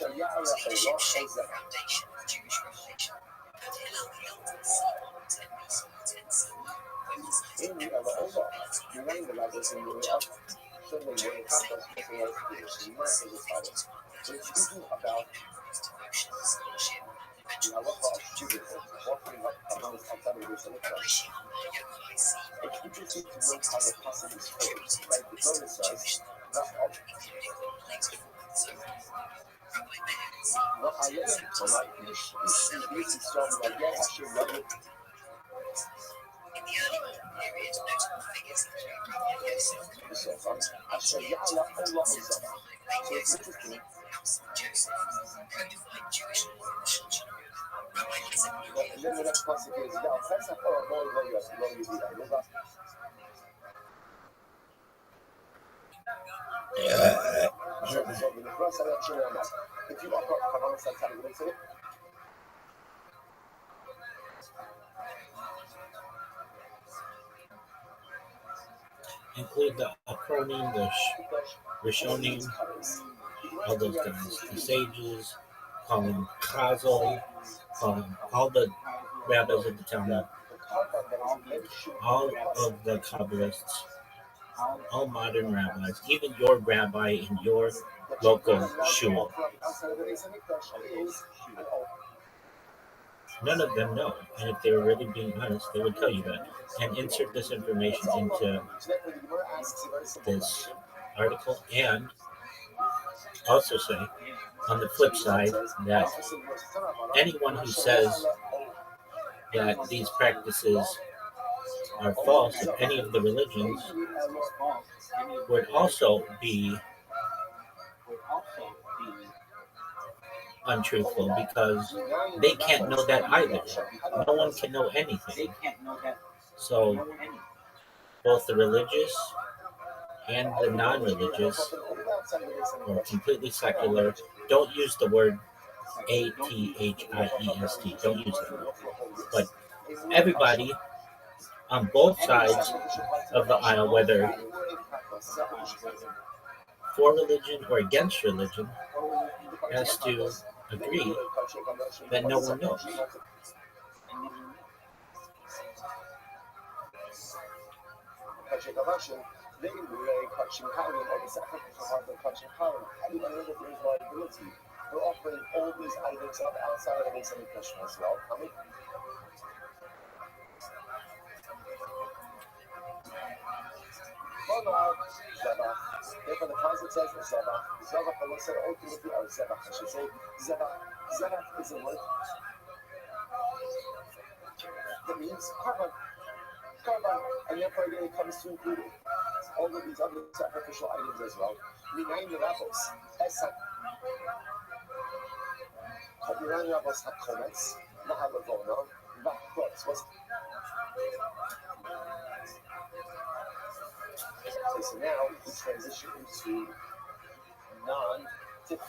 Leadership shaped the foundation of Jewish revelation. And Hillel the Elder, C110 BC, 10C. In the Allah, you name the letters in the up. Certainly, when it comes to speaking of creation, not as a father. So it's speaking about the Allah student walking up amongst outside of this church. It's interesting to note how the passage is phrased. Like the Torah says, وَعَلَيْهِ وَمَا إِشْ إِبْلِيسِ started like that, I should love it. In the early modern period, notable figures include Rabbi Yosef, Asher Ya'ala Allah Uzama. So it's interesting. Joseph, codified Jewish law in the Shulchan Aruch. Rabbi Eliezer. And then the next passage is, "Now, Pesach or Avoid Lo Yudila." If you are Kavan Satan, what is it? Include the Achronim, the Rishonim, all those guys, the sages, call them Chazal, call them all the rabbis of the Talmud, all of the Kabbalists, all modern rabbis, even your rabbi in your local shul. None of them know, and if they were really being honest, they would tell you that. And insert this information into this article, and also say, on the flip side, that anyone who says that these practices are false of any of the religions would also be untruthful, because they can't know that either. No one can know anything. So both the religious and the non-religious or completely secular don't use the word atheist. Don't use that. But everybody on both sides of the aisle, whether for religion or against religion, has to agree that no one knows. they were catching Harlem, or the sacrificial heart of catching Harlem. How do you know that there is liability? We're offering all these items up outside of the base of the question as well. Coming. Therefore, the concept says Zebach. Zebach, and we said ultimately, or Zebach, I should say, Zebach. Zebach is a word that means carbon. Carbon, and therefore again it comes to include all of these other sacrificial items as well. Minayin Rabos, Esak. Minayin Rabos HaKometz, Mahalavona, Vachot. Okay, so now we transition into non-tip.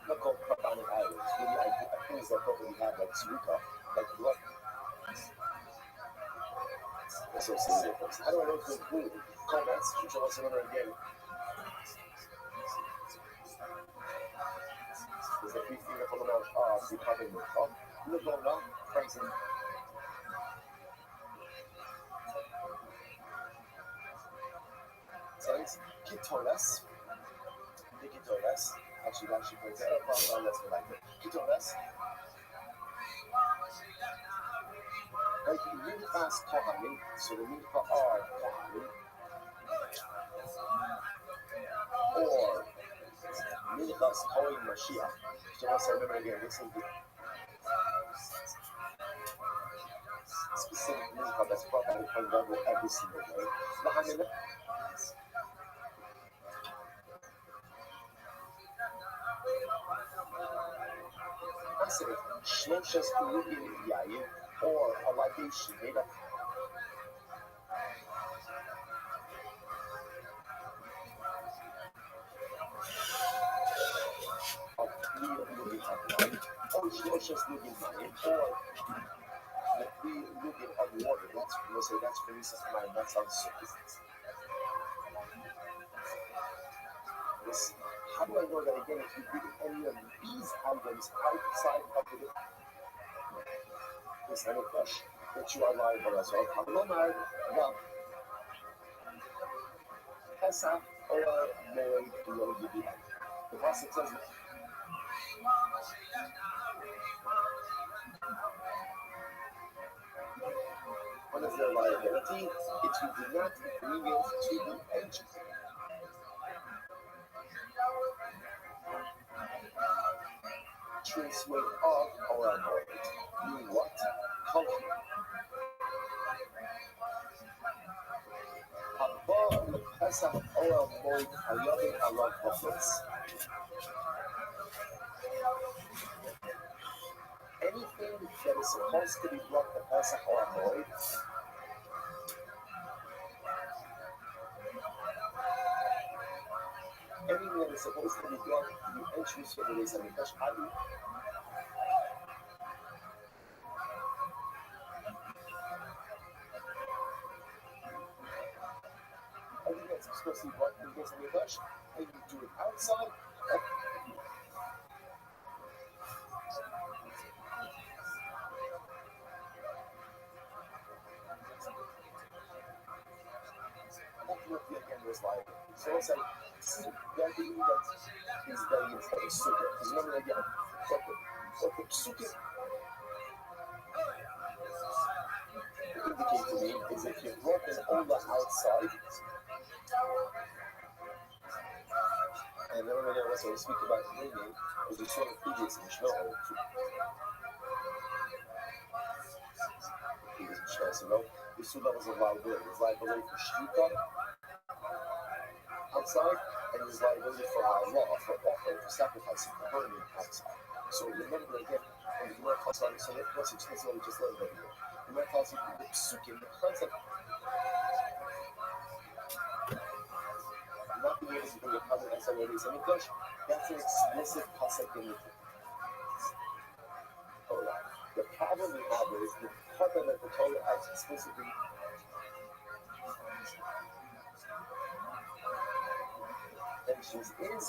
Not called carbonic items. Really, things like what we have, like Suruka, like blood. Associated with those. How do I know to include comments? Which I want to remember again. Is the brief thing that I'm about becoming Lugona, present. Says Kitolas. The Kitolas. Actually, that should put that up. Let's go back there. Kitolas. Like Minchas Kohanim. So the Mincha are Kohanim. Or Minchas Kohen Mashiach. So let's remember again. This is the specific Mincha that's brought by the Kohen Gadol every single day. Shloshes Lugin Yayin, or a libation made up of Lugin Yayin, or Shloshes Lugin Yayin, or the Lugin of water. That's for reason for mine. That sounds so different. This, how do I know that again if you bring any of these items outside of the this kind of flesh that you are liable as well? Kamlomar, well, Pesach or Moed Lo Yediyah. The Pasuk says, what is their liability? If you do not bring it to the edge. Translate of or avoid. Meaning what? Culture. Above Pesach or avoid Hayabin Allah Prophets. Anything that is supposed to be brought to Pesach or avoid. Anything that is supposed to be brought to the entrance for the days of the Mikdash. Everything that's supposed to be brought to the days of the Mikdash, and you do it outside. Ultimately, again, there's liability. So let's say this is that is very important. Sukkah. Because remember again, what the Sukkah indicate to me is if you brought an Ola outside, and remember again, also we speak about bringing, as we saw in previous Mishnah, so no, there's two levels of liability. There's liability for Shtuka outside, and there's liability for Allah, for offering, for sacrificing, for burning outside. So remember again, when the Gemara calls on, so let's explain what we just learned over here. The Gemara calls it the psukim, the concept not being able to bring a covenant outside of the Mikdash, that's an explicit concept in the Torah. The problem we have is the covenant that the Torah has explicitly mentions is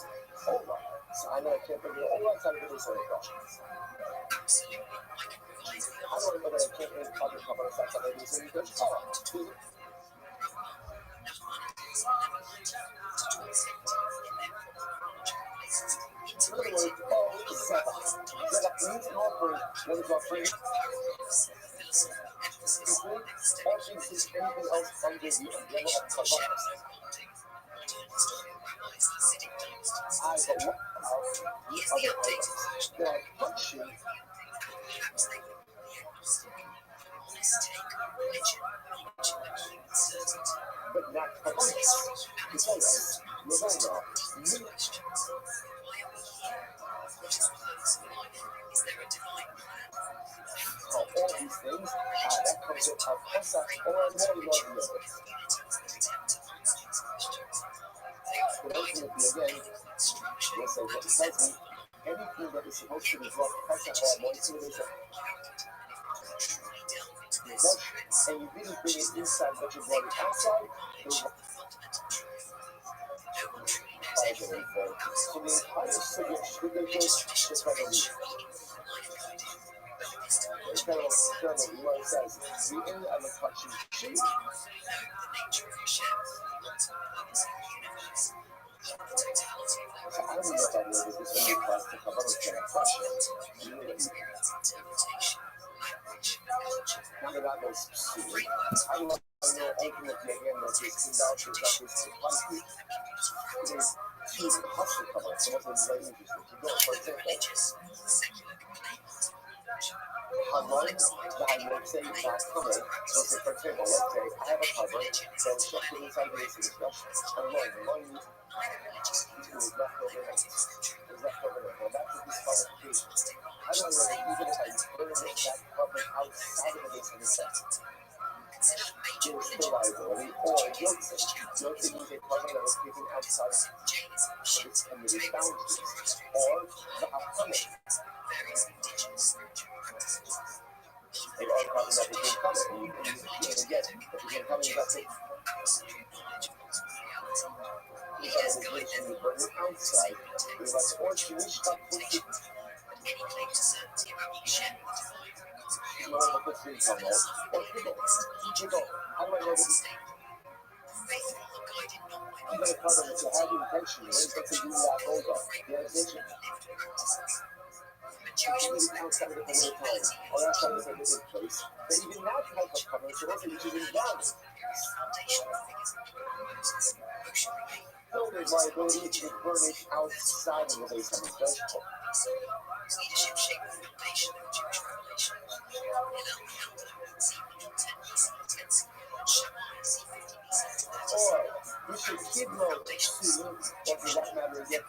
Ola. So I know I can't bring it all outside of the Mikdash. How do I know that I can't make other cover sex on any city? There's in other words, Zebach means an offering. What is offering? Offering is anything else under the umbrella of kavanas. But what about the other items that are touching? But not kavanas. Because Lavona, all these things, that comes in our Pesach or more than but ultimately, again, yes, what it tells me, anything that is supposed to be brought Pesach or more than and you didn't bring it inside, but you brought it outside, so the entire sugya should have just like a leaf. The Lord says, the end of the touching sheep. So I don't know if I know this is a class to cover now that I know specifically, I love ultimately again that this indulgence that is likely it is to hustle cover. So that's very interesting. To go, for example, how long that I would say that cover. So say for example, let's say I have a cover, so it's just inside the basic discussion. How long is left overnight. Is left overnight. Well, that's a disqualification. I don't know that even if I burn that cover outside of the base of the set, there's still liability. Or Yotze. Yotze means a cover that was taken outside of its committed boundaries. Or the Hapameh. They are talking about the game coming. And again, the game coming is not taken. Because of the you burn it outside, it was or Jewish stuff with it. You know what the three come out. Or Kibble. How do I know this? Even a cover that you have the intention, when it gets to do that over, the intention. Outside of the permitted time, or outside of the permitted place, but even that type of cover is also usually down. So there's liability to burn it outside of the base of the vegetable. Or we should kidnap to what does that matter again?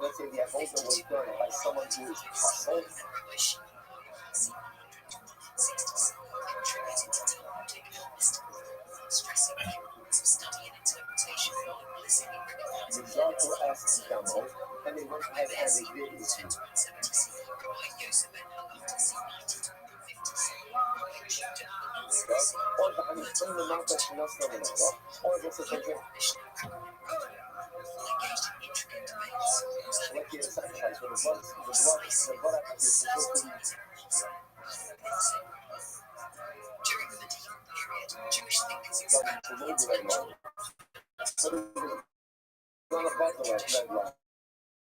Let's say the avoda was done by someone who is possible. The doctor asked Gamo, and they went ahead and they did it. Or the honey from the mouth that she knows from the mouth, or just a thing. Like the sacrifice with the blood application is supposed to be. Done below the red line. But it was not above the red line.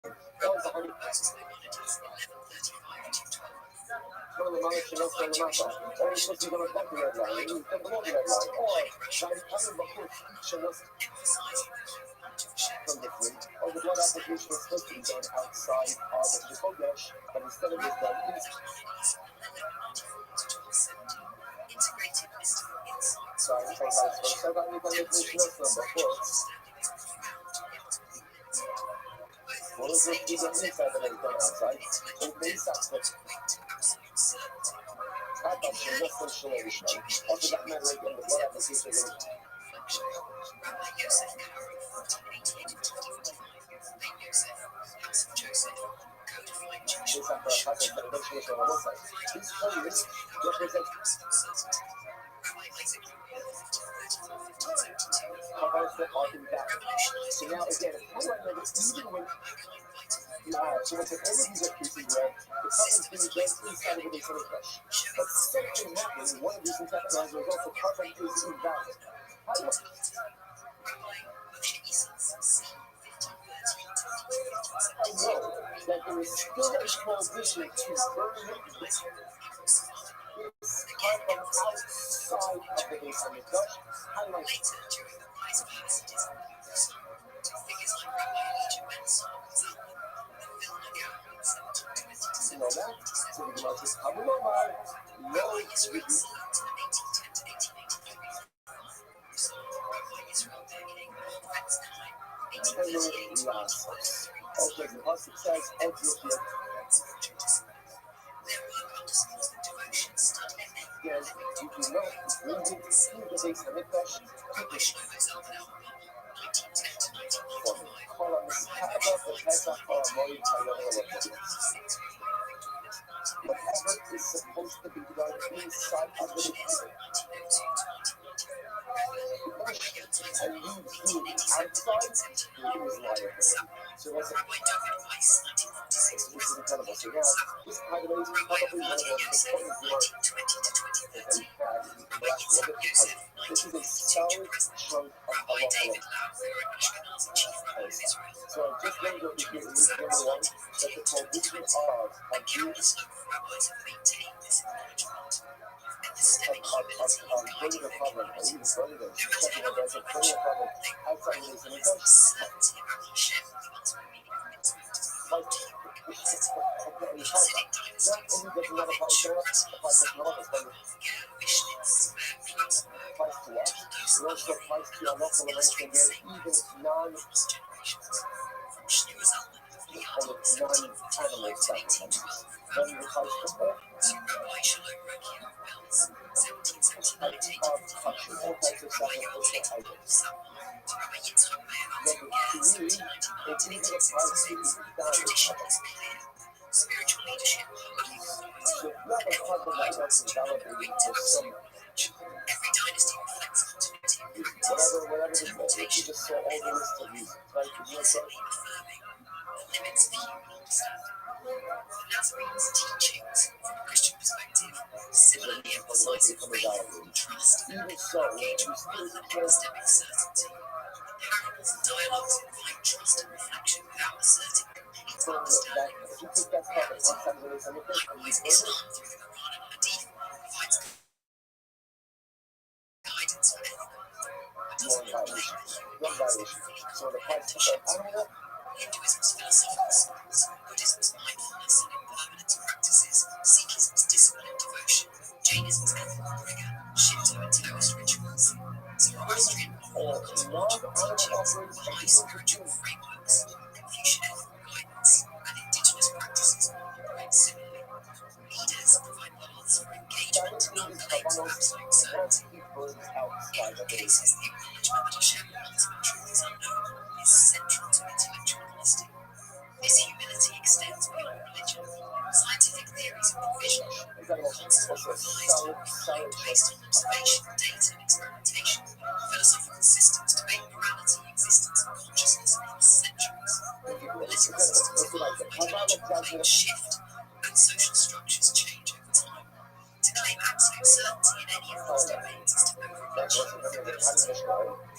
Or the honey. One of the mothers she knows from the mouth, or it's supposed to be going above the red line, and it's below the red line. Or the honey she knows from the fruit, or the blood application was supposed to be done outside of the kodesh, but instead of it done inside. So I think that's what said on the definition of number 4. What is it done inside but it's done outside? And based on what Rabbi should not function every time. Or for that matter again, the blood application is this holiness represents covers that are in doubt. So now again, how do I know that even when so whenever these are facing red, the color's being red inside of it is really fresh. But something happened, one of these things happened as a result, the carbon is invalid. How do I know that there is still a prohibition to burn this carbon outside of the base on the Dutch? How do I know that? So the Gemara says, Abu Omar, no, okay, the Pasuk says, yes, you do not bring it to the base of Mikdash to whatever is supposed to be done inside of the and you do it outside, it is liable. So that's this is incredible. So now, this, by the way, is probably one of the most important this is a solid chunk of halacha. So I'm just going to go here and read number one, that the prohibition of Jews burning a problem, or even burning them, checking a desert, burning a problem outside of this, and it does. Not only does it not apply to us, it applies to all of us, but it applies to us. It also applies to our local arrangement, even non-animal stuff. Then it applies to all. Touching all types of sacrificial items. Number three, it even applies to diet. Spiritual leadership. So if you have a carbon that wasn't validated for some every dynasty reflects continuity. Whatever the you just saw all the list of reasons, right? Limits the human understanding. Nazarene's teachings, from a Christian perspective, similarly emphasize faith and trust, even so, engagement rather than epistemic certainty. Parables and dialogues invite trust and reflection without asserting complete understanding. Likewise, Islam, through the Quran and Hadith, provides guidance for ethical but does not blame the human beings for the imperfection. Hinduism's philosophical schools, Buddhism's mindfulness and impermanence practices, Sikhism's discipline and devotion, Jainism's ethical rigor, Shinto and Taoist rituals, Zoroastrian moral cosmological teachings, Baha'i spiritual frameworks, Confucian ethical guidance, and indigenous practices operate similarly. Leaders provide paths for engagement, not claims of absolute certainty. In all cases, the acknowledgement that Hashem ultimate truth is unknown is central to intellectual honesty. This humility extends beyond religion. Scientific theories of provision are constantly revised and refined based on observation, data, and experimentation. Philosophical systems debate morality, existence, and consciousness across centuries. Political systems evolve, ideological claims shift, and social structures change over time. To claim absolute certainty in any of these domains is to overreach curiosity. The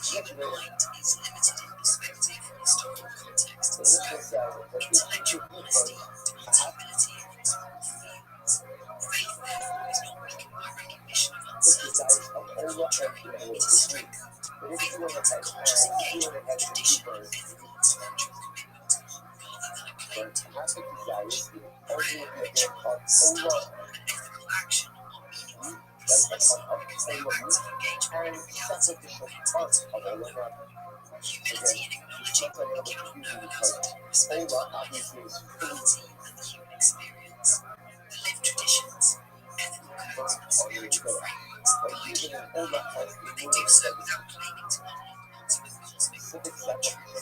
human mind is limited in perspective, historical context, and scope. Intellectual honesty demands humility across all fields. Faith, therefore, is not weakened by recognition of uncertainty. On the contrary, it is strengthened. Faith demands a conscious engagement with tradition, ethical and spiritual commitment, rather than a claim to ultimate knowledge. Prayer, ritual, study, and ethical action are meaningful precisely because they are acts of engagement with reality meant to be known. Humility in acknowledging what we cannot know allows us to respect our life, reality, and the human experience. The lived traditions, ethical codes, and spiritual frameworks that guide human life, but they do so without claiming to unlock ultimate cosmic truth.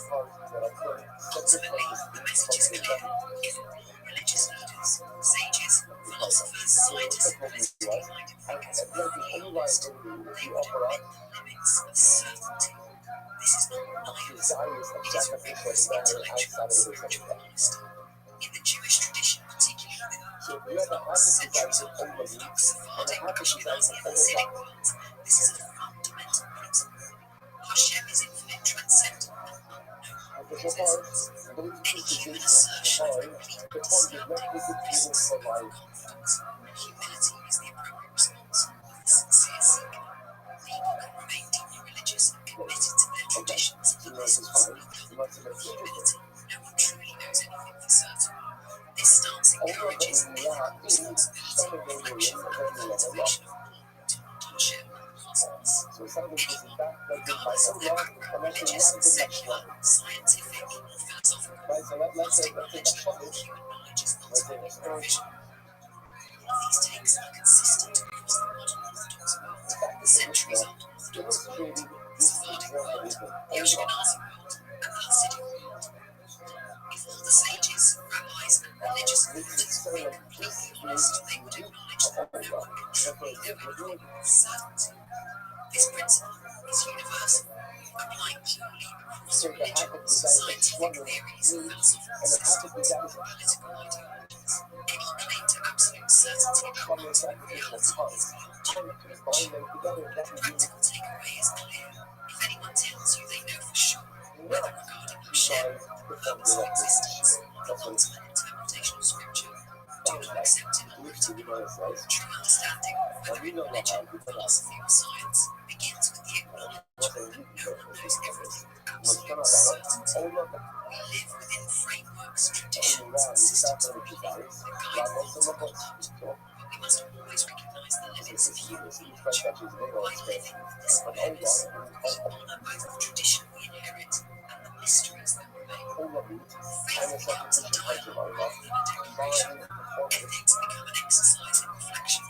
Ultimately, the message is clear, given all religious leaders. Sages, philosophers, scientists, and holistically-minded thinkers of the theist, they would admit the limits of certainty. This is not nihilism, it is rigorous intellectual and spiritual honesty. In the Jewish tradition, particularly after centuries of orthodox Sephardic Ashkenazi Hasidic worlds, this is a fundamental principle. Hashem is infinite, transcendent, unknown, no pre-existence. Any human assertion of complete understanding risks confidence. Humility is the appropriate response of the sincere seeker. People can remain deeply religious and committed to their traditions and this must be coupled with humility. No one truly knows anything for certain. This stance encourages ethical responsibility, reflection, and cultivation of awe toward Hashem and the cosmos. Anyone, regardless of their background, religious, secular, scientific, or philosophical, must acknowledge that all human knowledge is ultimately provisional. All of these takes are consistent across the modern Orthodox world, the centuries-old Orthodox world, the Sephardic world, the Ashkenazi world, and the Hasidic world. If all the sages, rabbis, and religious authors were completely honest, they would acknowledge that no one can truly know anything with certainty. This principle is universal, applying purely across religions, scientific theories, philosophical systems, and political ideologies. Any claim to absolute certainty about ultimate reality is beyond human knowledge. The practical takeaway is clear. If anyone tells you they know for sure, whether regarding Hashem, purpose of existence, or the ultimate interpretation of Scripture, do not accept it uncritically. True understanding, whether in religion, philosophy, or science, begins with the acknowledgement that no one knows everything with absolute certainty. We live within frameworks, traditions, and systems of belief that guide the ultimate outcome. We must always recognize the limits of human knowledge. By living with this awareness, we honor both the tradition we inherit and the mysteries that remain. Faith becomes a dialogue rather than a declaration. Ethics become an exercise in reflection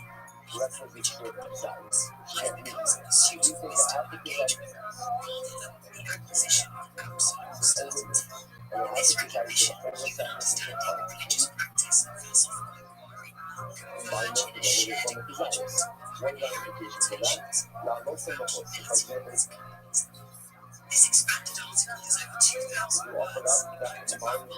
rather than rigid compliance. Life becomes a pursuit of wisdom and engagement rather than the acquisition of absolute certainty. This recognition, human understanding, religious practice, and philosophical inquiry converge in a shared acknowledgement of our inherent limitations and humility as beings. This expanded article has over 2,000 words, devoted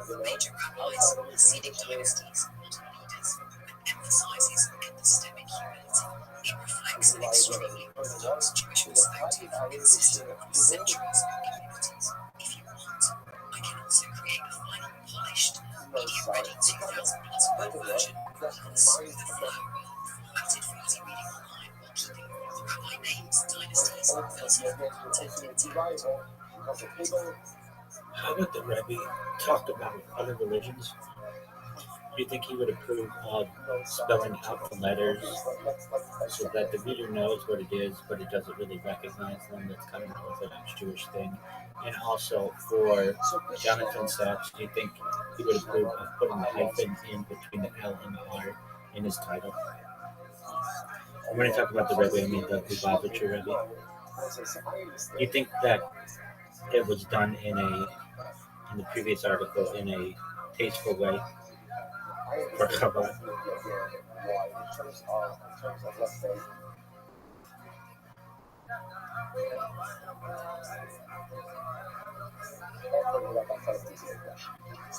to major rabbis, Hasidic dynasties, and modern leaders, and emphasizes epistemic humility. It reflects an extremely orthodox Jewish perspective consistent across centuries and communities. If you want, I can also create a final, polished, media-ready 2,000-plus word version with a smooth flow, formatted for easy reading online while keeping the rabbi names, dynasties, and philosophical content. How about the Rabbi talked about other religions? Do you think he would approve of spelling out the letters so that the reader knows what it is, but it doesn't really recognize them? That's kind of an Orthodox Jewish thing. And also for Jonathan Sachs, do you think he would approve of putting a hyphen in between the L and the R in his title? When I talk about the Rebbe, I mean the Lubavitcher Rebbe. Do you think that it was done in the previous article in a tasteful way for Chabad?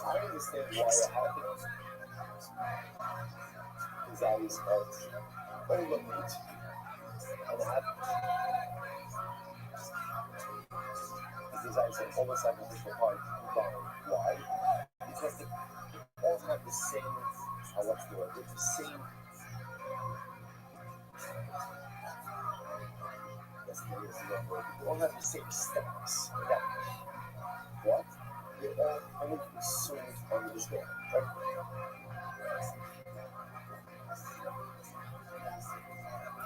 I understand why it happened. Because I was overlooked and happened. Because I was an almost sacrificial heart. Why? Because they all have the same, what's the word? It's the same. They all have the same steps. What? They all only consumed under this man, right?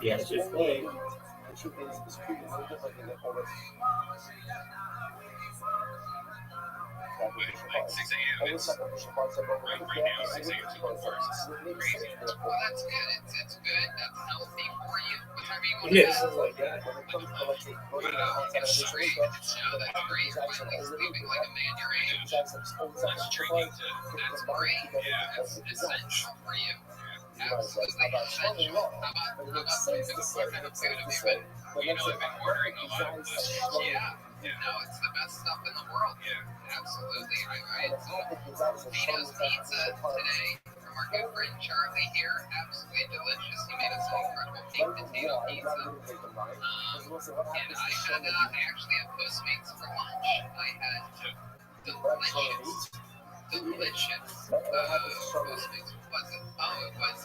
Yeah, it's just like, The truth is pretty no different than all this. like 6 a.m. It's right now 6 a.m. to bars. It's crazy. Well, that's good. It's good. That's healthy for you. Whatever you want to Yes. do. But it's straight. That's great. Finally sleeping like a man your age. That's drinking too. That's great. Yeah. That's essential for you. Absolutely essential. How about you? What kind of food have you been? You know, I've been ordering a lot of this. Yeah. No, it's the best stuff in the world. Yeah. Absolutely. I had Vito's Pizza today from our good friend Charlie here. Absolutely delicious. He made us an incredible baked potato pizza. And I actually had Postmates for lunch. I had delicious Postmates. What was it? Oh, it was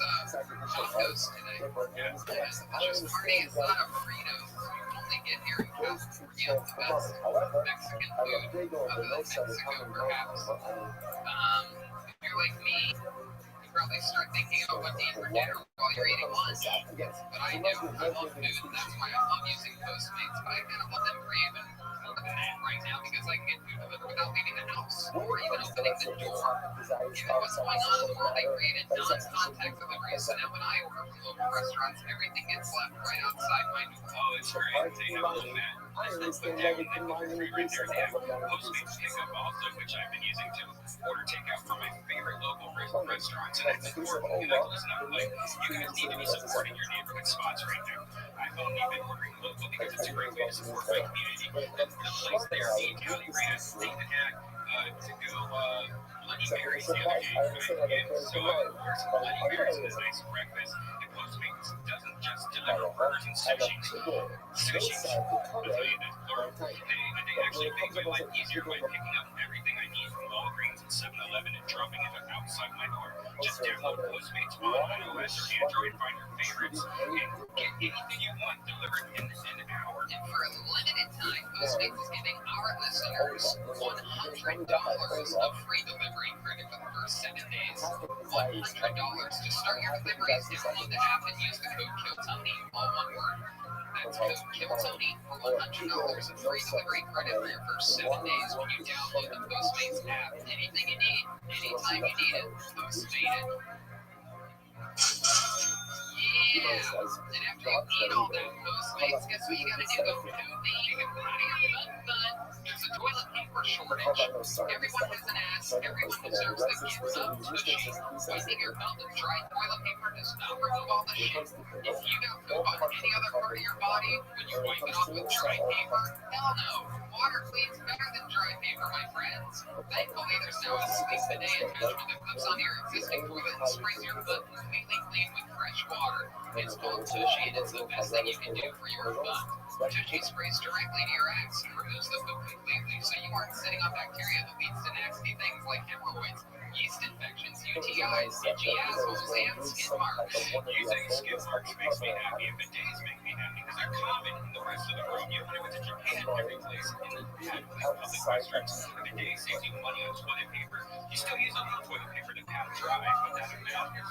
tacos today. And the delicious party is not a Fritos. You can only get here in California. The best Mexican food other than Mexico, perhaps. If you're like me, you probably start thinking about what to eat for dinner while you're eating lunch. But I do. I love food. That's why I love using Postmates. But I kind of love them for even more than that right now because I can get food delivered without leaving the house or even opening the door. Given what's going on in the world, they created non-contact delivery. So now when I order from local restaurants, everything gets left right outside my door. Oh, it's great. They have a little mat. That's the tag and then right there. They have Postmates pickup also, which I've been using to order takeout from my favorite local restaurants. And it's affordable. And listen, I'm like, you guys need to be supporting your neighborhood spots right now. I've only been ordering local because it's a great way to support my community. And the place there, the Italian brand, they even had to go Bloody Marys the other day. So I ordered some Bloody Marys and a nice breakfast. And Postmates doesn't just deliver burgers and sushi. I'll tell you this, Laura. They actually make my life easier by picking up everything I need from Walgreens and 7-Eleven and dropping it outside my door. Just download Postmates on iOS or Android, find your favorites, and get anything you want delivered in an hour. And for a limited time, Postmates is giving our listeners $100 of free delivery credit for the first 7 days. $100 to start your deliveries. Download the app and use the code KILLTONY, all one word. That's code KILLTONY for $100 of free delivery credit for your first 7 days when you download the Postmates app. Anything you need, anytime you need it, Postmate it. Yeah. And after you eat all that Postmates, guess what you gotta do? Go There's a toilet paper shortage. Everyone has an ass. Everyone deserves the gift of tushy. Wiping your mouth with dry toilet paper does not remove all the shit. If you got poop on any other part of your body when you wipe it off with dry paper, hell no. Water cleans better than dry paper, my friends. Thankfully, there's now a sleep bidet attachment that clips onto your existing toilet and sprays your butt completely clean with fresh water. It's called Tushy, and it's the best thing you can do for your butt. Tushy sprays directly to your ass and removes the poop completely, so you aren't sitting on bacteria that leads to nasty things like hemorrhoids, yeast infections, UTIs, itchy assholes, and skid marks. Using skid marks makes me happy, and bidets make me happy because they're common in the rest of the world. You know, when I went to Japan, every place had public restrooms. A bidet saves you money on toilet paper. You still use a little toilet paper to pat dry, but that amount is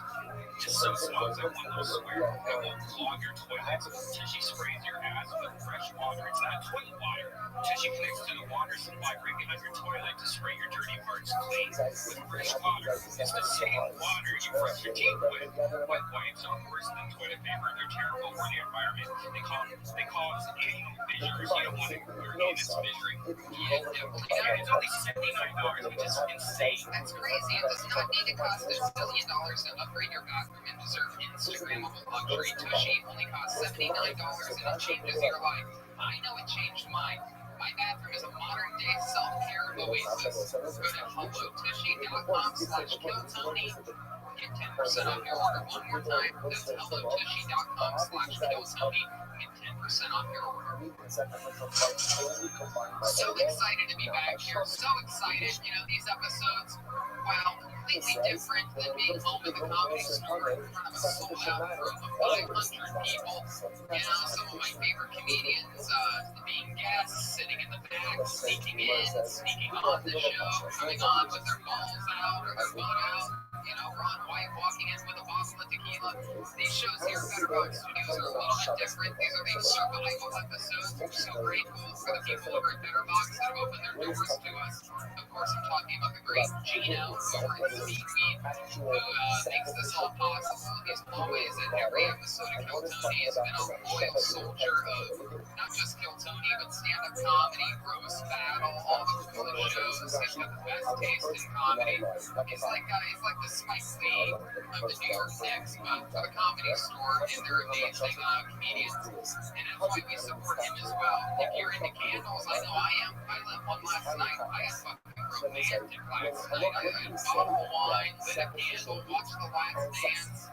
just so small. It's like one little square. It won't clog your toilets. Tushy sprays your ass with fresh water. It's not toilet water. Tushy connects to the water supply right behind your toilet to spray your dirty parts clean with fresh water. It's the same water you brush your teeth with. Wet wipes are worse than toilet paper. They're terrible for the environment. They cause anal fissures. You don't want to your anus fissuring. It's only $79, which is insane. That's crazy. It does not need to cost $1 billion to upgrade your bathroom and deserve Instagrammable luxury. Tushy only costs $79 and it changes your life. I know it changed mine. My bathroom is a modern-day self-care oasis. Go to hellotushy.com/KillTony. Get 10% off your order. One more time. That's hellotushy.com/KillTony. Get 10% off your order. So excited to be back here. So excited. You know, these episodes, wow, completely different than being home in the comedy store in front of a sold-out room of 500 people. You know, some of my favorite comedians being guests, sitting in the back, sneaking in, sneaking on the show, coming on with their balls out or their butt out. You know, Ron White walking in with a bottle of tequila. These shows here at Betterbox Studios are a little bit different. These are the survival episodes. We're so grateful for the people over at Betterbox that have opened their doors to us. Of course, I'm talking about the great Gino over at Seaweed, who makes this all possible. He's always in every episode of Kill Tony. He's been a loyal soldier of not just Kill Tony, but stand-up comedy, roast battle, all the coolest shows. He's got the best taste in comedy. He's like the Spike Lee of the New York Knicks, but for the Comedy Store, and they're amazing comedians. And that's why we support him as well. If you're into candles, I know I am. I lit one last night. I had fucking romantic last night. I had a bottle of wine, lit a candle, watched The Last Dance.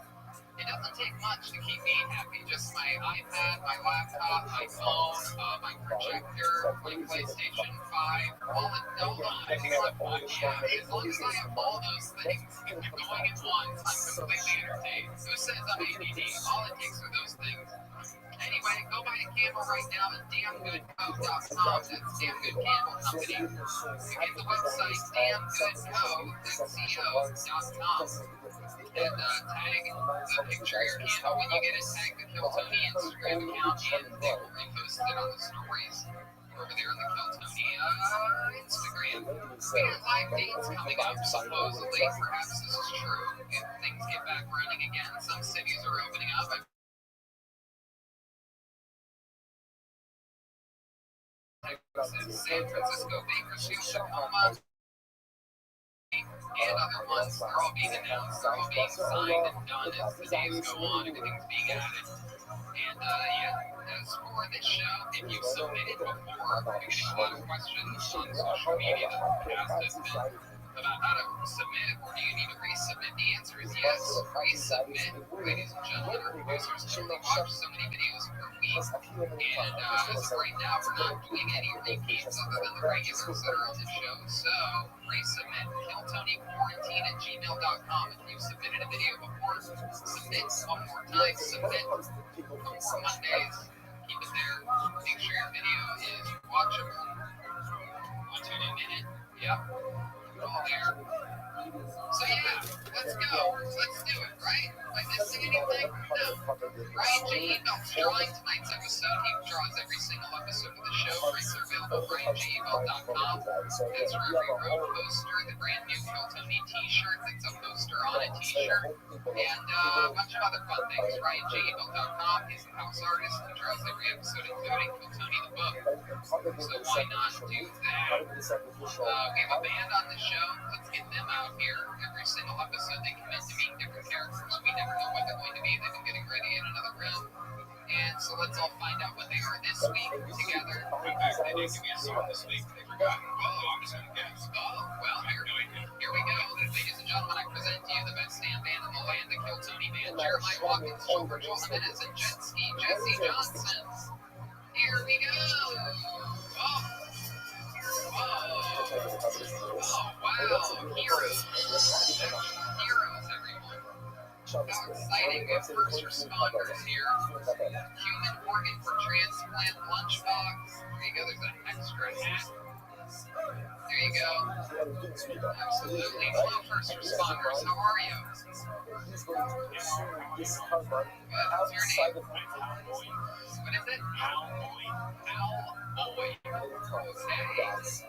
It doesn't take much to keep me happy. Just my iPad, my laptop, my phone, my projector, my PlayStation 5, all the as long as I have all those things going at once, I'm completely entertained. Who says I'm ADD? All it takes are those things. Anyway, go buy a candle right now at damngoodco.com. That's Damn Good Candle Company. You get the website damngoodco.com. And tag the picture of your candle when you get it. Tag the Kill Tony Instagram account, and they will repost it on the stories over there on the Kill Tony Instagram. We got live dates coming up, supposedly. Perhaps this is true. If things get back running again, some cities are opening up. San Francisco, Bakersfield, Tacoma, and other ones. They're all being announced. They're all being signed and done as the days go on. Everything's being added. And as for this show, if you've submitted before, we get a lot of questions on social media that the past has been about how to submit, or do you need to resubmit? The answer is yes. Resubmit, ladies and gentlemen. Our producers can only watch so many videos per week. And as of right now, we're not doing any repeats other than the regulars that are on the show. So resubmit. KillTonyQuarantine@gmail.com. If you've submitted a video before, submit one more time. Submit before Mondays. Keep it there. Make sure your video is watchable. 1 to 2 minute. Yep. All there. So yeah, let's go. Let's do it, right? Am I missing anything? No. Ryan J. Ebelt's drawing tonight's episode. He draws every single episode of the show. Prints are available at RyanJEbelt.com. That's where we wrote a poster, the brand new Kill Tony t-shirt that's a poster on a t-shirt, and a bunch of other fun things. RyanJEbelt.com. He's the house artist. He draws every episode, including Kill Tony the book. So why not do that? We have a band on the show. Let's get them out here. Every single episode they commit to meet different characters. We never know what they're going to be. They've been getting ready in another room. And so let's all find out what they are this week together. In fact, they didn't give me a song this week. They forgot. Oh, I'm just going to guess. Oh, well, here we go. Ladies and gentlemen, I present to you the best stand band in the land, the Kill Tony Band. Jeremiah Watkins, Joel Jimenez, and Jet Ski, Jesse Johnson. Here we go. Oh. Oh, wow. Heroes. Heroes, everyone. How exciting. We have first responders here. Human organ for transplant lunchbox. There you go. There's an extra hat. There you go. Absolutely. Hello, first responders. How are you? Good. What's your name? What is it? Al Boy. Okay.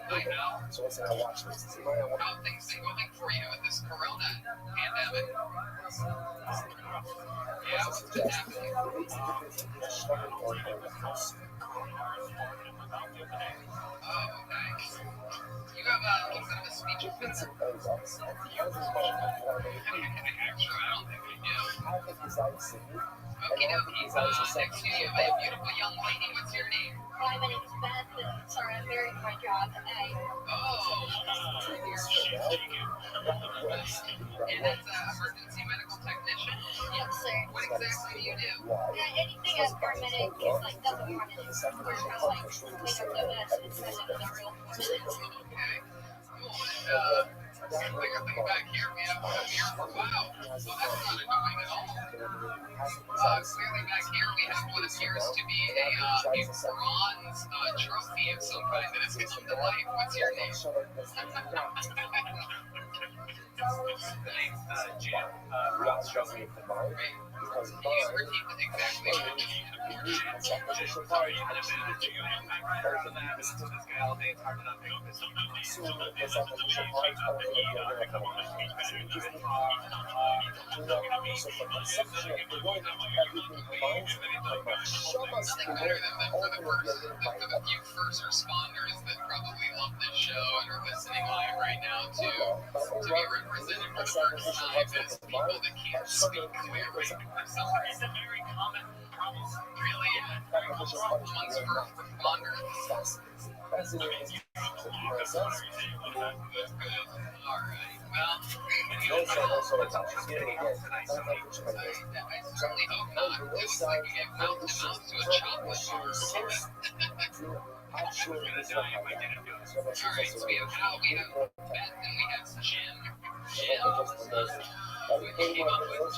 Hi, Al. How have things been going for you with this corona pandemic? Yeah, what's been happening? Oh, okay. You have a little bit of a speech impediment. Actually, I don't think I do. Okie dokie. Next to you, I have a beautiful young lady. What's your name? Hi, my name is Beth. Sorry, I'm married to my job. And it's an emergency medical technician? Yes, sir. What exactly do you do? Anything as paramedic is like doesn't run in. We're kind of like clean up the mess and kind of the real paramedic. Okay. Cool. And the other thing back here, we have here for wow. Well, that's not annoying at all. Clearly back here we have what appears to be a bronze trophy of some kind that has come to life. What's your name? Jim, ROTHSCHILD. Because Can you repeat exactly what you sacrificial Sorry, body you had a bit of video. I read on that. This guy all day. It's hard to not think of this. soon the sacrificial body so from conception of the Lord, everything combines, show us the Nothing Lord, better than for the ultimately for the few first responders that probably love this show and are listening live right now to be represented for the first time as people that can't speak clearly for some reason. It's a very common problem. Really, amongst first responders. Fascinating. That's good. All right. Well, No solo touches. I certainly hope not. It looks like you get mouth to mouth to a chocolate bar or something. All right, so we have Hal, we have Beth, and we have Jim. Jim, we came up with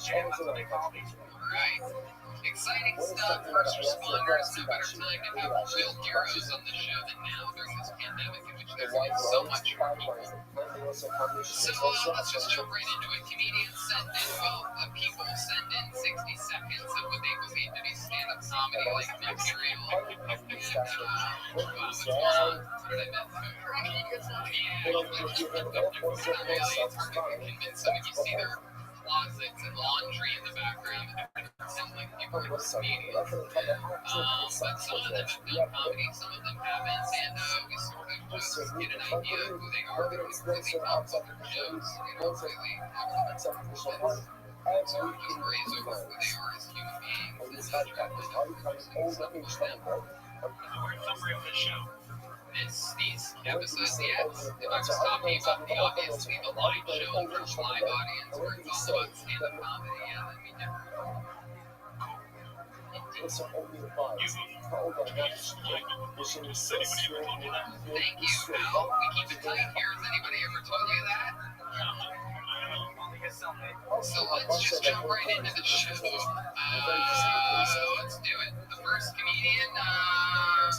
Jim. All right. Exciting stuff. First responders, no better time to have real heroes on the show than now during this pandemic in which they're doing so much for people. So let's just jump right into it. Comedians send in, people send in 60 seconds of what they believe to be stand-up comedy like material. And, what's going on? What did I miss? Yeah, it's not really. It's hard to convince some of you see their closets and laundry in the background and pretend like people are comedians. But some of them have done comedy, some of them haven't, and we sort of just get an idea of who they are. They don't really talk about their jokes. They don't really sort of just graze over who they are as human beings. A word summary of the show. These episodes, yes. If I was talking about the obviously the live show and the live audience where it's all about stand-up comedy, yeah, that'd be different. Thank you, Al. We keep it tight here. Has anybody ever told you that? So let's just jump right into the show. Let's do it. The first comedian,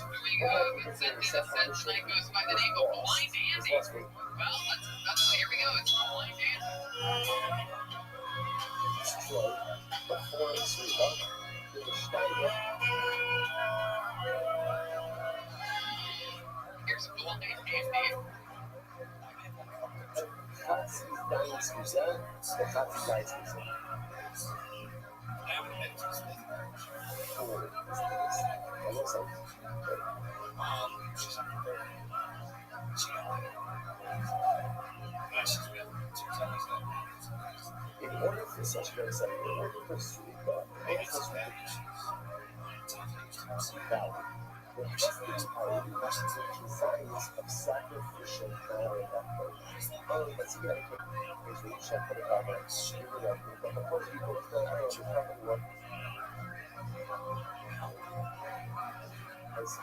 here we go. Tonight goes by the name of Blind Andy. Well, here we go. It's Blind Andy. Here's Blind Andy. In order for such a very simple, in order for value, the trusting power designs of sacrificial power and effort. Let's get it. Is we check for the comments, give it up, but of course, people still know to cover what as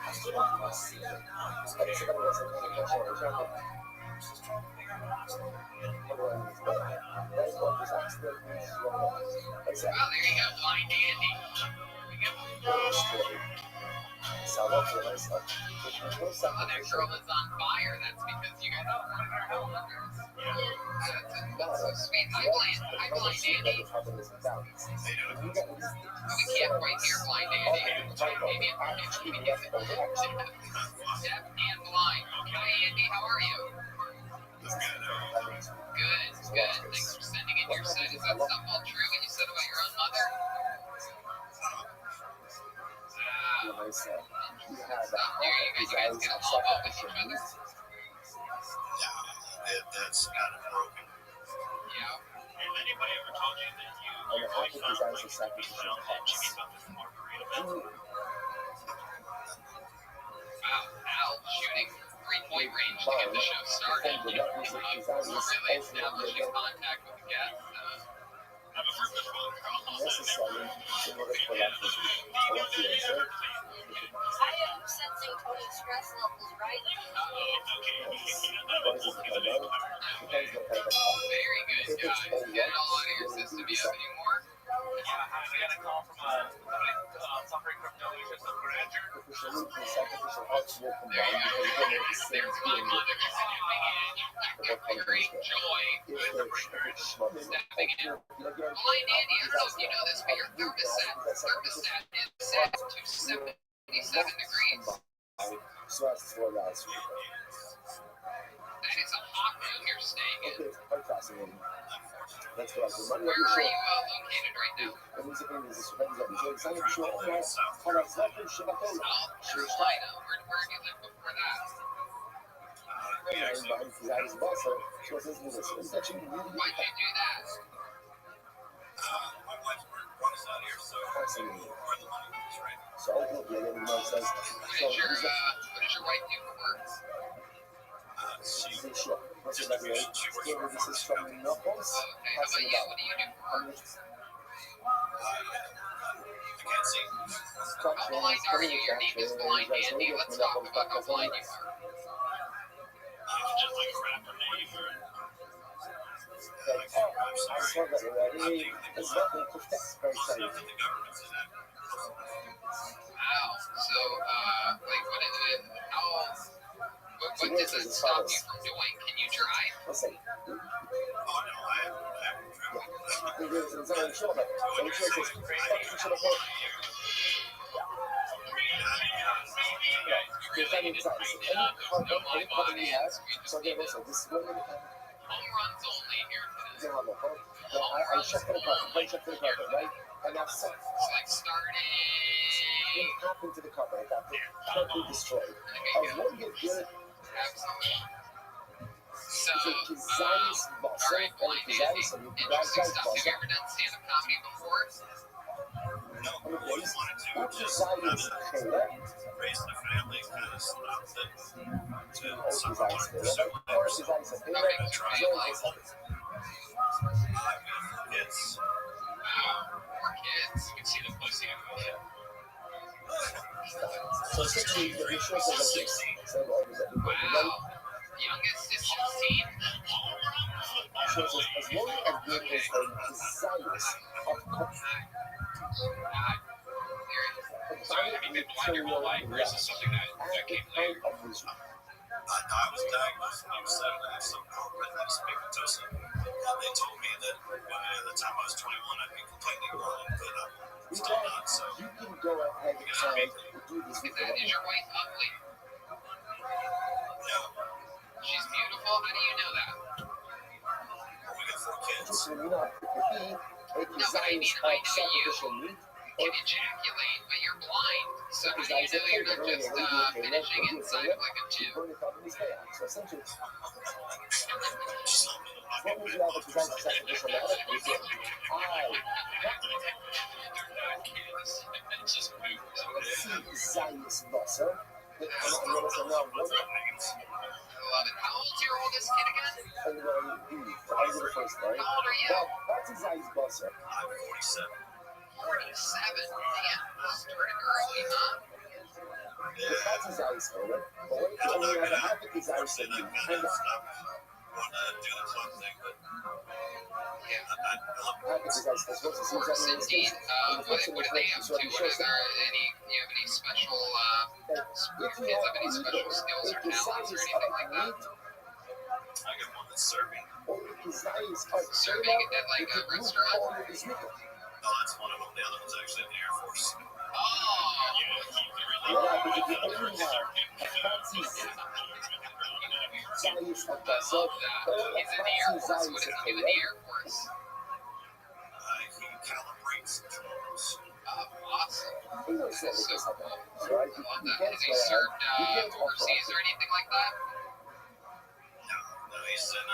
Well, there you go, Blind Andy. There we go. Oh, that girl is on fire. That's because you guys are one of our hell hunters. That's so sweet. Hi, Blind Andy. We can't quite hear Blind Andy. Maybe deaf and blind. Hi, Andy. How are you? Good. Thanks for sending in your set. Is that stuff all true when you said about your own mother? There you guys get along well with each other. That's kind of broken. Yeah. Has anybody ever told you that your voice sounds like Jimmy Buffett's margarita? Wow, Al shooting three-point range to get the show started. Really establishing contact with the guests. I'm a first responder. necessary in order for that to be I am sensing Tony's stress levels rising. Very good, guys. Get it all out of your system. You have any more? got a call from somebody suffering from delusions of grandeur. Officially, the sacrificial arts will combine because they don't make the same There's my thing mother stepping in, with great joy, if with they're refreshment, schmucking. stepping in. Blind Andy, I don't know if you know this, but your thermostat is set to 77 degrees. So that's $4 for you. That is a hot room you're staying in. Okay, quite fascinating. Let's go back to the money of Where the are show. you located right now? And these are things that are signing the show. All right, Shabbat South Carolina. Where have you lived before that? behind his eyes also. So it says this. It's actually really Why'd you do that? My wife's brought us out here, so fascinating. where the money is, right? So ultimately, every man says, so What does your wife do for work? he's a show. What's that way? So this is from Knuckles. Okay, how about you? What do you do for work? I can't see. How blind are you? Your name is Blind Andy. Let's talk about how blind you are. Just like a rapper name or I saw that already. It's not going to fix very stuff exciting. that the government's in that. Wow. So, like, what is it? What does it stop you from doing? Can you drive? Listen, Oh no, I haven't driven. it's not a show, but the show says, fuck, you should have heard. There's any company has, so they also, this is what we have. Home runs only here today. I checked the carpet, right? And now so, It's like starting. what happened to the carpet? It got totally destroyed. I was wondering if you're So, Kazai's boss, alright, Blind Andy. Interesting stuff. Have you ever done stand-up comedy before? No, on the always base. wanted to. What Just Kazai's Kayla? raised a family, kind of stopped it to Oh, someone Kazai's wanted to Kayla. pursue it. Oh, Kazai's Kayla. Okay, what's your name like? It's Wow, poor kids. You can see the pussy in them. So 60, the show says like this. So Wow. Youngest is 16. So it says, as long as there is a desire of Sorry, have you been blind your whole life, or is this something that came later? I was diagnosed when I was 7. I had something called retinitis pigmentosa. They told me that by the time I was 21, I'd be completely blind, but I'm still not. So you can go ahead and do this with Is your wife ugly? no, She's beautiful. How do you know that? we got 4 kids. just so you know, it could be a design of sacrificial meat. You can ejaculate, but you're blind. So how do you know you're not just finishing inside of like a tube? So essentially, Something as long as you have a design of sacrificial meat, you say, It's just Zionist busser. And I'm going to say, no, what? I love it. How old's your oldest kid again? I'm going to do the first part. How old are you? Well, that's a Zionist busser. I'm 47. 47. Damn, started early, huh? That's a Zionist busser. But when you only have a half a Zionist And busser, I'm kind of want to do the club thing, but Yeah. half a Zionist busser. Of course, indeed. What do they up to? What are there any? Do you have any special? Your kids have any special skills or talents or anything like that? I got one that's serving. Serving at like a restaurant? Oh, that's one of them. The other one's actually in the Air Force. Oh, I love that. He's in the Air Force. What does he do in the Air Force? He calibrates controls. Awesome. So So cool. I love that. Has he served overseas or anything like that? No, he's in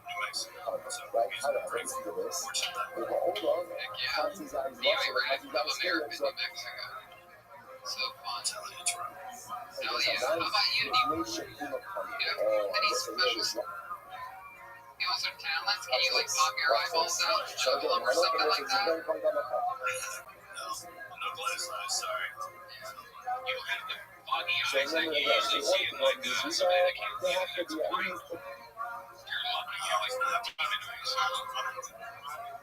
New Mexico. So he's pretty fortunate that way. Heck yeah. The only ride of America to New Mexico. So fun. I'm telling you, it's right. Hell yeah. How about you? Do you have any special skills or talents? Can you like pop your eyeballs out and show them or something like that? No, no glass eyes, sorry. You don't have the foggy eyes that you usually see in like somebody that can't see the next point. You're lucky you always have time anyways.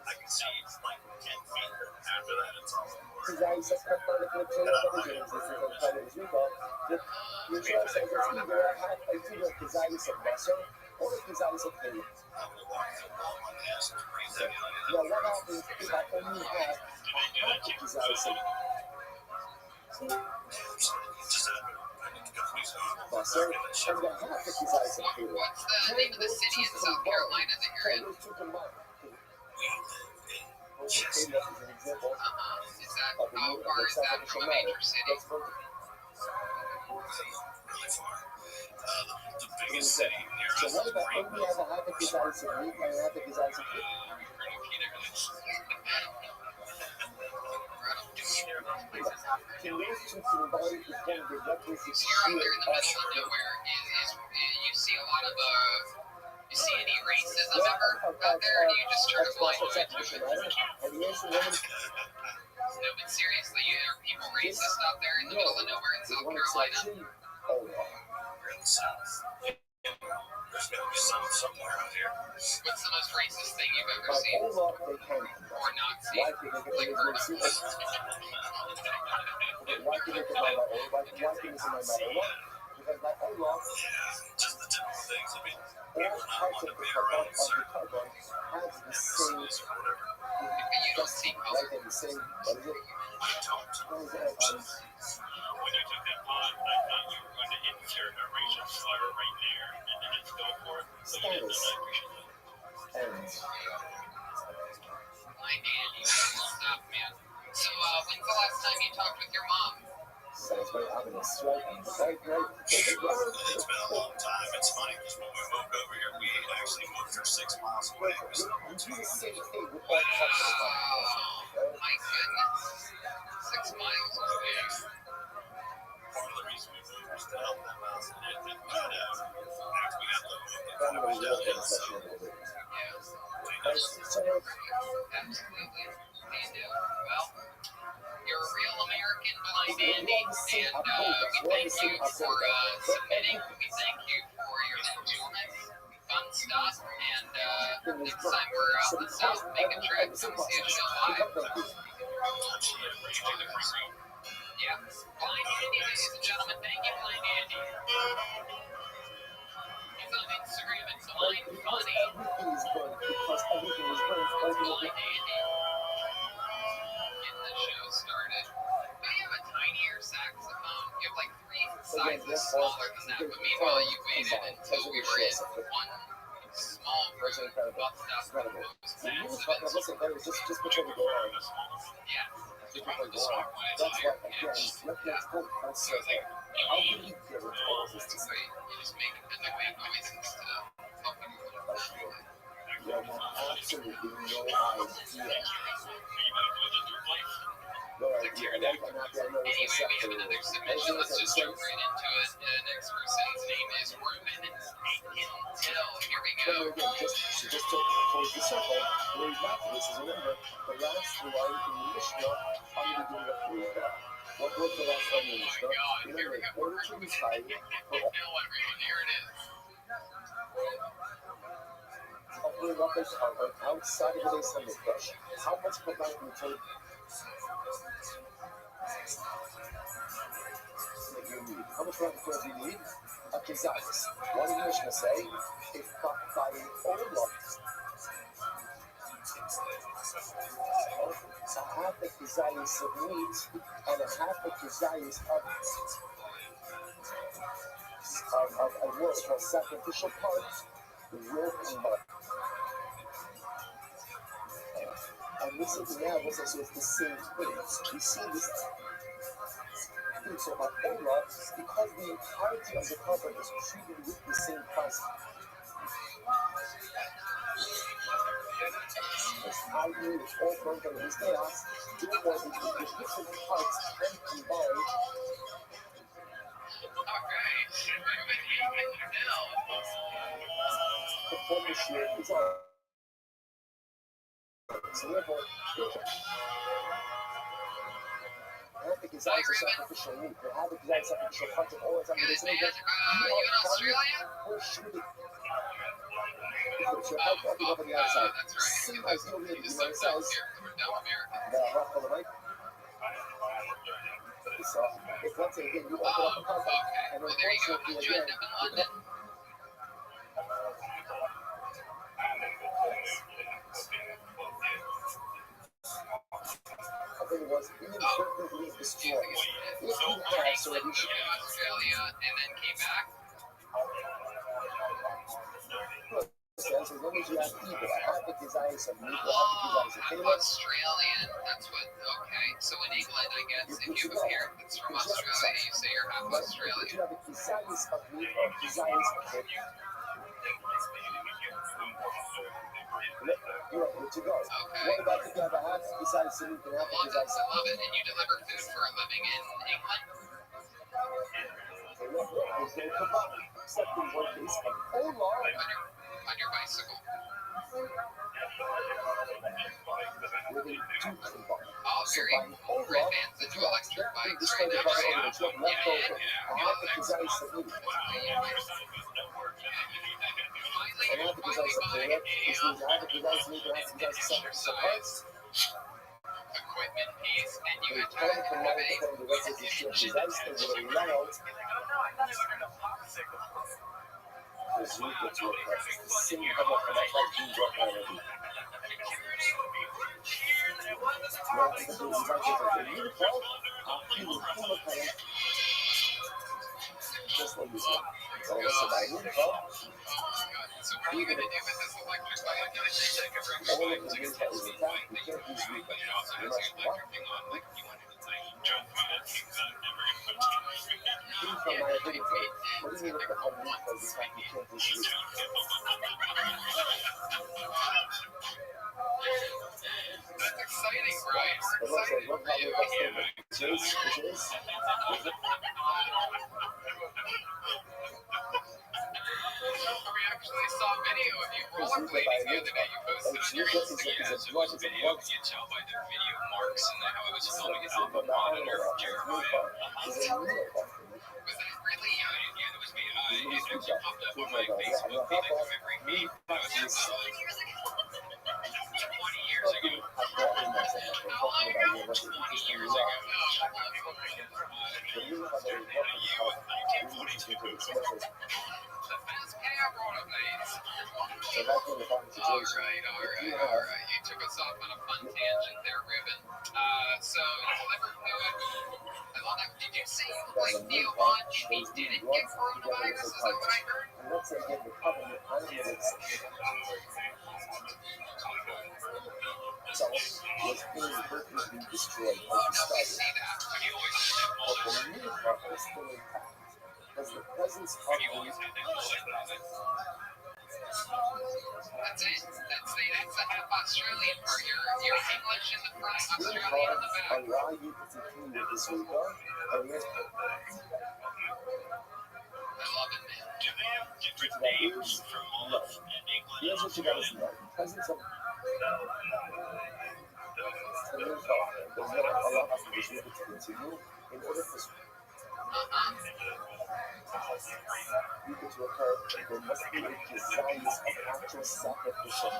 I can see like 10 feet. After that, it's all over. Kizai se prepara para ter a religião, se prepara os ritual. E o João says it's either Kizai se vessel or Kizai se faith. I would have walked through the wall on the ass and raised that guy. Now, what happens if I only have half the Kizai se Just happened. I need to go fix it. vessel and then half the Kizai se faith? What's the name of the city in South Carolina that you're in? We live in Is an example Is that how far is that from a major city? really far. The biggest city near So us what is about Green. only have a half a Kizai se meat and half a Kizai se faith? Can those two combine to form the requisite So you're out there in the shield middle of nowhere. You see a lot of you see any racism ever out there, or do you just turn a blind eye to it? and the answer woman No, but seriously, are people racist out there in the middle of nowhere in South Carolina? oh We're in the south. There's got to be some somewhere out here. What's the most racist thing you've ever by seen all up they can or not seen? why can they Like get heard of? why can they get my matter why can this my matter why because by all up Yeah, just the typical things. I mean, all parts of the carbon has the same You don't see color. right the same what is it When you took that pod, I thought you were going to insert a racial slur right there and then just go for it. So you didn't, I appreciate that. and Blind Andy, stop, man. So, when's the last time you talked with your mom? sounds very ominous right It's been a long time. It's funny because when we moved over here, we actually moved her 6 miles away. you do the same thing with all parts of the Oh, my goodness. 6 miles away. Part of the reason we moved was to help them out. And then we got out. After we got the moved, I'm going to down look at the this hill. section a little bit. Yeah, So, absolutely. They do. Well, you're a real American, Blind Andy, and we thank you for submitting. We thank you for your gentleness, fun stuff, and next time we're out in the South making trips, come see a show live. Yeah, Blind Andy, ladies and gentlemen, thank you, Blind Andy. He's on Instagram at Blind Funny. everything is burnt because everything is burnt. Blind Andy. Getting the show started. Do you have a tinier saxophone? You have like 3 sizes smaller than that, but meanwhile you waited until we were in one small room, bust out the most massive instrument. Just before we go on. Yeah, Just before we go on. That's why, again, let's go full circle. How do you get it all this to so you just make noises to help you. You have absolutely no idea. No idea. Anyway, we have another submission. Let's just jump right into it. The next person's name is Ruben Aikentil. Here we go. She just took towards the circle. Where he's not this is remember the last line in the Mishnah. I'm going to do the three. What was the last line in the Mishnah? Remember, order to be high. Now, everyone, here it is. Outside of the base of the brush. How much provide we take? How much provide do you need? A kizayis. What did Mishnah say? If by Ola, a half a kizayis of meat and a half a kizayis of work for sacrificial parts will combine. And this is now also so it's the same thing. We see this thing. So by Ola, because the entirety of the carbon is treated with the same price. I mean, it's all burnt on this chaos. Therefore, the different parts can combine. The focus here is on. So therefore, Arabic is also sacrificial meat. The Arabic is sacrificial parts of all its Good, man. You in Australia? Or should it? your head popping up on the outside. That's right. Sometimes you don't really Just know what it says. from dumb Americans. Rock on the mic. So, if let's say again, you open up a contact, Okay. and Well, there you go. unfortunately You again, end up in London. I think it was inadvertently destroyed. If you have, so England you moved to Australia and then came back. says, as long as you have evil, happy desires of evil, happy desires of Caleb. Australian. That's what. Okay. So in England, I guess if you have a parent that's from Australia, you say you're half But if Australian. you have desires of evil, desires of good, you are good to go. Okay. What about if you have a half desires of evil, I happy love it. desires I of love it. And you deliver food for a living in England? There's no kebab, except in one case, and oh Lord, On your bicycle. within two kebab. Oh, So very by cool. oh Red Lord, bands if into you have electric bikes this right kind of now. power over the truck left over, Yeah. and half the desires of evil. And half the desires of Caleb, which means half the desires of evil, half the desires of sacrifice. Equipment piece, and you They enter come into from a life from the rest of the ship, desires they will allow the Zuka to occur. The same come up, and that's why he dropped out of it. Now, the desires of the new fall, feeling full of pain, just like this one. So, by new fall, So what are you going to do with this electric bike? all of the new fall is attacked, you can't use Zuka. You must walk. Please from my ability. What do you mean with the whole new fall is attacked, you can't use Zuka? That's exciting, right? But We're also, excited look for how you. robust they are. Which is, We actually saw video of you rollerblading the other day. You posted on your Instagram. is a blood, it's a blood. You tell by their video marks and how it was So, filming an so album the monitor. animal Jeremiah. is a new fall. Was that really? Yeah, that was me. It actually popped up on my Facebook feed like every week. That was 20 years ago. How long ago? 20 years ago. The fast cab rollerblades. All right. You took us off on a fun tangent there, Ruben. So deliver food. I love that. Did you say you like Theo Von? He didn't get coronavirus. Is that what I heard? Let's say get the covenant animals. So was inadvertently destroyed Oh at the no, we start. see that. But the new part is still intact. Because the presence of the That's it. That's the half Australian part. You're English in the front, new Australian in the part back. allow you to continue with this regard. And yes, I love it, man. Do they have different to that names is for no. both in England Here's and what you gotta Australia? know. The presence of the new part, there's not a lot of this to continue in order for people to occur, there must be a desires of actual sacrificial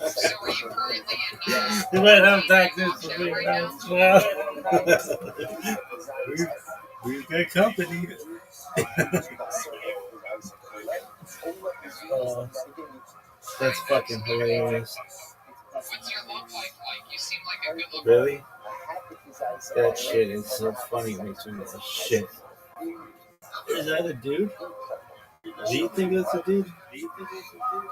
So are you currently in You might have tactics for me right now. now? Well, we've got company. That's fucking hilarious. What's your love life like? You seem like a good looker. Really? That shit is so funny. It makes me go, shit. Is that a dude? Do you think that's a dude?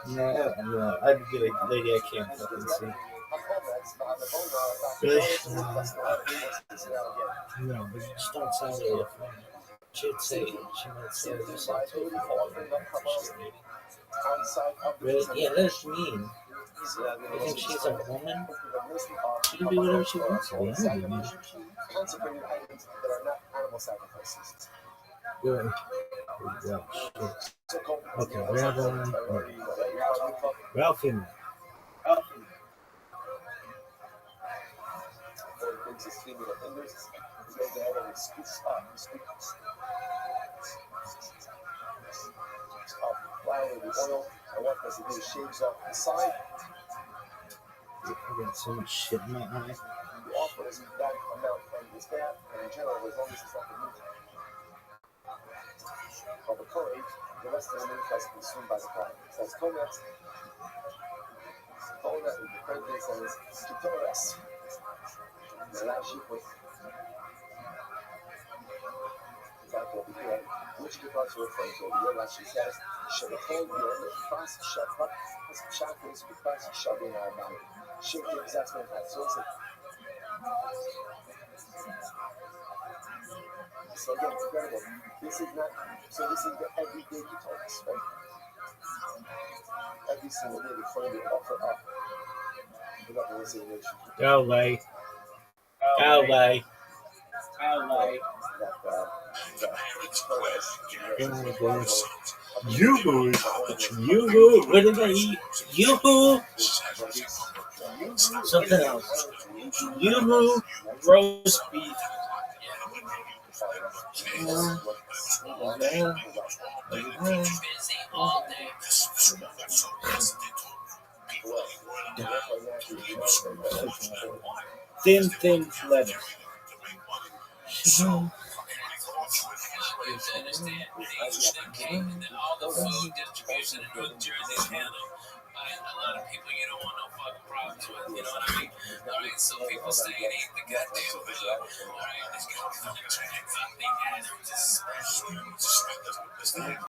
No, I'd be like, lady, I can't fucking see. Really? No, but you just don't sound really funny. She might say you sound too funny. Really? Yeah, that's mean. You think she's a woman? She can be whatever she wants to be. I don't know. Consecrated items that are not animal sacrifices. Good. Yeah, shit. Okay, Rabbi. Ralphie. oil. I want this to do shaves off the side. I got so much shit in my eye. The offer is that amount and it's bad, and in general, as long as it's not the meat of the curry, the rest of the meat is consumed by the fly. So it's coconut. Coconut is the third thing says ketoras. Example over here, which ketoras are referring to over here? Rashi says, "Shabachol yom pas shapat pas shakus pas shabin al-mani." Shake the exact same time. So again, incredible. This is not. So this is the everyday ketoras, right? Every single day before they offer up. Go away. Go away. Go away. Yoo-hoo. Yoo-hoo. What did I eat? Yoo-hoo. Something else. Yoo-hoo. Roast beef. Thin lettuce. All the food distribution in New Jersey is handled by a lot of people you don't want no fucking problems with. You know what I mean? All right, so people say it ain't the goddamn food. All right, it's got to be